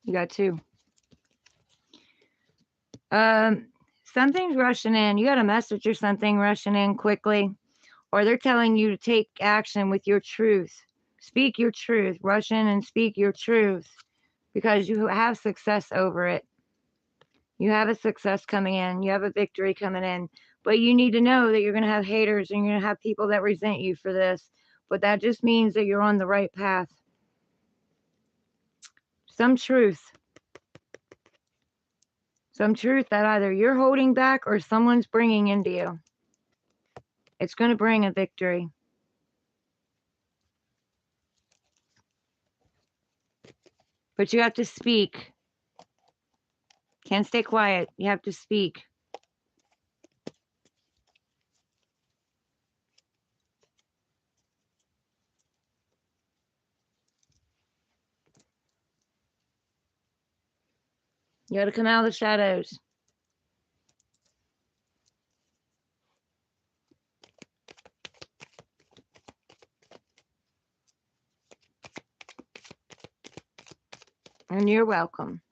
You got two. Something's rushing in. You got a message or something rushing in quickly, or they're telling you to take action with your truth. Speak your truth. Rush in and speak your truth because you have success over it. You have a success coming in. You have a victory coming in. But you need to know that you're going to have haters and you're going to have people that resent you for this. But that just means that you're on the right path. Some truth. Some truth that either you're holding back or someone's bringing into you. It's going to bring a victory. But you have to speak. Can't stay quiet. You have to speak. You got to come out of the shadows. And you're welcome.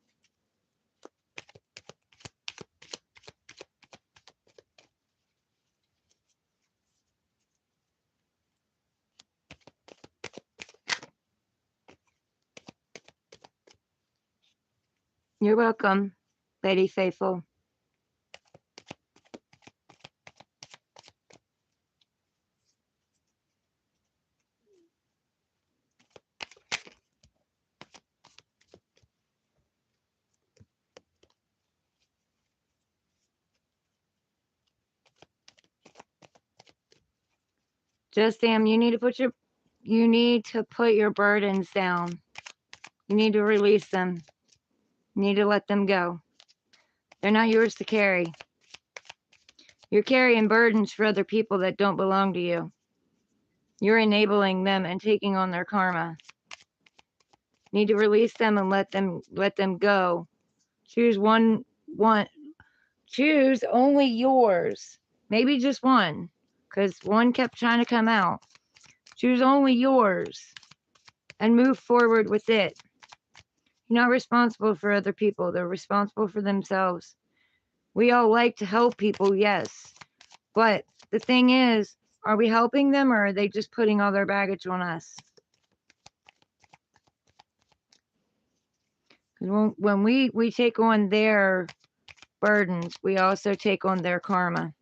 You're welcome, Lady Faithful. Just Damn, you need to put your burdens down. You need to release them. You need to let them go. They're not yours to carry. You're carrying burdens for other people that don't belong to you. You're enabling them and taking on their karma. You need to release them and let them go. Choose one. Choose only yours. Maybe just one, because one kept trying to come out. Choose only yours and move forward with it. You're not responsible for other people. They're responsible for themselves. We all like to help people, yes. But the thing is, are we helping them or are they just putting all their baggage on us? Because when we take on their burdens, we also take on their karma.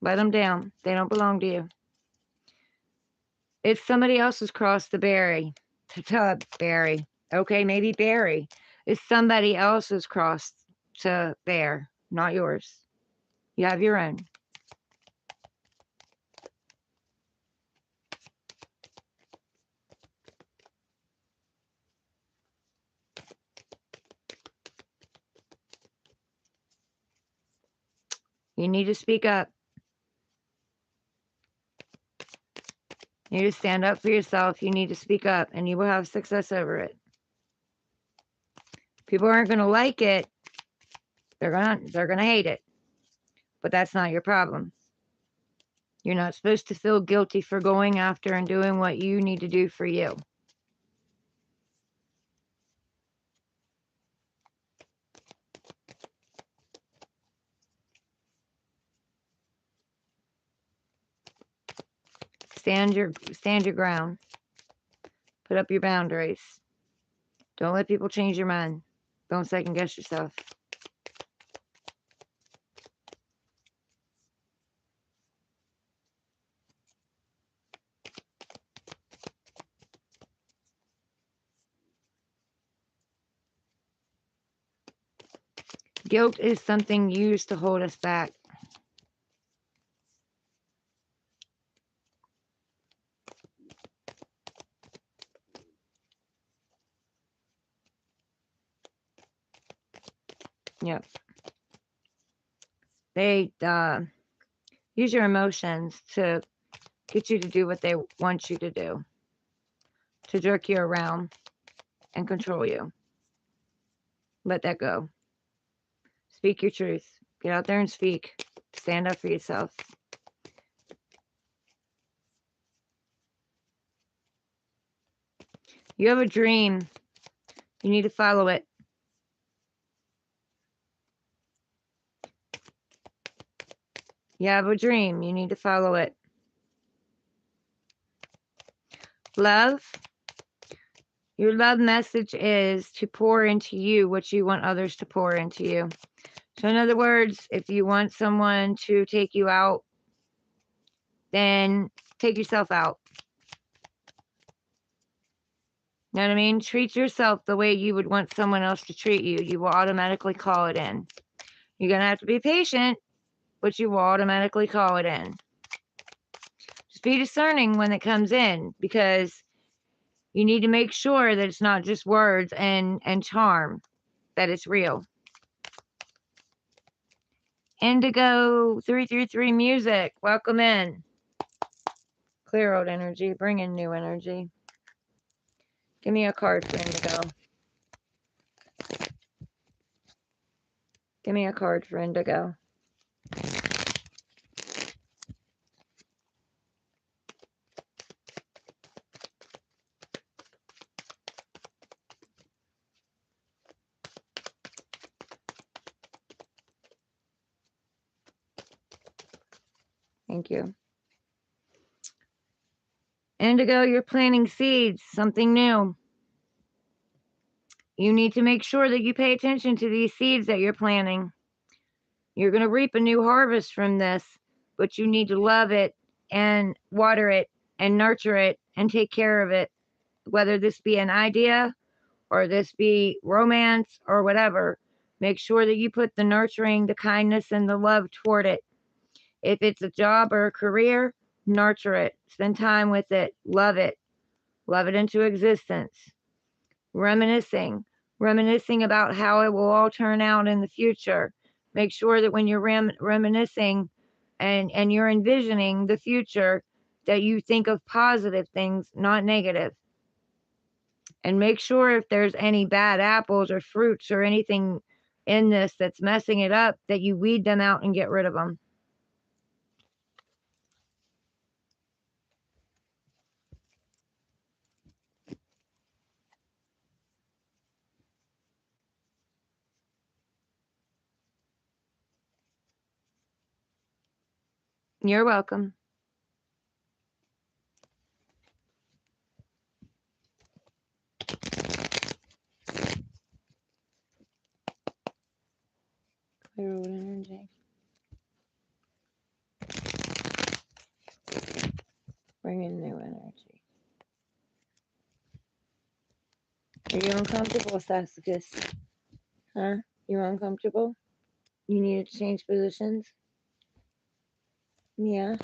Let them down. They don't belong to you. It's somebody else's cross to bury. To bury. Okay, maybe bury. It's somebody else's cross to bear, not yours. You have your own. You need to speak up. You need to stand up for yourself. You need to speak up and you will have success over it. People aren't going to like it. They're going to hate it. But that's not your problem. You're not supposed to feel guilty for going after and doing what you need to do for you. Stand your ground. Put up your boundaries. Don't let people change your mind. Don't second guess yourself. Guilt is something used to hold us back. Yep. They use your emotions to get you to do what they want you to do, to jerk you around and control you. Let that go. Speak your truth. Get out there and speak. Stand up for yourself. You have a dream. You need to follow it. You have a dream. You need to follow it. Love. Your love message is to pour into you what you want others to pour into you. So in other words, if you want someone to take you out, then take yourself out. You know what I mean? Treat yourself the way you would want someone else to treat you. You will automatically call it in. You're going to have to be patient, but you will automatically call it in. Just be discerning when it comes in, because you need to make sure that it's not just words and charm, that it's real. Indigo 333 music, welcome in. Clear old energy, bring in new energy. Give me a card for Indigo. Give me a card for Indigo. Thank you. Indigo, you're planting seeds, something new. You need to make sure that you pay attention to these seeds that you're planting. You're going to reap a new harvest from this, but you need to love it and water it and nurture it and take care of it, whether this be an idea or this be romance or whatever. Make sure that you put the nurturing, the kindness, and the love toward it. If it's a job or a career, nurture it. Spend time with it. Love it. Love it into existence. Reminiscing about how it will all turn out in the future. Make sure that when you're reminiscing and you're envisioning the future, that you think of positive things, not negative. And make sure if there's any bad apples or fruits or anything in this that's messing it up, that you weed them out and get rid of them. You're welcome. Clear old energy. Bring in new energy. Are you uncomfortable, Sassacus? Huh? You're uncomfortable? You need to change positions? Yeah.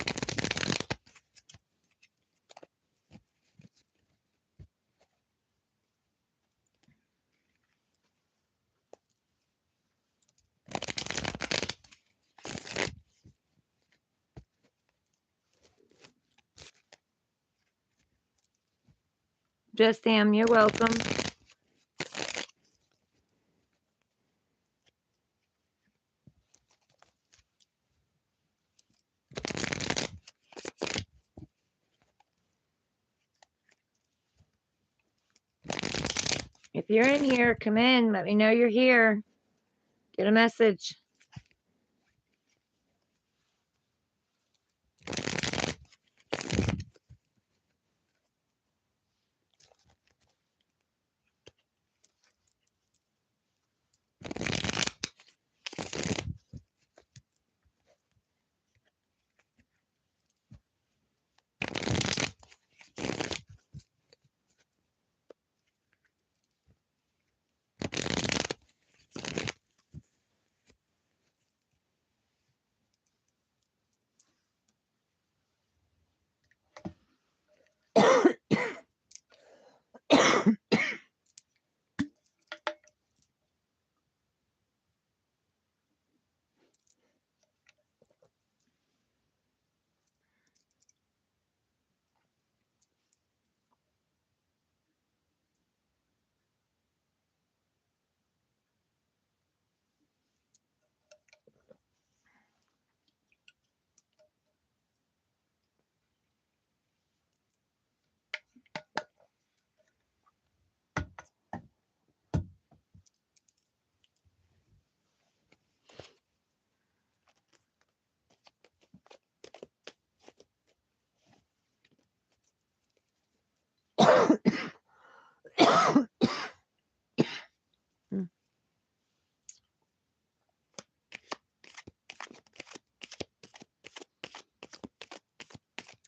Just am. You're welcome. If you're in here, come in. Let me know you're here. Get a message.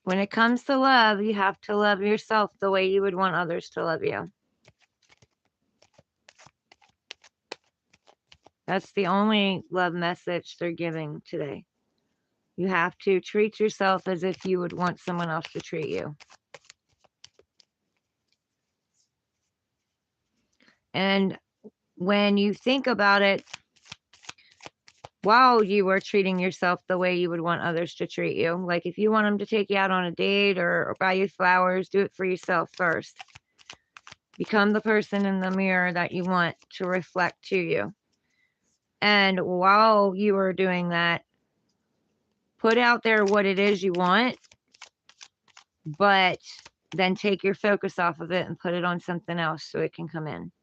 When it comes to love, you have to love yourself the way you would want others to love you. That's the only love message they're giving today. You have to treat yourself as if you would want someone else to treat you. And when you think about it, while you are treating yourself the way you would want others to treat you, like if you want them to take you out on a date or buy you flowers, do it for yourself first. Become the person in the mirror that you want to reflect to you. And while you are doing that, put out there what it is you want, but then take your focus off of it and put it on something else so it can come in.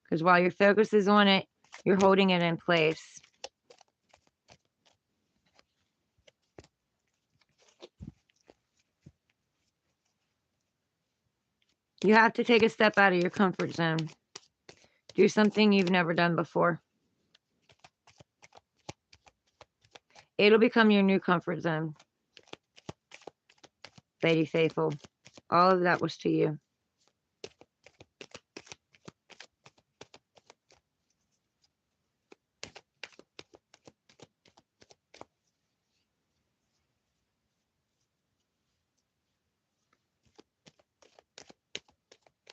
Because while your focus is on it, you're holding it in place. You have to take a step out of your comfort zone. Do something you've never done before. It'll become your new comfort zone. Lady Faithful, all of that was to you.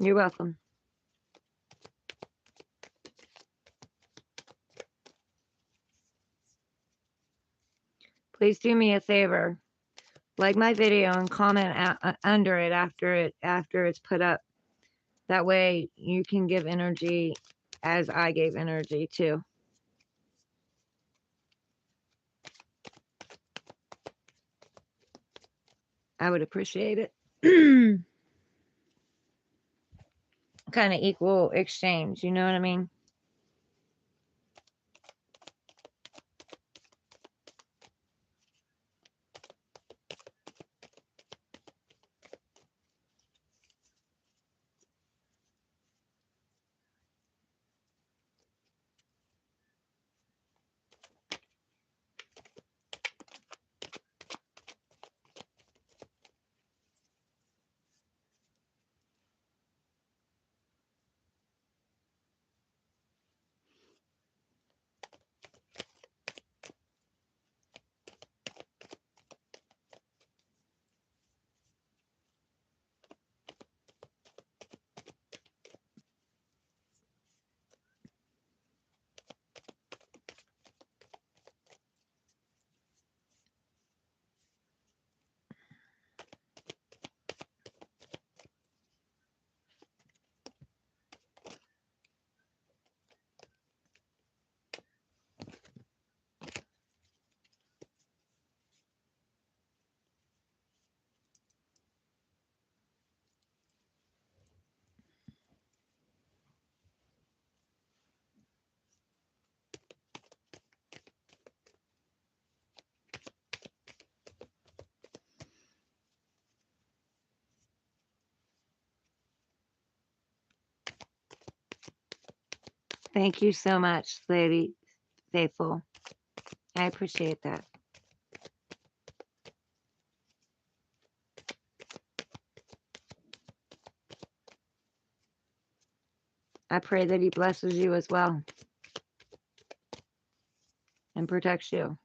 You're welcome. Please do me a favor. Like my video and comment under it after it's put up. That way you can give energy as I gave energy too. I would appreciate it. Kind of equal exchange, you know what I mean? Thank you so much, Lady Faithful. I appreciate that. I pray that he blesses you as well and protects you.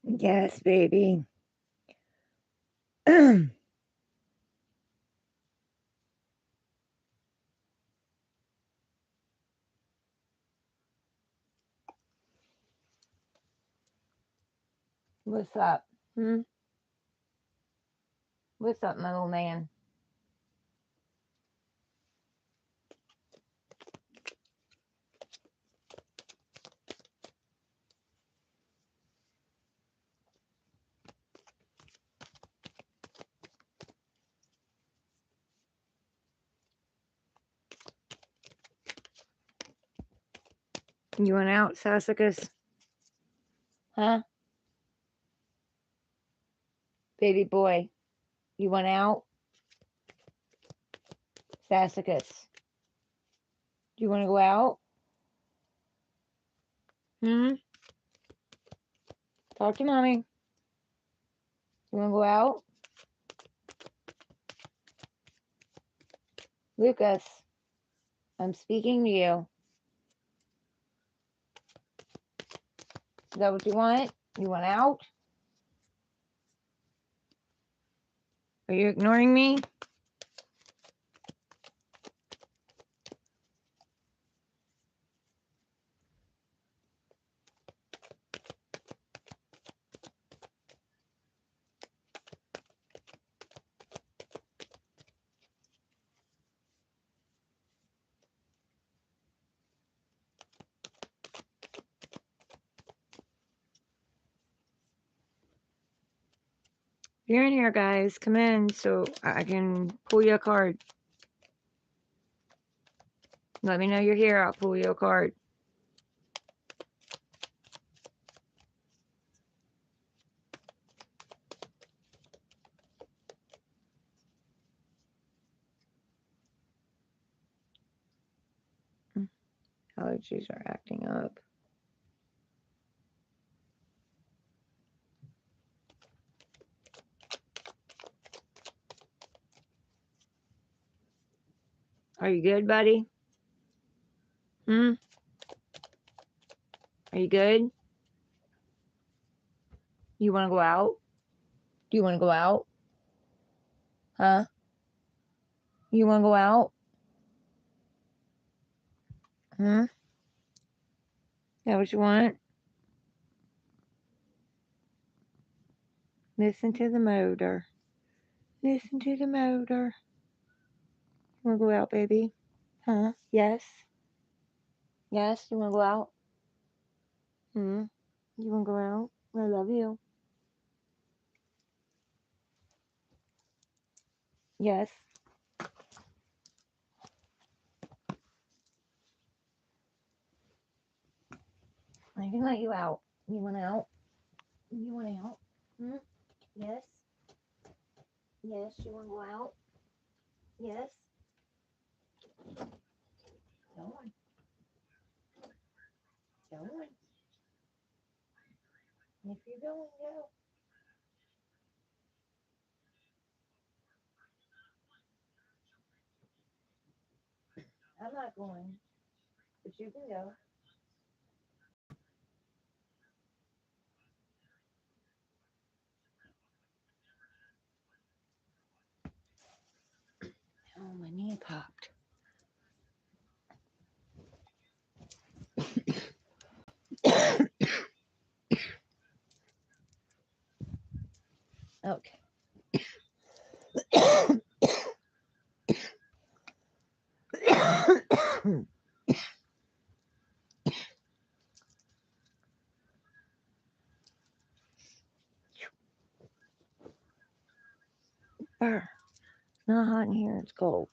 Yes, baby. What's up? Hmm? What's up, my little man? You went out, Sassacus? Huh? Baby boy, you went out? Sassacus, do you want to go out? Hmm? Talk to mommy. You want to go out? Lucas, I'm speaking to you. Is that what you want? You want out? Are you ignoring me? If you're in here, guys, come in so I can pull you a card. Let me know you're here. I'll pull you a card. Allergies are acting up. Are you good, buddy? Hmm? Are you good? You want to go out? Do you want to go out? Huh? You want to go out? Hmm? Is that what you want? Listen to the motor. Listen to the motor. You want to go out, baby? Huh? Yes? Yes? You want to go out? Hmm? You want to go out? I love you. Yes? I can let you out. You want out? You want out? Hmm? Yes? Yes? You want to go out? Yes? Go on. Go on. If you're going, go. I'm not going, but you can go. Oh, my knee popped. Okay. It's not hot in here. It's cold.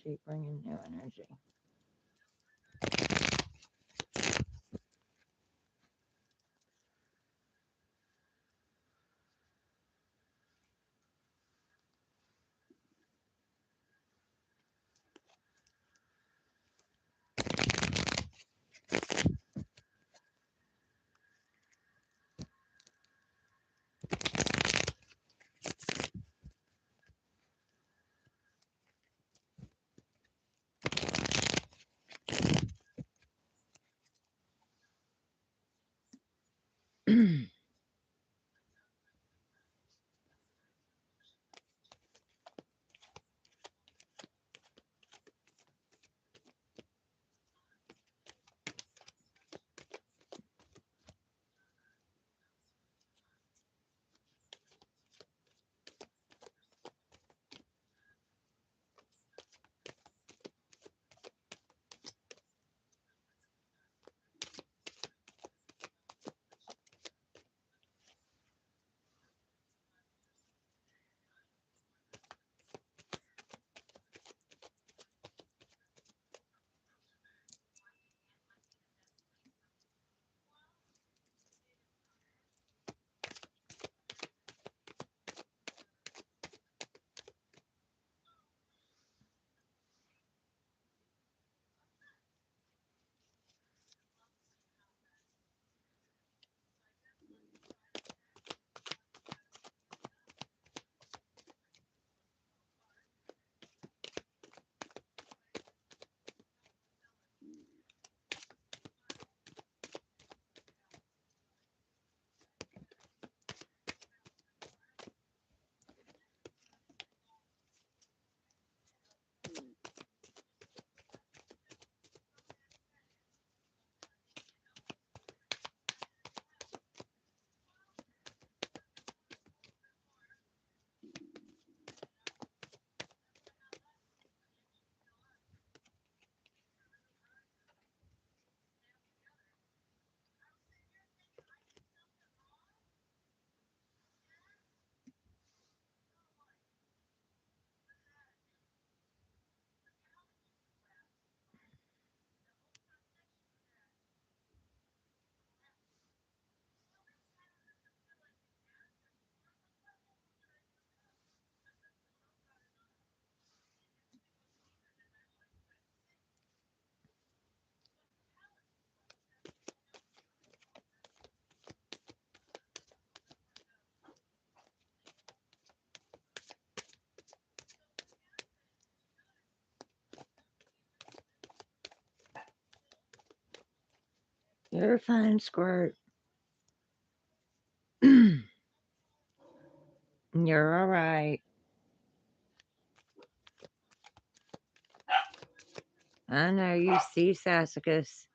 energy, bringing new energy. You're fine, Squirt. You're all right. I know you see Sassacus.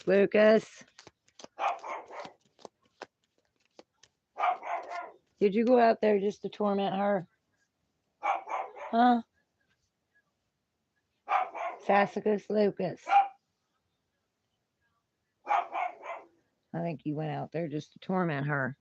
Lucas, did you go out there just to torment her? Huh? Sassacus Lucas. I think you went out there just to torment her.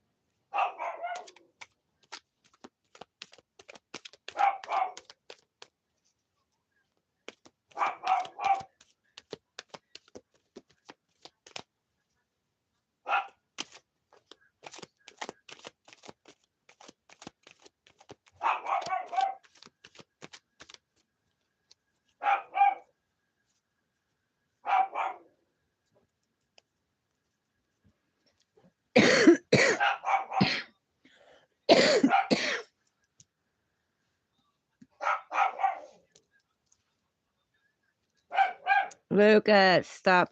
Lucas, stop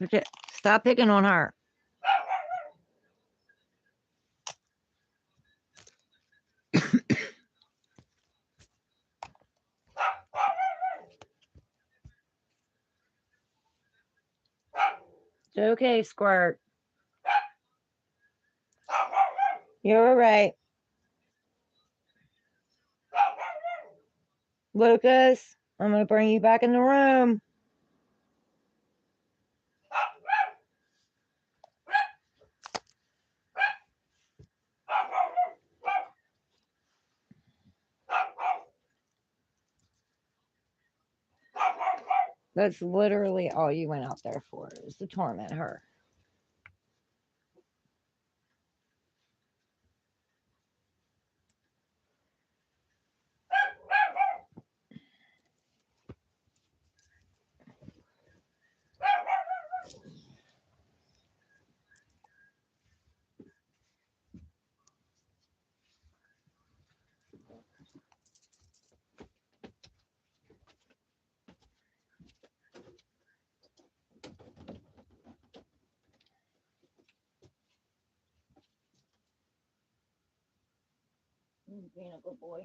picking on her. It's okay, Squirt. You're all right. Lucas, I'm going to bring you back in the room. That's literally all you went out there for, is to torment her. You being a good boy.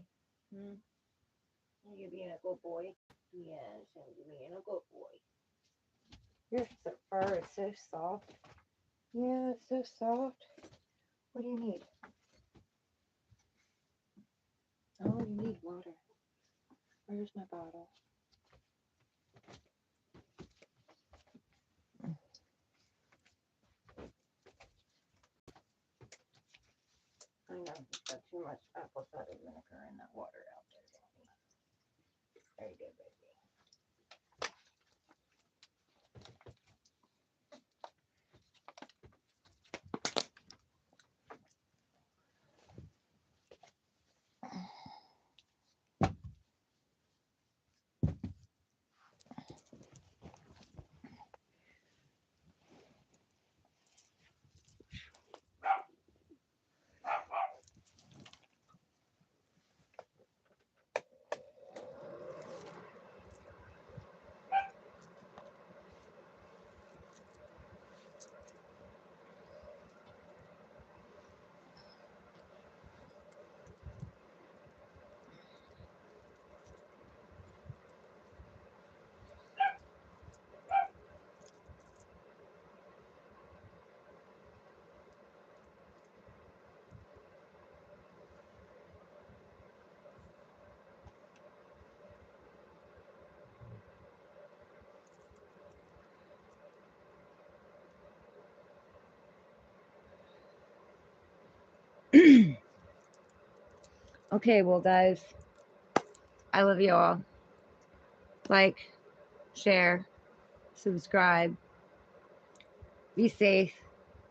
Are you being a good boy? Yes, I'm being a good boy. Your fur is so soft. Yeah, it's so soft. What do you need? Oh, you need water. Where's my bottle? I know, you've got too much apple cider vinegar in that water out there, Daddy. There you go, baby. Okay, well, guys, I love you all. Like, share, subscribe, be safe,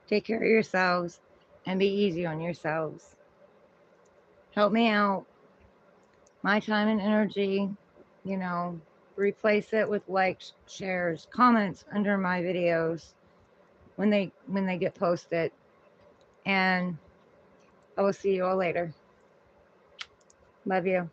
take care of yourselves, and be easy on yourselves. Help me out. My time and energy, you know, replace it with likes, shares, comments under my videos when they get posted. And I will see you all later. Love you.